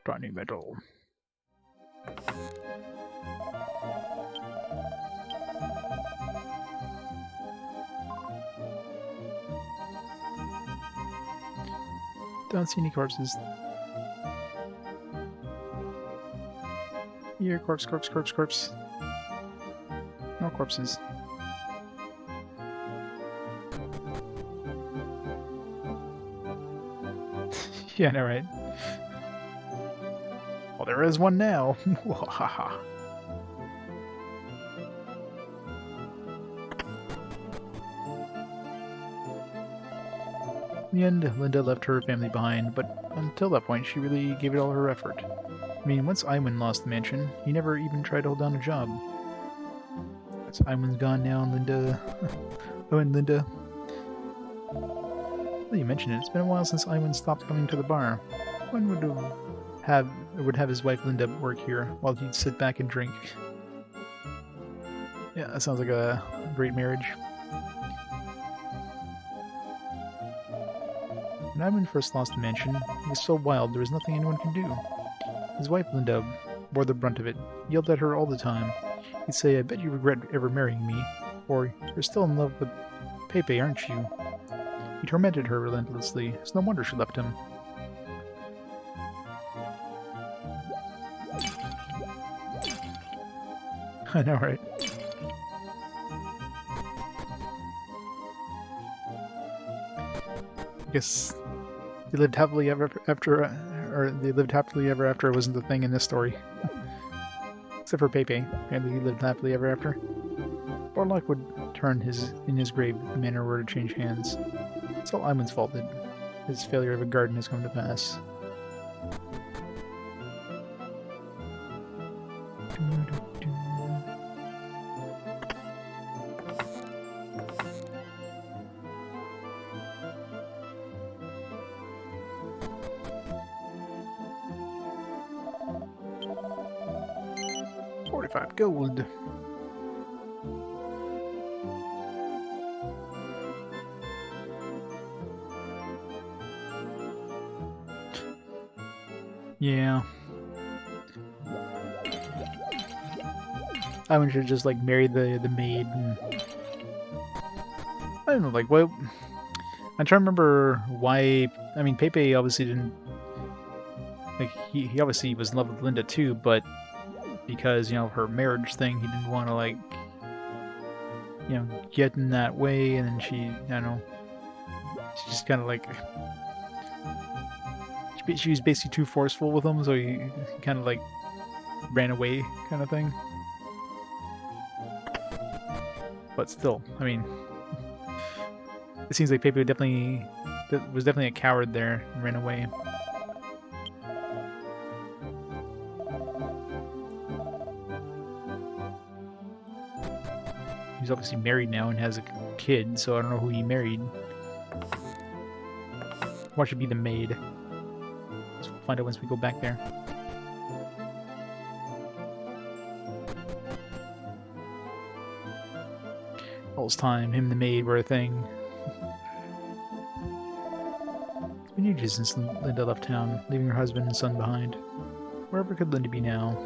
A: Brand new metal. Don't see any corpses. Here, corpse, corpse, corpse, corpse. No corpses. Yeah, I know, right? Well, there is one now. Haha. In the end, Linda left her family behind, but until that point, she really gave it all her effort. I mean, once Iwan lost the mansion, he never even tried to hold down a job. So Iwan's gone now, and Linda... oh, and Linda... Well, you mentioned it. It's been a while since Iwan stopped coming to the bar. When would have his wife Linda work here, while he'd sit back and drink. Yeah, that sounds like a great marriage. When Iwan first lost the mansion, he was so wild there was nothing anyone could do. His wife Linda bore the brunt of it, yelled at her all the time. He'd say, "I bet you regret ever marrying me," or "You're still in love with Pepe, aren't you?" He tormented her relentlessly. It's no wonder she left him. I know, right? I guess they lived happily ever after, or they lived happily ever after wasn't the thing in this story. Except for Pepe. Apparently he lived happily ever after. Barlock would turn in his grave if the manor were to change hands. It's all Iwan's fault that his failure of a garden has come to pass. $45 gold. Yeah. I should just like marry the maid and I don't know, like what I'm trying to remember why. I mean, Pepe obviously didn't like he obviously was in love with Linda too, but because, you know, her marriage thing, he didn't want to like, you know, get in that way, and then she, I don't know, she just kind of like she was basically too forceful with him, so he kind of like ran away, kind of thing. But still, I mean, it seems like Pepe was definitely a coward there and ran away. He's obviously married now and has a kid, so I don't know who he married. What should be the maid? We'll find out once we go back there. All this time, him and the maid were a thing. It's been ages since Linda left town, leaving her husband and son behind. Wherever could Linda be now?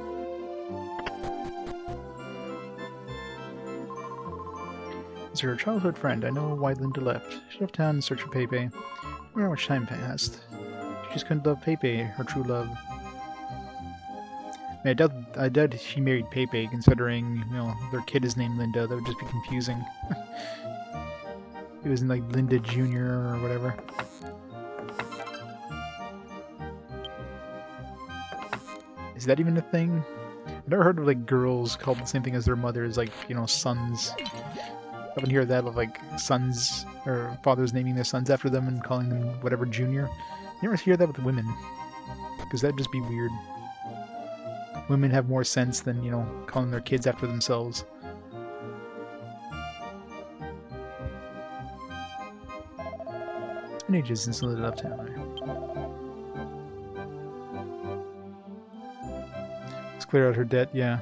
A: It's her childhood friend. I know why Linda left. She left town in search of Pepe. I wonder how much time passed. She just couldn't love Pepe, her true love. I mean, I doubt she married Pepe, considering, you know, their kid is named Linda. That would just be confusing. It wasn't like Linda Jr. or whatever. Is that even a thing? I've never heard of like girls called the same thing as their mothers, like, you know, sons. I often hear that of like sons or fathers naming their sons after them and calling them whatever junior. You never hear that with women, because that'd just be weird. Women have more sense than, you know, calling their kids after themselves. It's been ages since Linda left town. Let's clear out her debt, yeah.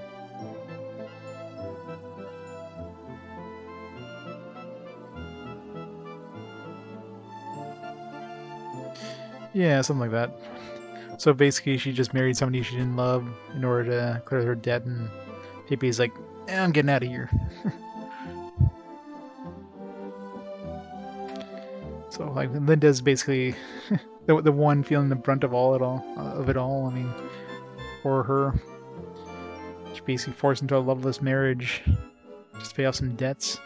A: Yeah, something like that. So basically, she just married somebody she didn't love in order to clear her debt, and Pepe's like, I'm getting out of here. So, like, Linda's basically the one feeling the brunt of it all. I mean, for her, she basically forced into a loveless marriage just to pay off some debts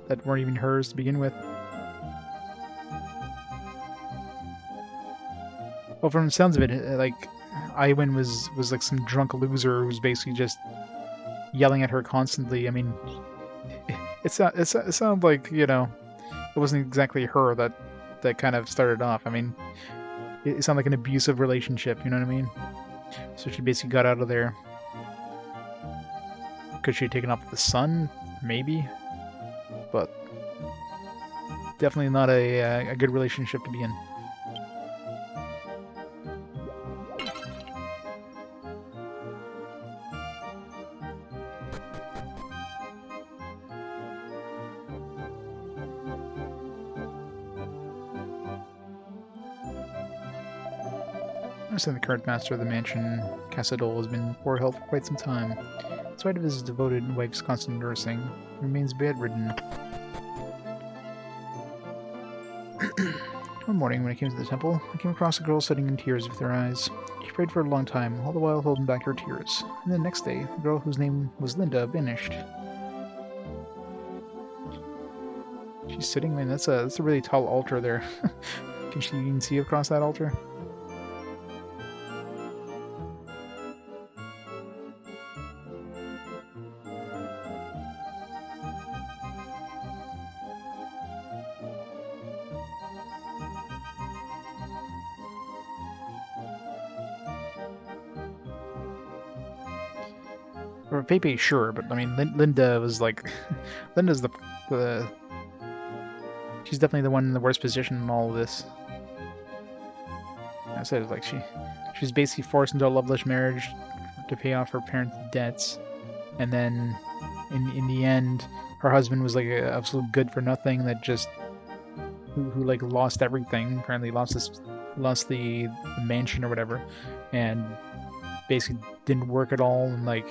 A: that weren't even hers to begin with. Well, from the sounds of it, like Iwan was like some drunk loser who's basically just yelling at her constantly. I mean, it sounded like, you know, it wasn't exactly her that kind of started off. I mean, it sounded like an abusive relationship. You know what I mean? So she basically got out of there. Could she have taken off with the son? Maybe, but definitely not a good relationship to be in. I understand the current master of the mansion, Cassadol, has been in poor health for quite some time. In spite of his devoted wife's constant nursing, he remains bedridden. One morning, when I came to the temple, I came across a girl sitting in tears with her eyes. She prayed for a long time, all the while holding back her tears. And the next day, the girl whose name was Linda vanished. She's sitting. Man, that's a really tall altar there. Can she even see across that altar? Or Pepe, sure, but I mean, Linda was like, Linda's the she's definitely the one in the worst position in all of this. I said, like, she's basically forced into a loveless marriage to pay off her parents' debts, and then in the end, her husband was like an absolute good for nothing that just who like lost everything. Apparently, lost the mansion or whatever, and basically didn't work at all, and like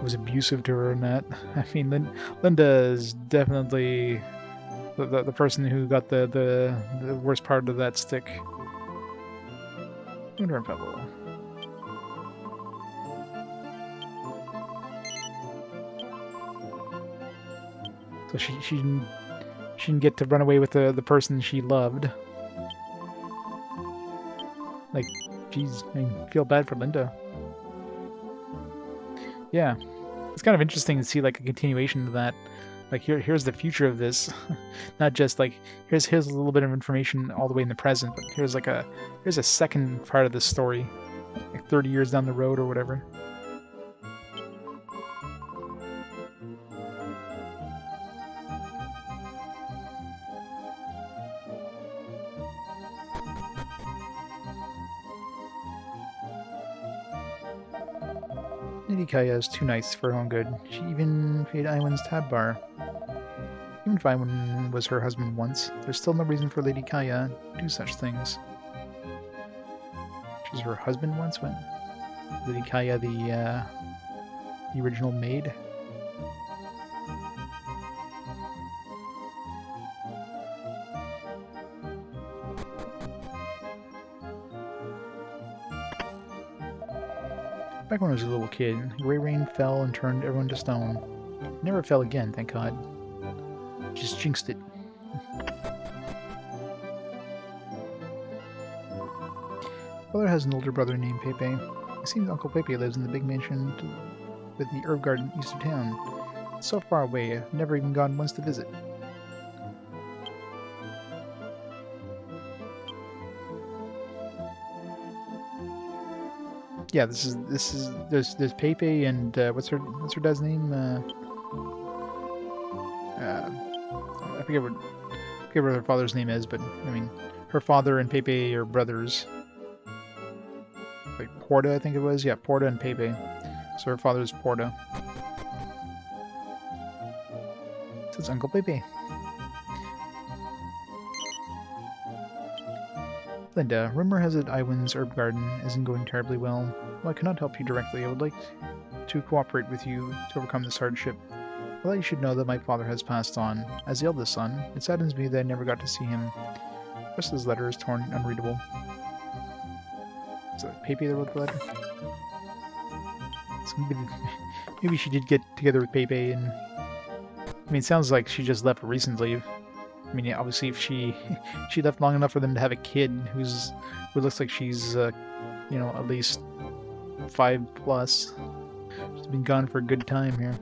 A: was abusive to her and that. I mean, Linda is definitely the person who got the worst part of that stick. Wonder Pebble. So she didn't get to run away with the person she loved. Like, geez, I feel bad for Linda. Yeah, it's kind of interesting to see like a continuation of that. Like here's the future of this, not just like here's a little bit of information all the way in the present, but here's a second part of this story, like 30 years down the road or whatever. Lady Kaya is too nice for her own good. She even paid Iwan's tab bar. Even if Iwan was her husband once, there's still no reason for Lady Kaya to do such things. She was her husband once when? Lady Kaya the original maid? Back when I was a little kid, Grey Rain fell and turned everyone to stone. It never fell again, thank God. Just jinxed it. Father has an older brother named Pepe. It seems Uncle Pepe lives in the big mansion with the herb garden east of town. It's so far away, I've never even gone once to visit. Yeah, there's Pepe and what's her dad's name? I forget what her father's name is, but I mean, her father and Pepe are brothers. Like Porta, I think it was. Yeah, Porta and Pepe. So her father's Porta. So it's Uncle Pepe. Linda, rumor has it Iwan's herb garden isn't going terribly well. While I cannot help you directly, I would like to cooperate with you to overcome this hardship. Well, you should know that my father has passed on. As the eldest son, it saddens me that I never got to see him. The rest of this letter is torn and unreadable. Is it Pepe that wrote the letter? So maybe she did get together with Pepe, and I mean, it sounds like she just left recently. I mean, yeah, obviously, if she left long enough for them to have a kid who looks like she's you know, at least 5+. She's been gone for a good time here.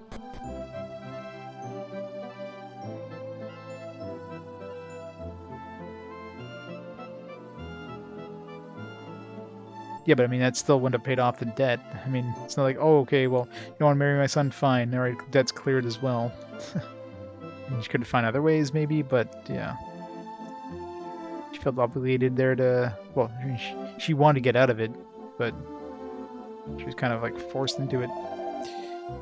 A: Yeah, but I mean, that still wouldn't have paid off the debt. I mean, it's not like, oh, okay, well, you want to marry my son? Fine. All right, debt's cleared as well. She could find other ways, maybe, but yeah. She felt obligated there to, well, she wanted to get out of it, but she was kind of like forced into it.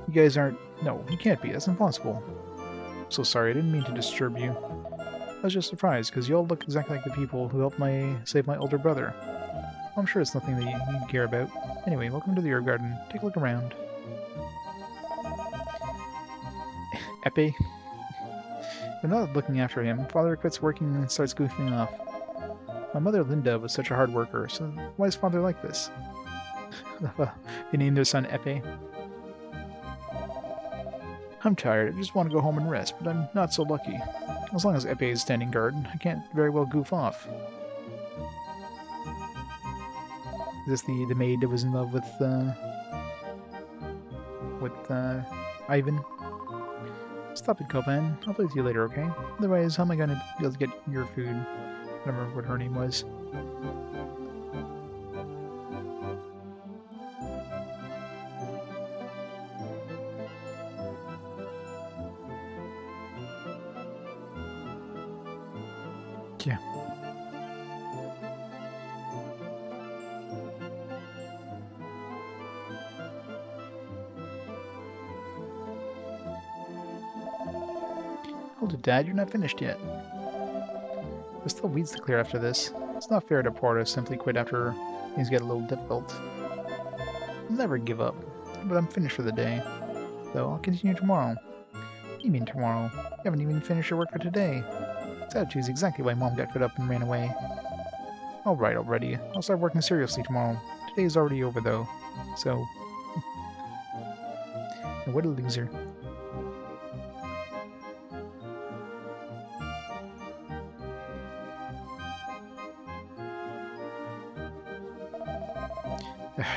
A: You guys aren't, no, you can't be, that's impossible. I'm so sorry, I didn't mean to disturb you. I was just surprised, because you all look exactly like the people who helped save my older brother. I'm sure it's nothing that you care about. Anyway, welcome to the herb garden. Take a look around. Epe? I'm not looking after him. Father quits working and starts goofing off. My mother Linda was such a hard worker, so why is father like this? They named their son Epe. I'm tired. I just want to go home and rest, but I'm not so lucky. As long as Epe is standing guard, I can't very well goof off. Is this the maid that was in love with Ivan? Stop it, Copan. I'll play with you later, okay? Otherwise, how am I going to be able to get your food? I don't remember what her name was. Yeah. Hold it, Dad, you're not finished yet. There's still weeds to clear after this. It's not fair to Porta simply quit after things get a little difficult. I'll never give up, but I'm finished for the day. So I'll continue tomorrow. What do you mean tomorrow? You haven't even finished your work for today. This attitude is exactly why Mom got fed up and ran away. Alright already, I'll start working seriously tomorrow. Today is already over though, so... What a loser.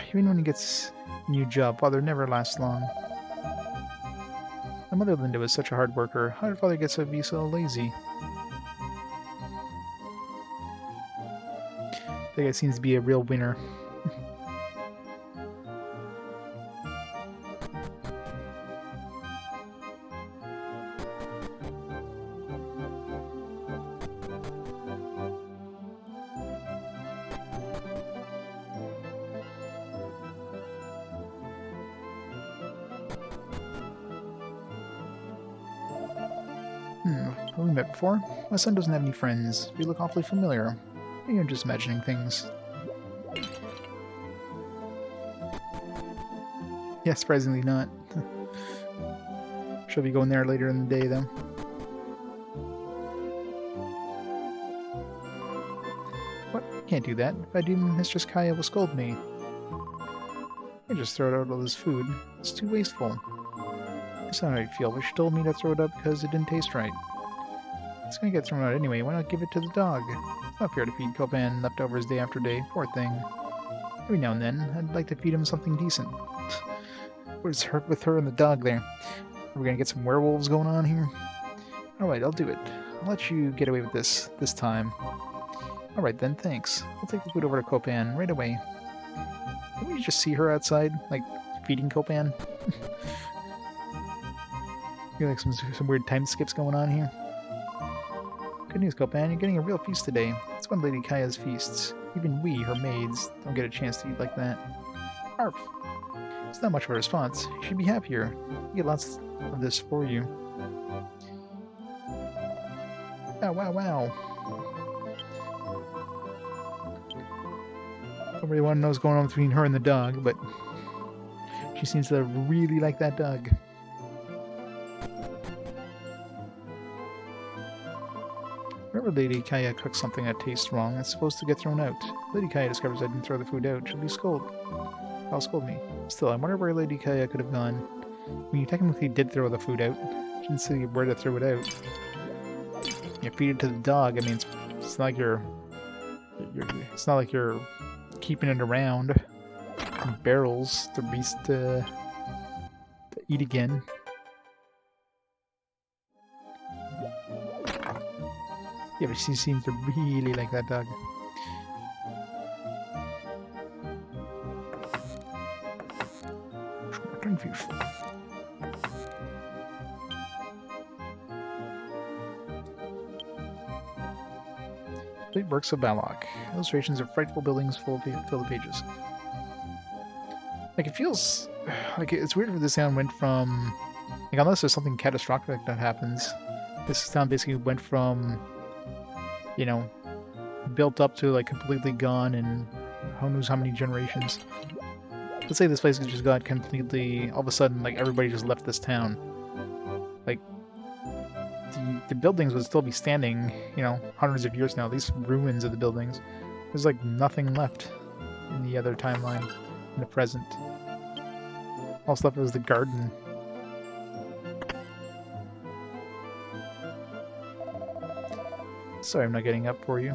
A: Even when he gets a new job, Father never lasts long. My mother Linda was such a hard worker. How did Father get to be so lazy? That guy seems to be a real winner. Have we met before? My son doesn't have any friends. You look awfully familiar. Maybe I'm just imagining things. Yeah, surprisingly not. She'll be going there later in the day, though. What? Can't do that. If I do, Mistress Kaya will scold me. I just throw out all this food. It's too wasteful. That's not how I feel, but she told me to throw it out because it didn't taste right. It's gonna get thrown out anyway, why not give it to the dog? It's not fair to feed Copan leftovers day after day, poor thing. Every now and then, I'd like to feed him something decent. What is with her and the dog there? Are we gonna get some werewolves going on here? Alright, I'll do it. I'll let you get away with this time. Alright then, thanks. I'll take the food over to Copan right away. Didn't we just see her outside, like, feeding Copan? Feel like some weird time skips going on here. Good news, Copan, you're getting a real feast today. It's one Lady Kaya's feasts. Even we, her maids, don't get a chance to eat like that. Arf! It's not much of a response. You should be happier. We get lots of this for you. Wow, wow, wow. Don't really want to know what's going on between her and the dog, but she seems to really like that dog. Whenever Lady Kaya cooks something that tastes wrong, it's supposed to get thrown out. Lady Kaya discovers I didn't throw the food out. She'll be scolded. I'll scold me. Still, I wonder where Lady Kaya could have gone. I mean, you technically did throw the food out. She didn't say where to throw it out. You feed it to the dog. I mean, it's not like it's not like you're keeping it around in barrels for beast to eat again. Yeah, but she seems to really like that dog. Complete works of Balok. Illustrations of frightful buildings fill the pages. Like, it feels like it's weird where this town went from, like, unless there's something catastrophic that happens, this town basically went from, you know, built up to like completely gone in who knows how many generations. Let's say this place just got completely, all of a sudden, like, everybody just left this town. Like, the buildings would still be standing, you know, hundreds of years now, at least ruins of the buildings. There's like nothing left in the other timeline, in the present. All stuff was the garden. Sorry I'm not getting up for you.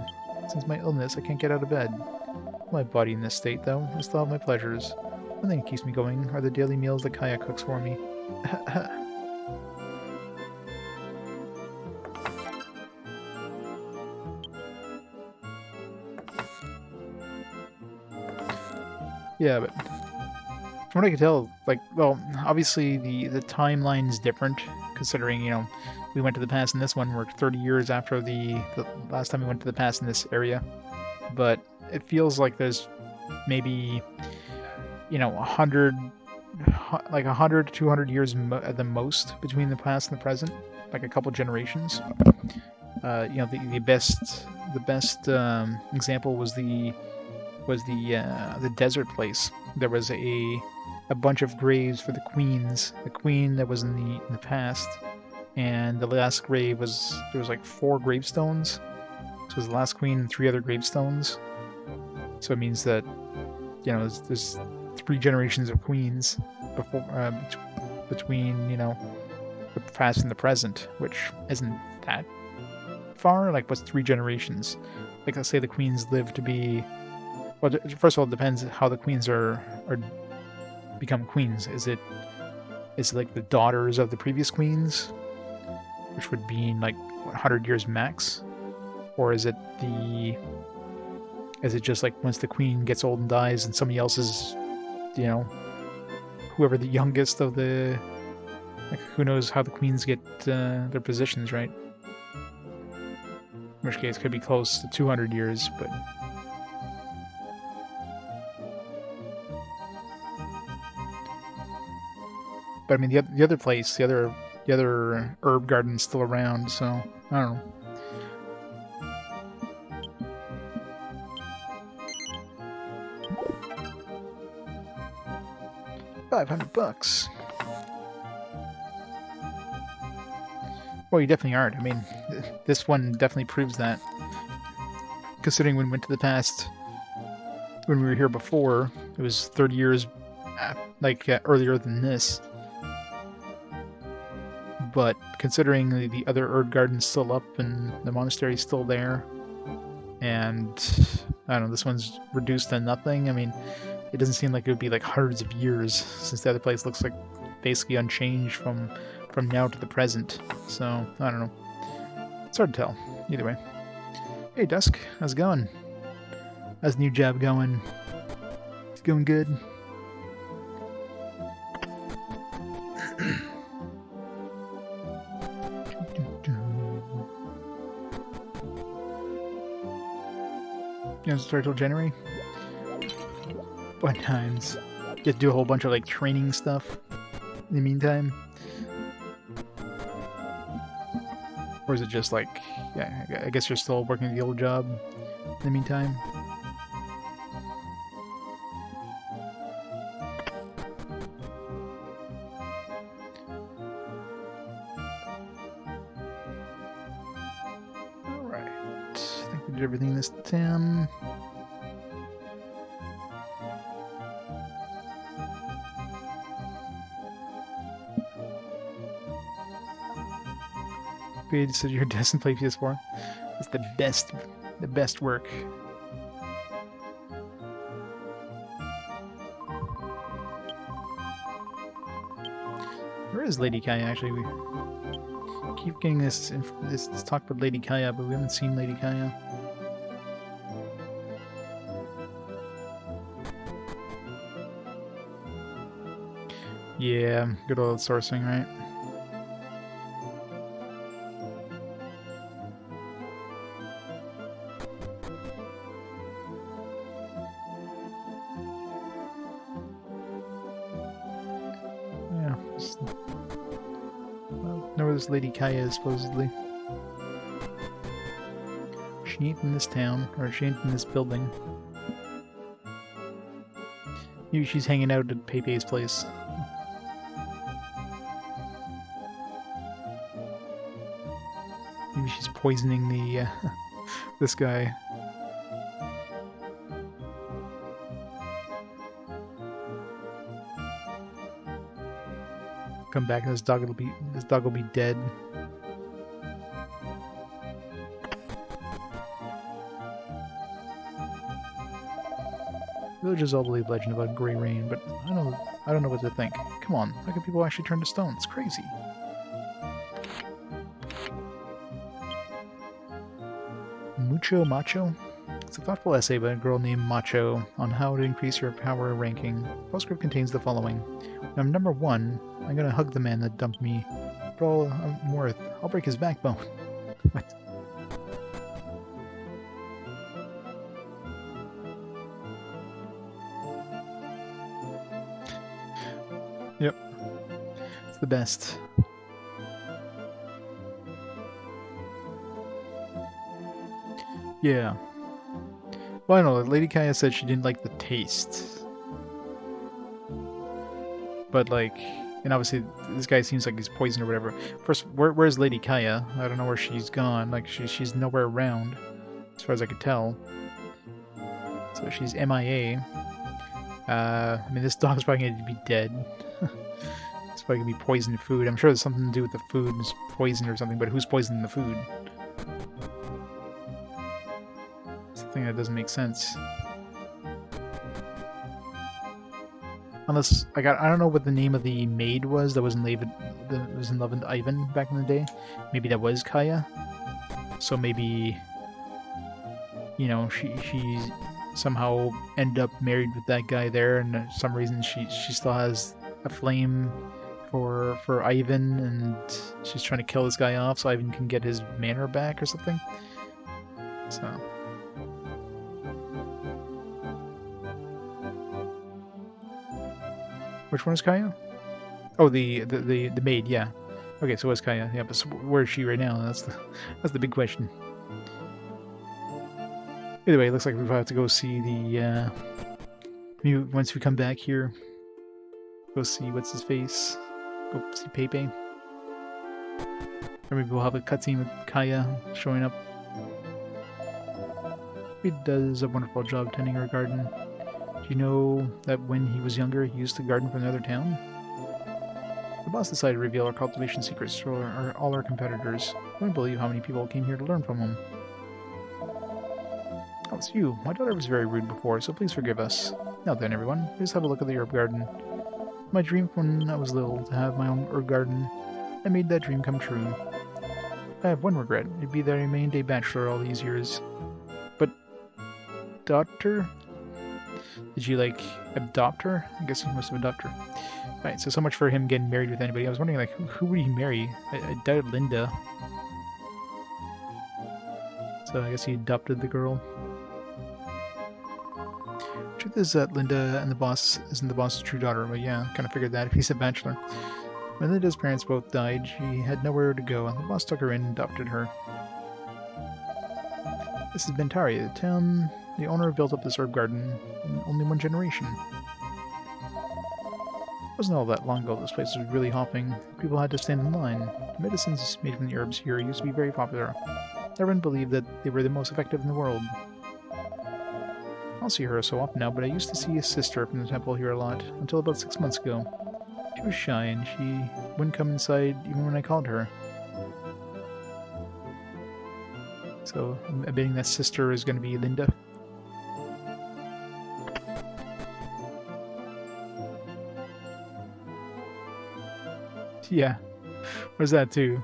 A: Since my illness, I can't get out of bed. My body in this state, though, I still have my pleasures. One thing that keeps me going are the daily meals that Kaya cooks for me. Yeah, but from what I can tell, like, well, obviously the timeline's different, considering, you know, we went to the past in this one. We're 30 years after the last time we went to the past in this area. But it feels like there's maybe, you know, 100 to 200 years at the most between the past and the present, like a couple generations. You know, the best example was the desert place. There was a bunch of graves for the queens. The queen that was in the past, and the last grave was, there was like 4 gravestones. So it was the last queen and 3 other gravestones. So it means that, you know, there's 3 generations of queens before between, you know, the past and the present, which isn't that far. Like, what's 3 generations? Like, let's say the queens live to be, well, first of all, it depends how the queens are become queens. Is it like the daughters of the previous queens, which would be like 100 years max, or is it just like once the queen gets old and dies and somebody else is, you know, whoever the youngest of the, like, who knows how the queens get their positions, right? In which case it could be close to 200 years, but I mean, the other place, the other herb garden's still around, so I don't know. $500. Well, you definitely aren't. I mean, this one definitely proves that. Considering when we went to the past, when we were here before, it was 30 years, earlier than this. But considering the other herb garden's still up and the monastery's still there, and I don't know, this one's reduced to nothing. I mean, it doesn't seem like it would be like hundreds of years, since the other place looks like basically unchanged from now to the present. So I don't know. It's hard to tell. Either way. Hey, Dusk, how's it going? How's the new job going? It's going good. You know, start till January? Fun times. You have to do a whole bunch of like training stuff in the meantime. Or is it just like, yeah, I guess you're still working the old job in the meantime? Alright. We did everything in this town. You said you're destined to play PS4. It's the best work. Where is Lady Kaya, actually? We keep getting this talk about Lady Kaya, but we haven't seen Lady Kaya. Yeah, good old sourcing, right? Know where this Lady Kaya is, supposedly. She ain't in this town, or she ain't in this building. Maybe she's hanging out at Pepe's place. Maybe she's poisoning the, this guy. Come back and this dog will be dead. Villagers all believe legend about Grey Rain, but I don't know what to think. Come on, how can people actually turn to stone? It's crazy. Mucho Macho? It's a thoughtful essay by a girl named Macho on how to increase your power ranking. Postscript contains the following. When I'm number 1, I'm gonna hug the man that dumped me. For all I'm worth, I'll break his backbone. What? Yep. It's the best. Yeah. Well, I don't know, Lady Kaya said she didn't like the taste. But, like, and obviously this guy seems like he's poisoned or whatever. First, where's Lady Kaya? I don't know where she's gone. Like, she's nowhere around, as far as I could tell. So she's MIA. I mean, this dog's probably going to be dead. It's probably going to be poisoned food. I'm sure there's something to do with the food. It's poisoned or something, but who's poisoning the food? Thing that doesn't make sense. Unless I don't know what the name of the maid was that was in love with Ivan back in the day. Maybe that was Kaya. So maybe, you know, she somehow ended up married with that guy there, and for some reason she still has a flame for Ivan, and she's trying to kill this guy off so Ivan can get his manor back or something. So. Which one is Kaya? Oh, the maid, yeah. Okay, so what's Kaya? Yeah, but so where is she right now? That's the big question. Either way, it looks like we have to go see the once we come back here, go see what's his face. Go see Pepe. Or maybe we'll have a cutscene with Kaya showing up. He does a wonderful job tending our garden. Do you know that when he was younger, he used to garden from another town? The boss decided to reveal our cultivation secrets to all our competitors. I couldn't believe how many people came here to learn from him. Oh, it's you. My daughter was very rude before, so please forgive us. Now then, everyone, please have a look at the herb garden. My dream when I was little to have my own herb garden. I made that dream come true. I have one regret. It'd be that I remained a bachelor all these years. But, daughter? Did you, like, adopt her? I guess you must have adopted her. Right, so much for him getting married with anybody. I was wondering, like, who would he marry? I doubted Linda. So I guess he adopted the girl. Truth is that Linda and the boss isn't the boss's true daughter, but yeah, kind of figured that if he's a bachelor. When Linda's parents both died, she had nowhere to go, and the boss took her in and adopted her. This is Bentari, the town. The owner built up this herb garden in only one generation. It wasn't all that long ago this place was really hopping. People had to stand in line. The medicines made from the herbs here used to be very popular. Everyone believed that they were the most effective in the world. I don't see her so often now, but I used to see his sister from the temple here a lot, until about 6 months ago. She was shy, and she wouldn't come inside even when I called her. So, I'm betting that sister is going to be Linda. Yeah, where's that too?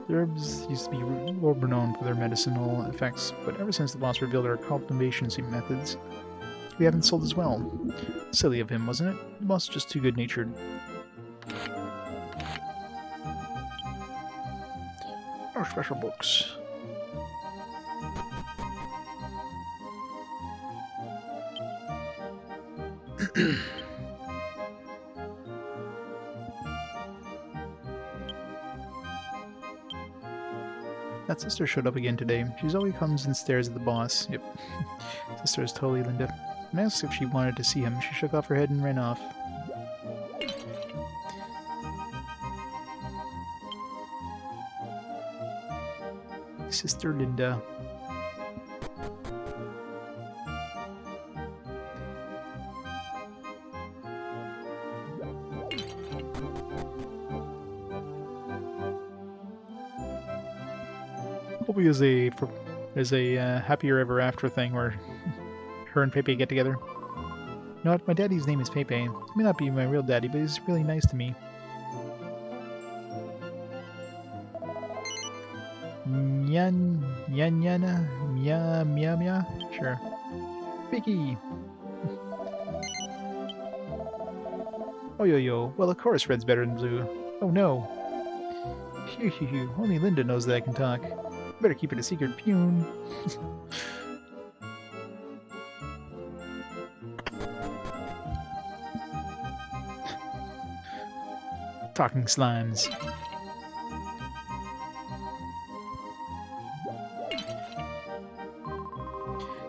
A: The herbs used to be known for their medicinal effects, but ever since the boss revealed our cultivation methods, we haven't sold as well. Silly of him, wasn't it? The boss is just too good-natured. No special books. That sister showed up again today. She always comes and stares at the boss. Yep. Sister is totally Linda. When I asked if she wanted to see him, she shook off her head and ran off. Sister Linda. Hopefully there's a happier ever after thing where her and Pepe get together. You know what? My daddy's name is Pepe. He may not be my real daddy, but he's really nice to me. Nyana, mia. Sure. Vicky! Oh yo. Well, of course red's better than blue. Oh no. Phew. Only Linda knows that I can talk. Better keep it a secret, Pune. Talking slimes.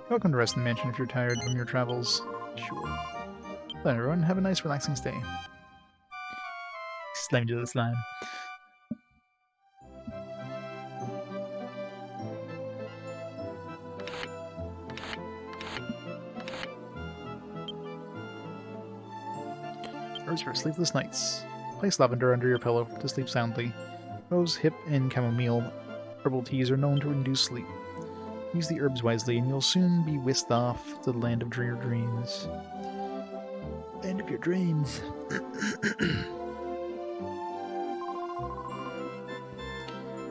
A: You're welcome to rest in the mansion if you're tired from your travels. Sure. Well, everyone, have a nice, relaxing stay. Slime to the slime. Herbs for sleepless nights. Place lavender under your pillow to sleep soundly. Rose, hip, and chamomile herbal teas are known to induce sleep. Use the herbs wisely, and you'll soon be whisked off to the land of your dreams. Land of your dreams.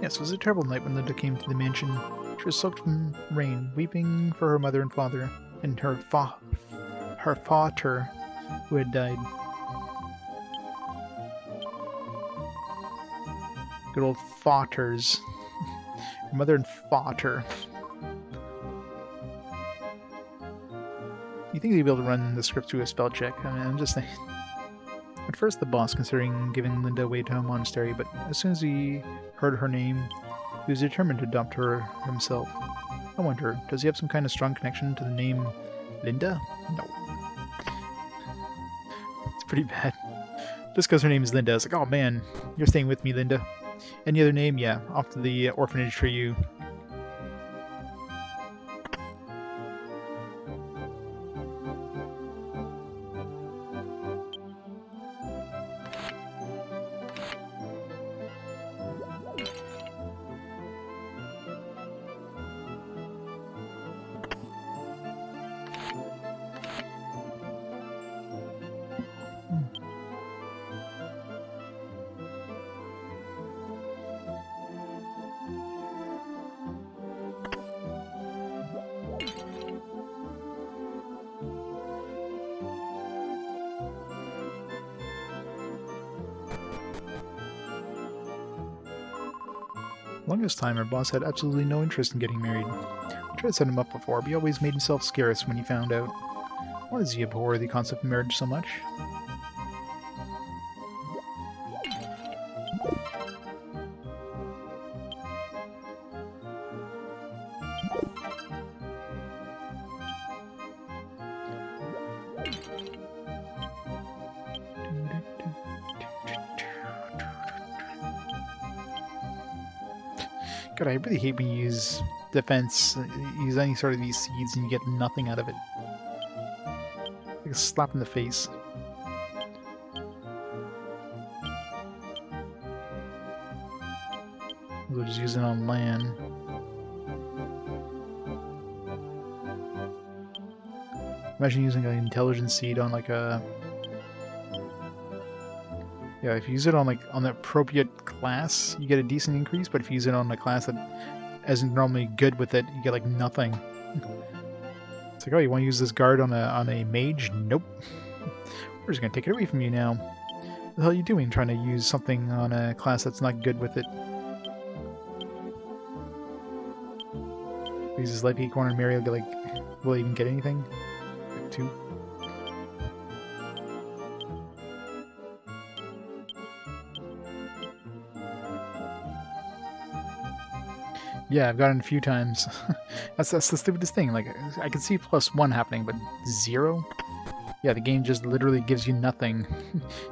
A: Yes, it was a terrible night when Linda came to the mansion. She was soaked from rain, weeping for her mother and father, and her father, who had died. Good old fathers. Her mother and father. You think they'd be able to run the script through a spell check? I mean, I'm just thinking. At first, the boss considering giving Linda away to a monastery, but as soon as he heard her name, he was determined to adopt her himself. I wonder, does he have some kind of strong connection to the name Linda? No. It's pretty bad. Just because her name is Linda, it's like, oh man, you're staying with me, Linda. Any other name? Yeah, off to the orphanage for you. Longest time, our boss had absolutely no interest in getting married. I tried to set him up before, but he always made himself scarce when he found out. Why does he abhor the concept of marriage so much? God, I really hate when you use defense, use any sort of these seeds and you get nothing out of it. Like a slap in the face. We'll just use it on land. Imagine using an intelligence seed on like a... Yeah, if you use it on like on the appropriate class, you get a decent increase, but if you use it on a class that isn't normally good with it, you get like nothing. It's like, oh, you want to use this guard on a mage? Nope. We're just gonna take it away from you now. What the hell are you doing trying to use something on a class that's not good with it? Use his life key corner, Mary will be like, will he even get anything? Like 2. Yeah, I've gotten it a few times. that's the stupidest thing. Like, I can see +1 happening, but 0? Yeah, the game just literally gives you nothing.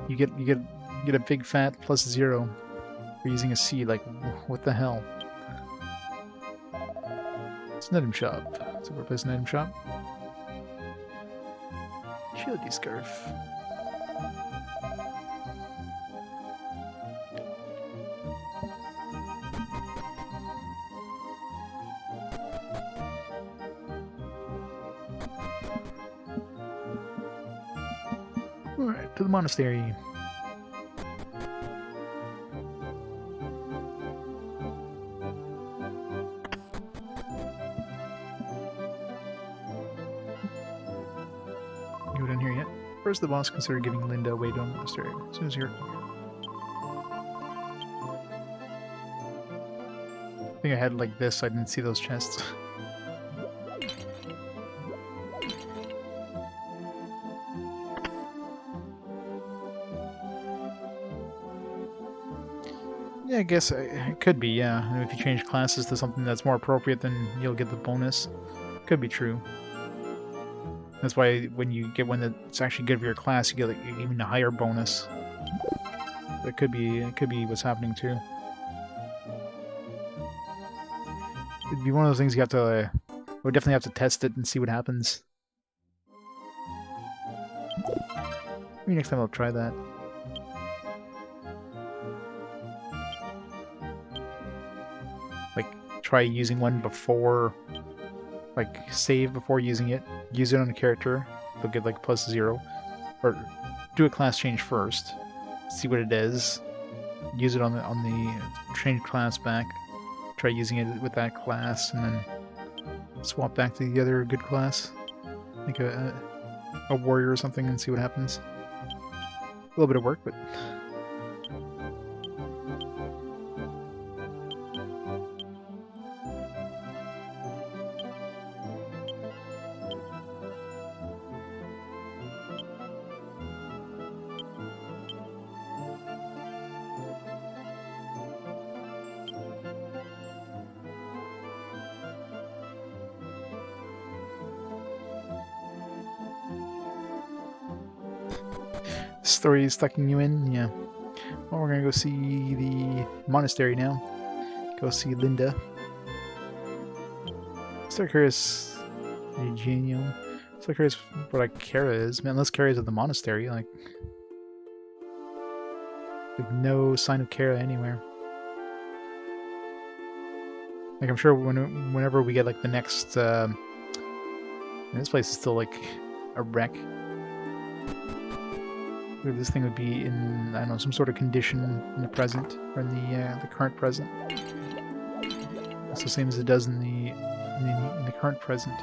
A: you get a big fat +0 for using a seed. Like, what the hell? It's an item shop. So we're placing an item shop. Shieldy scarf. Alright, to the monastery. You done here yet? First, the boss considered giving Linda away to a monastery. As soon as you're... I think I had like this, so I didn't see those chests. Yeah, I guess it could be, yeah. And if you change classes to something that's more appropriate, then you'll get the bonus. Could be true. That's why when you get one that's actually good for your class, you get like even a higher bonus. It could be what's happening too. It'd be one of those things you have to. We'll definitely have to test it and see what happens. Maybe next time I'll try that. Like, try using one before, like, save before using it, use it on a character, they'll get like +0, or do a class change first, see what it is, use it on the change class back, try using it with that class, and then swap back to the other good class, like a warrior or something, and see what happens. A little bit of work, but... Story is sucking you in? Yeah. Well, we're gonna go see the monastery now. Go see Linda. So curious, Eugenio. So curious what like Kara is. Man, unless Kara is at the monastery, like no sign of Kara anywhere. Like I'm sure whenever we get like the next, this place is still like a wreck. This thing would be in, I don't know, some sort of condition in the present, or in the current present. It's the same as it does in the current present,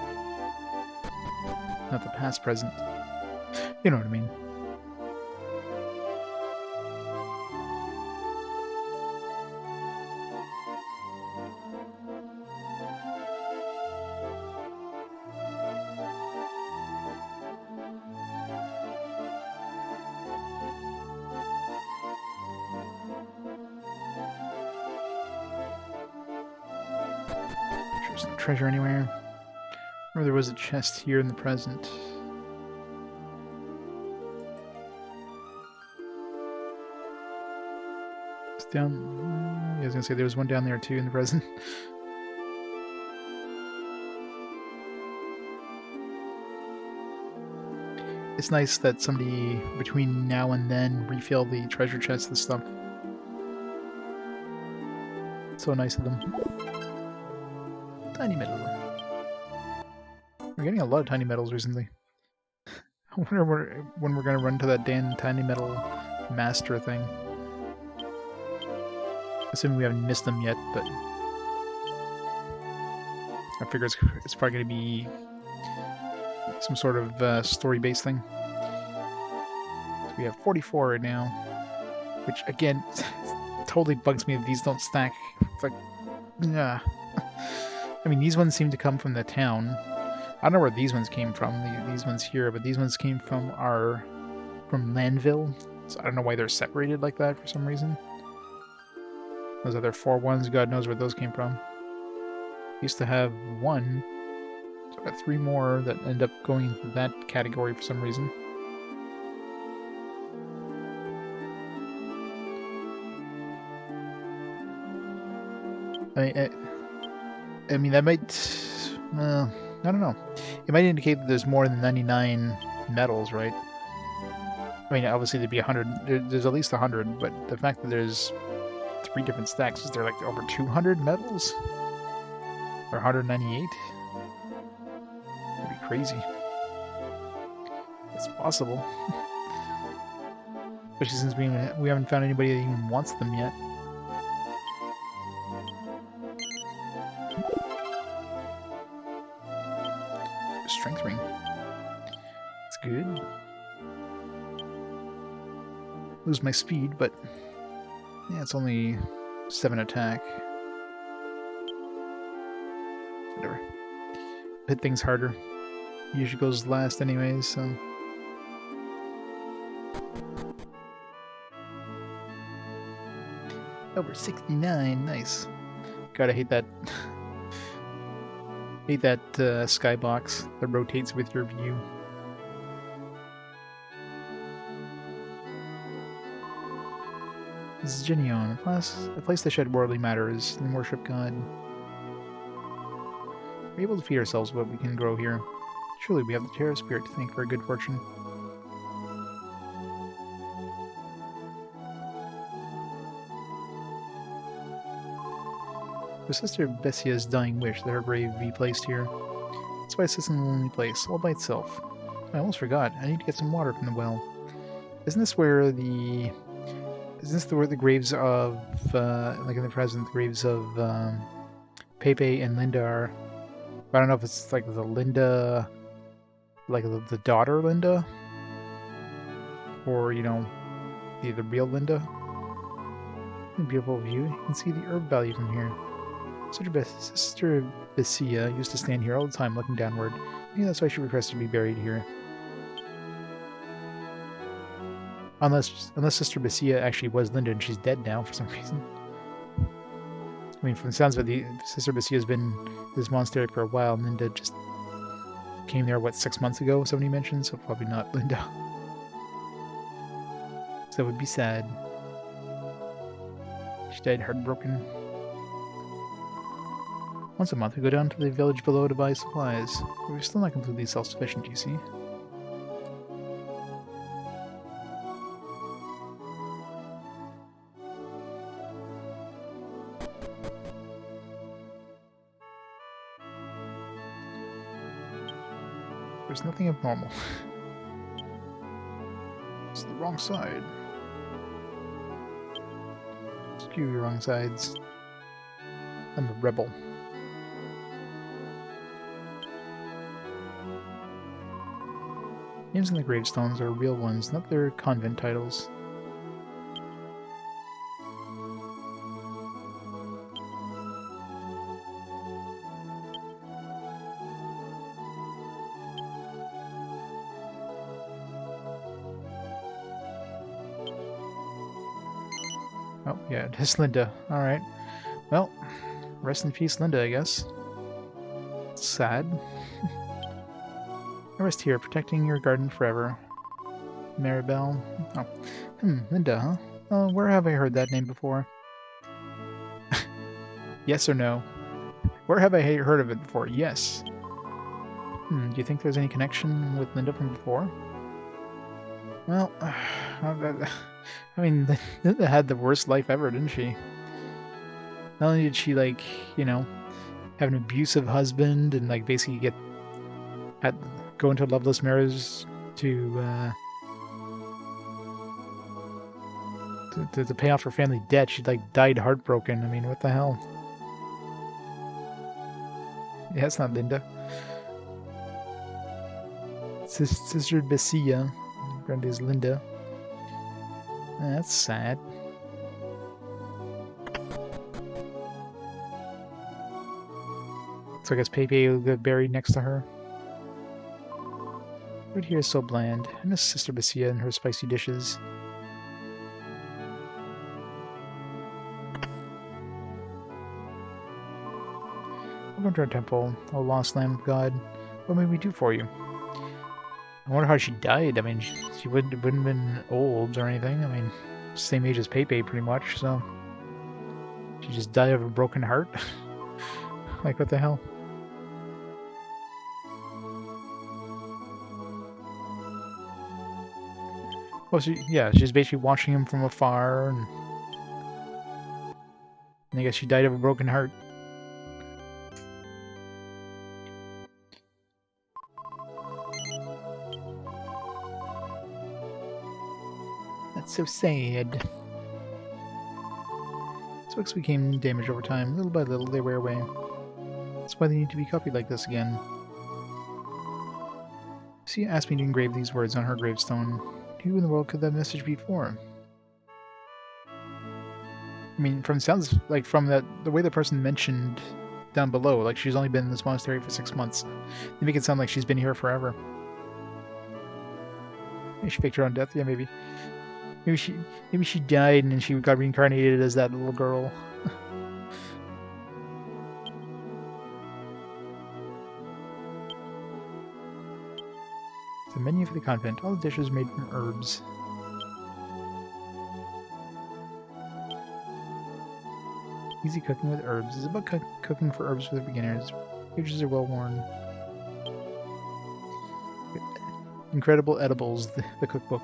A: not the past present. You know what I mean. There's no treasure anywhere. Or there was a chest here in the present. It's down. I was gonna say there was one down there too in the present. It's nice that somebody between now and then refill the treasure chest and stuff. So nice of them. Tiny metal. We're getting a lot of tiny metals recently. I wonder when we're gonna run to that damn tiny metal master thing. Assuming we haven't missed them yet, but I figure it's probably gonna be some sort of story-based thing. So we have 44 right now, which again totally bugs me that these don't stack. It's like, yeah. I mean, these ones seem to come from the town. I don't know where these ones came from. These ones here, but these ones came from Landville. So I don't know why they're separated like that for some reason. Those other 4 ones, God knows where those came from. Used to have 1. So I got 3 more that end up going into that category for some reason. I mean that might... I don't know. It might indicate that there's more than 99 metals, right? I mean, obviously there'd be 100. There's at least 100, but the fact that there's 3 different stacks, is there like over 200 metals? Or 198? That'd be crazy. It's possible. Especially since we haven't found anybody that even wants them yet. Strength ring. It's good. Lose my speed, but yeah, it's only 7 attack. Whatever. Hit things harder. Usually goes last anyways, so. Over 69, nice. God, I hate that. Hate that skybox that rotates with your view. This is Genion, a place that shed worldly matters and worship God. We're able to feed ourselves what we can grow here. Surely we have the Terra Spirit to thank for our good fortune. Her sister Bessia's dying wish that her grave be placed here. That's why it sits in a lonely place, all by itself. I almost forgot. I need to get some water from the well. Isn't this where the graves of, like in the present, the graves of Pepe and Linda are? I don't know if it's like the Linda, like the daughter Linda, or, you know, the real Linda. Beautiful view. You can see the herb valley from here. Sister Bessia used to stand here all the time looking downward. Maybe that's why she requested to be buried here. Unless Sister Bessia actually was Linda and she's dead now for some reason. I mean, from the sounds of it, Sister Bessia's been in this monastery for a while, and Linda just came there, what, 6 months ago, somebody mentioned, so probably not Linda. So that would be sad. She died heartbroken. Once a month we go down to the village below to buy supplies. But we're still not completely self-sufficient, you see. There's nothing abnormal. It's the wrong side. Skew your wrong sides. I'm a rebel. Names on the gravestones are real ones, not their convent titles. Oh, yeah, it is Linda. Alright. Well, rest in peace, Linda, I guess. Sad. I rest here, protecting your garden forever. Maribel. Oh. Linda, huh? Where have I heard that name before? Yes or no? Where have I heard of it before? Yes. Do you think there's any connection with Linda from before? Well, I mean, Linda had the worst life ever, didn't she? Not only did she, like, you know, have an abusive husband and, like, basically go into a loveless marriage to pay off her family debt, she, like, died heartbroken. I mean, what the hell? Yeah, it's not Linda. Sister Bessia. Granddad's Linda. That's sad. So I guess Pepe will get buried next to her. Food here is so bland. I miss Sister Bessia and her spicy dishes. Welcome to our temple, O lost Lamb of God. What may we do for you? I wonder how she died. I mean, she wouldn't have been old or anything. I mean, same age as Pepe, pretty much, so... She just died of a broken heart? Like, what the hell? Well, she's basically watching him from afar, and I guess she died of a broken heart. That's so sad. Books became damaged over time. Little by little, they wear away. That's why they need to be copied like this again. She asked me to engrave these words on her gravestone. Who in the world could that message be for? I mean, sounds like from the way the person mentioned down below, like she's only been in this monastery for 6 months. They make it sound like she's been here forever. Maybe she faked her own death. Yeah, maybe. Maybe she died and then she got reincarnated as that little girl. The menu for the convent. All the dishes made from herbs. Easy cooking with herbs. This is about cooking for herbs for the beginners. Pages are well worn. Incredible Edibles, the cookbook.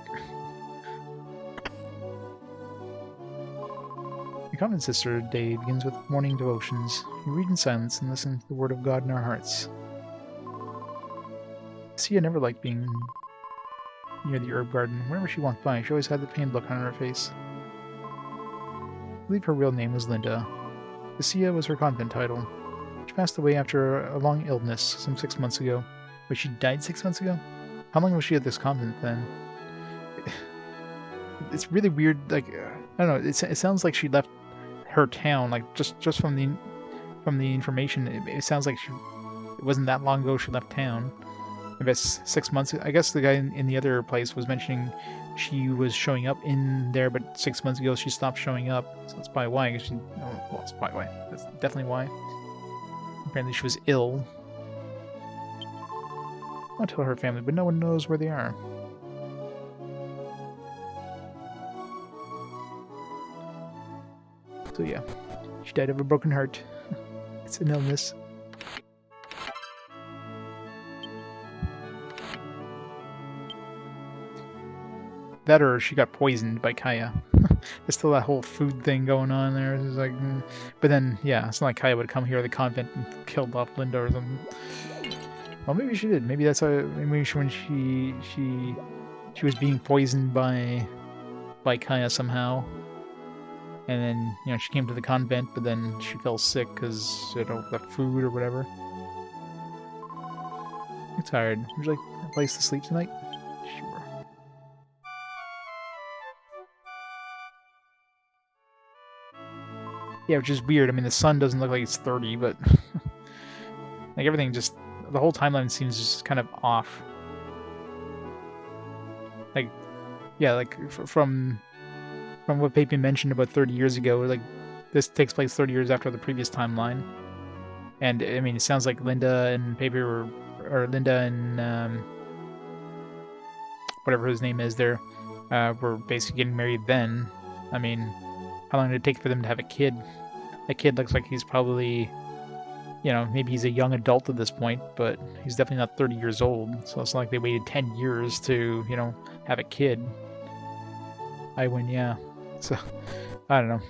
A: The convent sister day begins with morning devotions. We read in silence and listen to the word of God in our hearts. Sia never liked being near the herb garden. Whenever she walked by, she always had the pained look on her face. I believe her real name was Linda. Sia was her convent title. She passed away after a long illness some 6 months ago. Wait, she died 6 months ago? How long was she at this convent then? It's really weird, like, I don't know, it sounds like she left her town, like, just from the information, it sounds like it wasn't that long ago she left town. I guess 6 months, I guess the guy in the other place was mentioning she was showing up in there, but 6 months ago she stopped showing up, so that's probably why, well, it's probably why, that's definitely why. Apparently she was ill. I'll tell her family, but no one knows where they are. So yeah, she died of a broken heart. It's an illness. That or she got poisoned by Kaya. There's still that whole food thing going on there. It's like, but then, yeah, it's not like Kaya would come here to the convent and killed off Linda or something. Well, maybe she did. Maybe that's how. Maybe when she was being poisoned by Kaya somehow. And then, you know, she came to the convent, but then she fell sick because, you know, the food or whatever. You're tired. Would you like a place to sleep tonight? Sure. Yeah, which is weird. I mean, the sun doesn't look like it's 30, but... like, everything just... the whole timeline seems just kind of off. Like, yeah, like, from what Pepe mentioned about 30 years ago, like, this takes place 30 years after the previous timeline. And, I mean, it sounds like Linda and Pepe were... or Linda and, whatever his name is there, were basically getting married then. I mean, how long did it take for them to have a kid? That kid looks like he's probably, you know, maybe he's a young adult at this point, but he's definitely not 30 years old. So it's not like they waited 10 years to, you know, have a kid. I win, yeah. So, I don't know.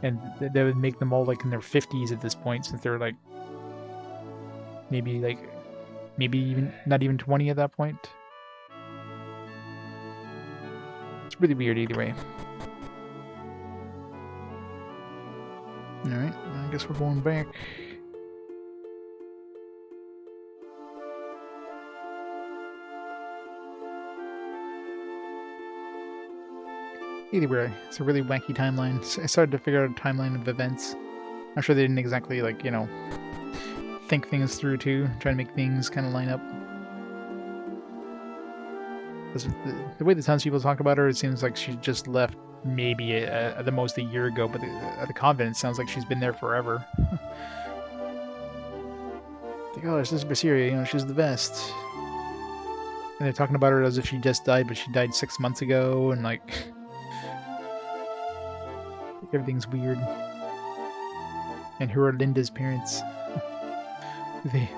A: And that would make them all like in their 50s at this point, since they're like maybe even not even 20 at that point. It's really weird either way. Alright, I guess we're going back. Either way, it's a really wacky timeline. I started to figure out a timeline of events. I'm sure they didn't exactly, like, you know, think things through too, try to make things kind of line up. The way the townspeople talk about her, it seems like she just left maybe at the most a year ago, but the convent sounds like she's been there forever. Like, oh, this is Basiria, you know, she's the best. And they're talking about her as if she just died, but she died 6 months ago, and like... everything's weird. And who are Linda's parents? Do they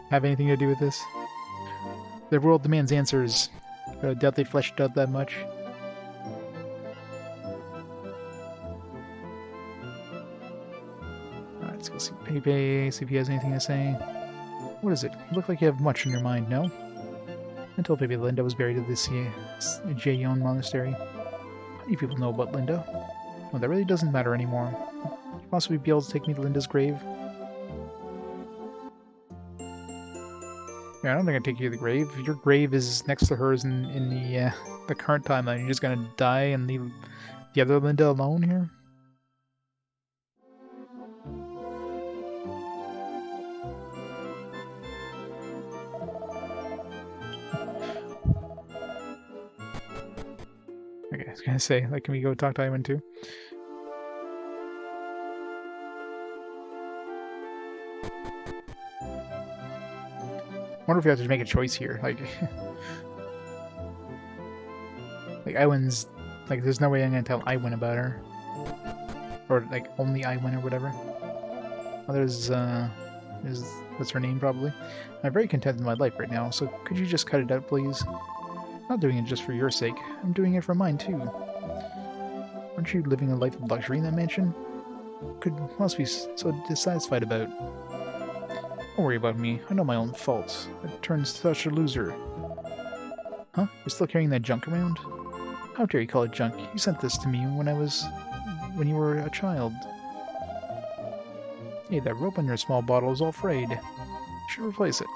A: have anything to do with this? The world demands answers. I doubt they fleshed out that much. Alright, let's go see Pepe, see if he has anything to say. What is it? You look like you have much on your mind, no? I told Pepe Linda was buried at this Jayon monastery. How many people know about Linda? Well, that really doesn't matter anymore. Could you possibly be able to take me to Linda's grave? Yeah, I don't think I'd take you to the grave. Your grave is next to hers in the current timeline. You're just gonna die and leave the other Linda alone here? Okay, I was gonna say, like, can we go talk to Iwan too? I wonder if we have to make a choice here, like... like, Iwan's... like, there's no way I'm gonna tell Iwan about her. Or, like, only Iwan or whatever. Oh, there's what's her name, probably? I'm very content with my life right now, so could you just cut it out, please? I'm not doing it just for your sake. I'm doing it for mine, too. Aren't you living a life of luxury in that mansion? What else be so dissatisfied about? Don't worry about me. I know my own faults. I turned such a loser. Huh? You're still carrying that junk around? How dare you call it junk? You sent this to me when you were a child. Hey, that rope on your small bottle is all frayed. You should replace it.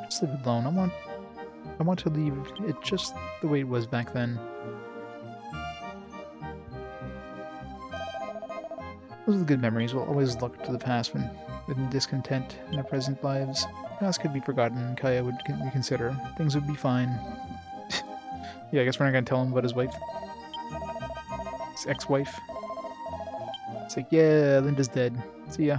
A: Just leave it alone. I want to leave it just the way it was back then. Those are the good memories. We'll always look to the past with discontent in our present lives. The past could be forgotten, Kaya would reconsider. Things would be fine. Yeah, I guess we're not gonna tell him about his wife. His ex-wife. It's like, yeah, Linda's dead. See ya.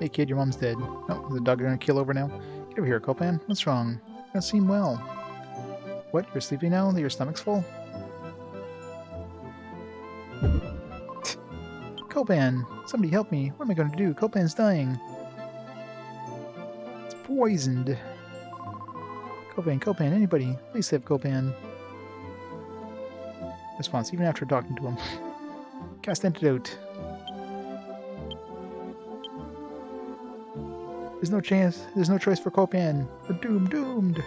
A: Hey kid, your mom's dead. Oh, is the dog gonna kill over now? Get over here, Copan. What's wrong? You don't seem well. What? You're sleepy now? That your stomach's full? Copan! Somebody help me! What am I going to do? Copan's dying! It's poisoned! Copan, anybody! Please save Copan! Response, even after talking to him. Cast antidote! There's no chance, there's no choice for Copan! We're doomed!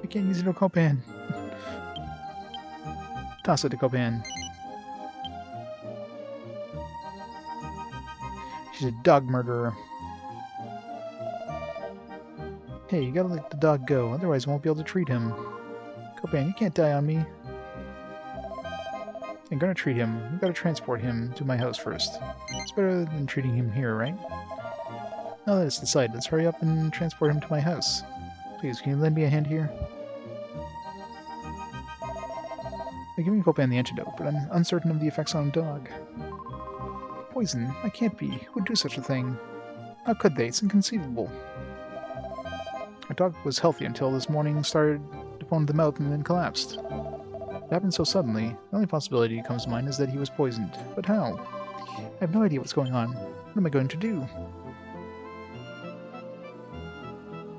A: I can't use it to Copan. Toss it to Copan. She's a dog murderer. Hey, you gotta let the dog go, otherwise I won't be able to treat him. Copan, you can't die on me. I'm gonna treat him. We've gotta transport him to my house first. It's better than treating him here, right? Now that it's decided, let's hurry up and transport him to my house. Please, can you lend me a hand here? They're giving Copan the antidote, but I'm uncertain of the effects on a dog. Poison? I can't be. Who would do such a thing? How could they? It's inconceivable. Our dog was healthy until this morning started to foam at the mouth and then collapsed. It happened so suddenly. The only possibility that comes to mind is that he was poisoned. But how? I have no idea what's going on. What am I going to do?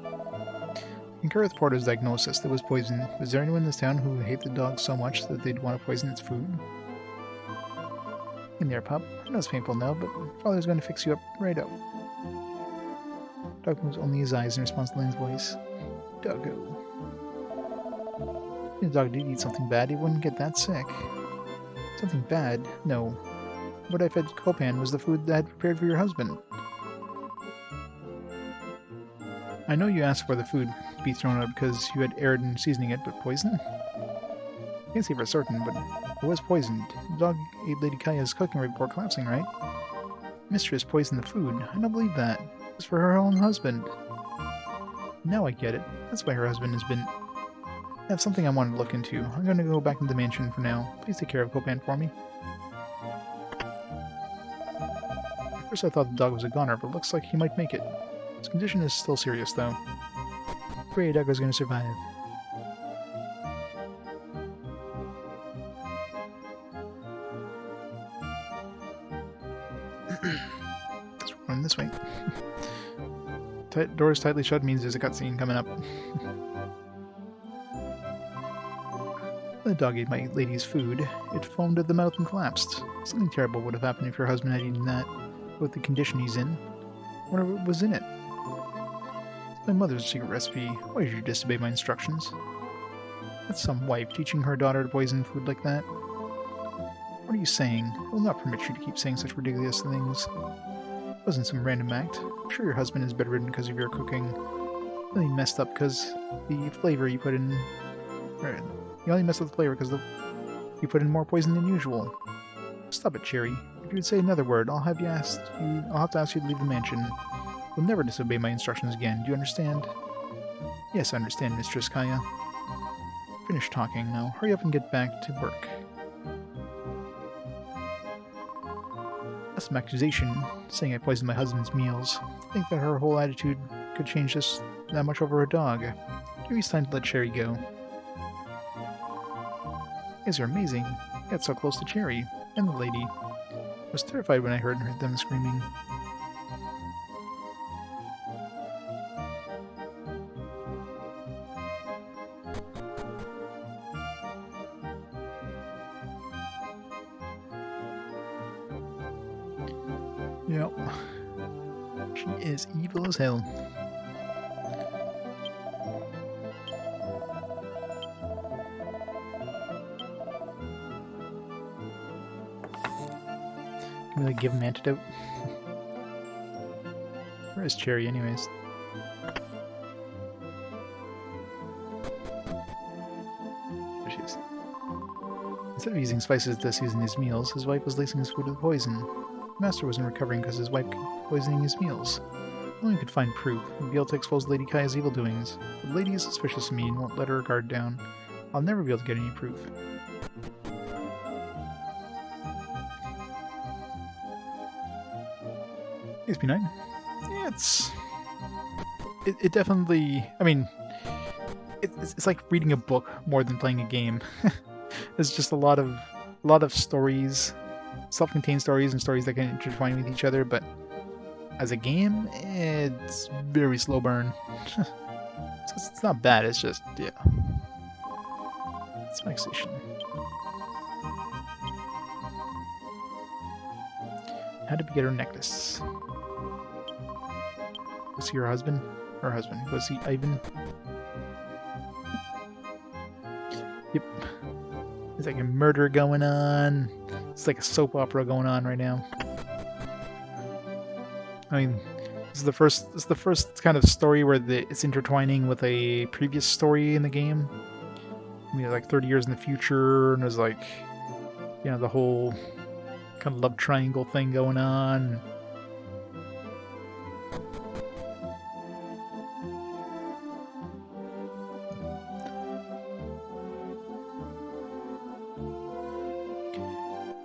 A: I concur with Porter's diagnosis that it was poison. Was there anyone in this town who hated the dog so much that they'd want to poison its food? In there, pup. I know it's painful now, but Father's going to fix you up right up. Dog moves only his eyes in response to Lane's voice. Doggo. If the dog did eat something bad, he wouldn't get that sick. Something bad? No. What I fed Copan was the food that I had prepared for your husband. I know you asked for the food to be thrown out because you had erred in seasoning it, but poison? I can't say for certain, but it was poisoned. The dog ate Lady Kaya's cooking right before collapsing, right? Mistress poisoned the food. I don't believe that. It was for her own husband. Now I get it. That's why her husband has been... I have something I wanted to look into. I'm going to go back into the mansion for now. Please take care of Copan for me. At first I thought the dog was a goner, but it looks like he might make it. His condition is still serious, though. Pray Doggo's going to survive. Let's run this way. Doors tightly shut means there's a cutscene coming up. The dog ate my lady's food. It foamed at the mouth and collapsed. Something terrible would have happened if your husband had eaten that. With the condition he's in. Whatever was in it. It's my mother's secret recipe. Why did you disobey my instructions? That's some wife teaching her daughter to poison food like that. What are you saying? I will not permit you to keep saying such ridiculous things. It wasn't some random act. I'm sure your husband is bedridden because of your cooking. He only messed up because the flavor you put in... You only messed up the flavor because you put in more poison than usual. Stop it, Cherry. If you would say another word, I'll have to ask you to leave the mansion. You'll never disobey my instructions again. Do you understand? Yes, I understand, Mistress Kaya. Finish talking now. Hurry up and get back to work. That's some accusation, saying I poisoned my husband's meals. I think that her whole attitude could change just that much over a dog. Maybe it's time to let Cherry go. You guys are amazing. You got so close to Cherry and the lady. I was terrified when I heard them screaming. Yep. She is evil as hell. Can we like give him antidote? Where is Cherry anyways? There she is. Instead of using spices to season his meals, his wife was lacing his food with poison. The master wasn't recovering because his wife kept poisoning his meals. If only we could find proof, we'd be able to expose Lady Kaya's evil doings. But the lady is suspicious of me and won't let her guard down. I'll never be able to get any proof. SP9? Yeah, it definitely... I mean, it's like reading a book more than playing a game. There's just a lot of stories, self-contained stories and stories that can intertwine with each other, but as a game, it's very slow burn. It's not bad, it's just, yeah. It's vexation. How did we get her necklace? Was he her husband? Her husband. Was he Ivan? Yep. There's like a murder going on. It's like a soap opera going on right now. I mean, this is the first kind of story where it's intertwining with a previous story in the game. I mean, like 30 years in the future, and there's like, you know, the whole kind of love triangle thing going on.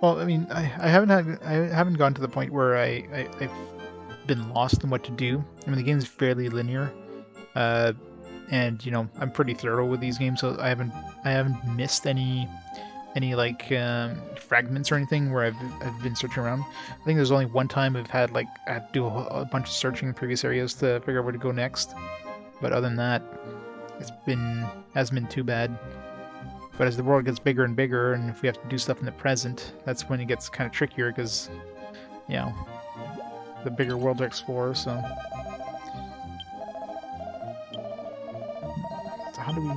A: Well, I mean, I haven't gone to the point where I've been lost in what to do. I mean, the game's fairly linear, and you know, I'm pretty thorough with these games, so I haven't missed any like fragments or anything where I've been searching around. I think there's only one time I've had like I had to do a bunch of searching in previous areas to figure out where to go next. But other than that, hasn't been too bad. But as the world gets bigger and bigger, and if we have to do stuff in the present, that's when it gets kind of trickier because, you know, the bigger world to explore. So how do we?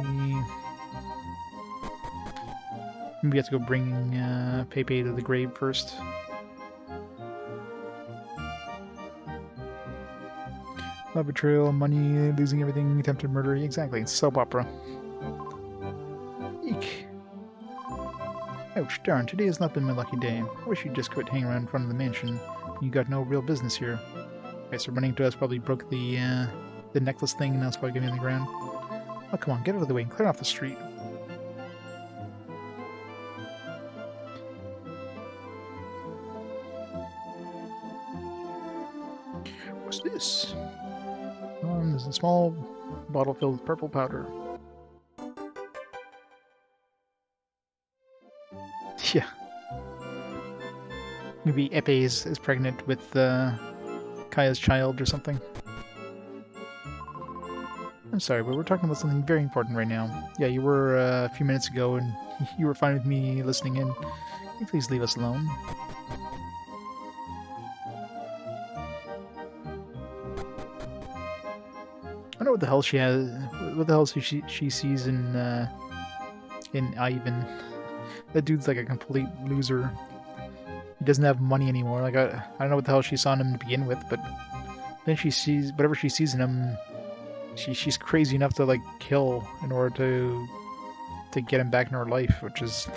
A: Maybe we have to go bring Pepe to the grave first. Love betrayal, money, losing everything, attempted murder. Exactly, it's soap opera. Eek. Ouch, darn, today has not been my lucky day. I wish you'd just quit hanging around in front of the mansion. You got no real business here. Okay, so running to us probably broke the necklace thing, and now it's probably getting on the ground. Oh, come on, get out of the way and clear off the street. What's this? There's a small bottle filled with purple powder. Yeah. Maybe Epe is pregnant with Kaya's child or something. I'm sorry, but we're talking about something very important right now. Yeah, you were a few minutes ago, and you were fine with me listening in. Can you please leave us alone? I don't know what the hell she has. What the hell she sees in Ivan. That dude's like a complete loser. He doesn't have money anymore. Like I don't know what the hell she saw in him to begin with, but then she sees whatever she sees in him. She's crazy enough to like kill in order to get him back in her life, which is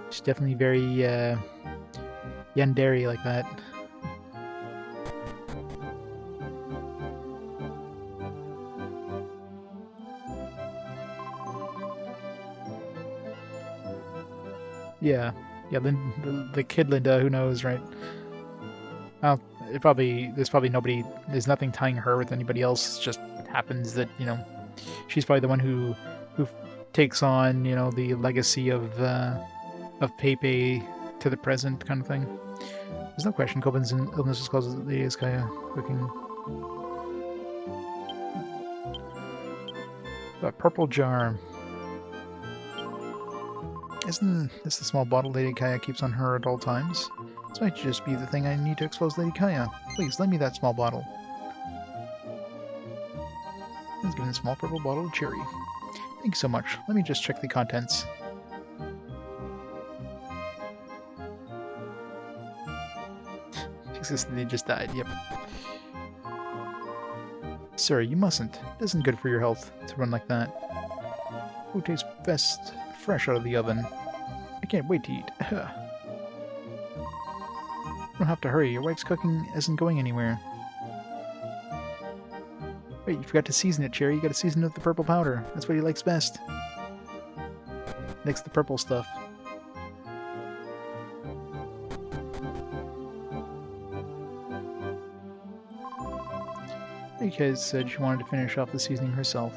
A: she's definitely very yandere like that. Yeah, the kid Linda, who knows, right? Well, there's probably nobody, there's nothing tying her with anybody else. It just happens that, you know, she's probably the one who takes on, you know, the legacy of Pepe to the present kind of thing. There's no question Copen's illness is caused by the Kaya cooking. A purple jar. Isn't this the small bottle Lady Kaya keeps on her at all times? This might just be the thing I need to expose Lady Kaya. Please, lend me that small bottle. He's given a small purple bottle of cherry. Thank you so much. Let me just check the contents. They just died, yep. Sir, you mustn't. It isn't good for your health to run like that. Food tastes best fresh out of the oven. I can't wait to eat. You don't have to hurry. Your wife's cooking isn't going anywhere. Wait, you forgot to season it, Cherry. You gotta season it with the purple powder. That's what he likes best. Likes the purple stuff. Because said she wanted to finish off the seasoning herself.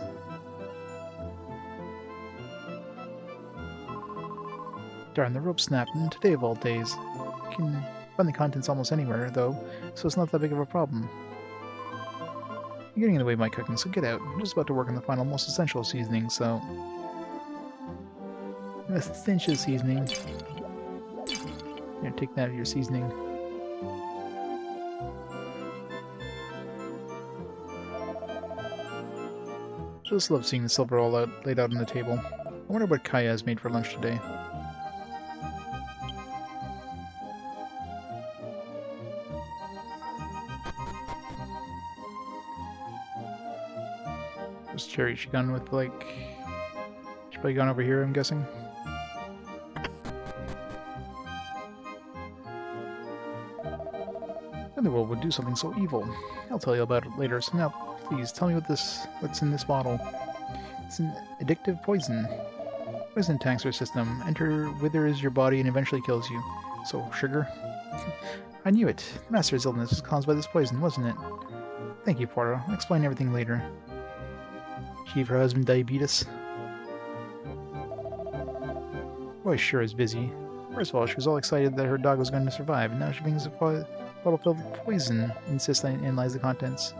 A: Darn, the rope snapped, and today of all days. You can find the contents almost anywhere, though, so it's not that big of a problem. You're getting in the way of my cooking, so get out. I'm just about to work on the final, most essential seasoning, so... Essential seasoning. Here, take that out of your seasoning. Just love seeing the silver all laid out on the table. I wonder what Kaya has made for lunch today. Where's Cherry? She gone with, like... She's probably gone over here, I'm guessing. And the world would do something so evil. I'll tell you about it later, so now, please, tell me what's in this bottle. It's an addictive poison. Poison attacks our system. Withers your body and eventually kills you. So, sugar? I knew it. The Master's illness was caused by this poison, wasn't it? Thank you, Porto. I'll explain everything later. She gave her husband diabetes. Boy sure is busy. First of all, she was all excited that her dog was going to survive, and now she brings a bottle filled with poison. Insists I analyze the contents.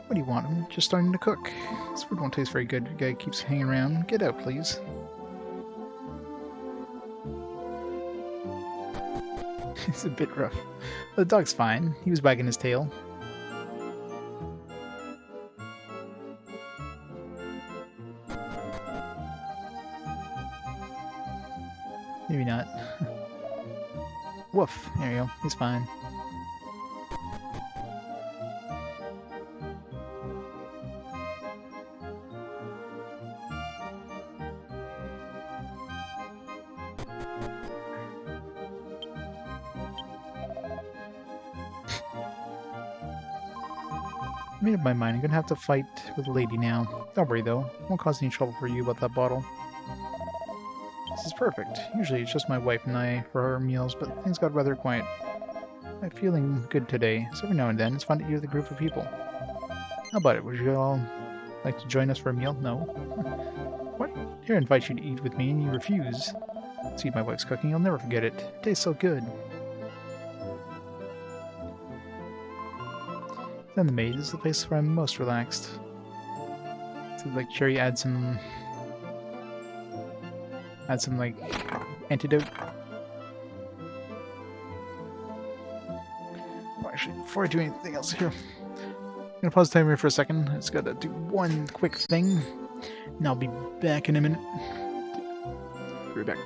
A: What do you want? I'm just starting to cook. This food won't taste very good. The guy keeps hanging around. Get out, please. It's a bit rough. The dog's fine. He was wagging his tail. Maybe not. Woof. There you go. He's fine. I made up my mind. I'm gonna have to fight with the lady now. Don't worry though. It won't cause any trouble for you about that bottle. This is perfect. Usually it's just my wife and I for our meals, but things got rather quiet. I'm feeling good today, so every now and then it's fun to eat with a group of people. How about it? Would you all like to join us for a meal? No. What? Here I invite you to eat with me and you refuse. See my wife's cooking, you'll never forget it. It tastes so good. Then the Mage is the place where I'm most relaxed. So like Cherry add some like antidote. Oh, actually, before I do anything else here, I'm gonna pause the timer for a second. I just gotta do one quick thing, and I'll be back in a minute. Be right back.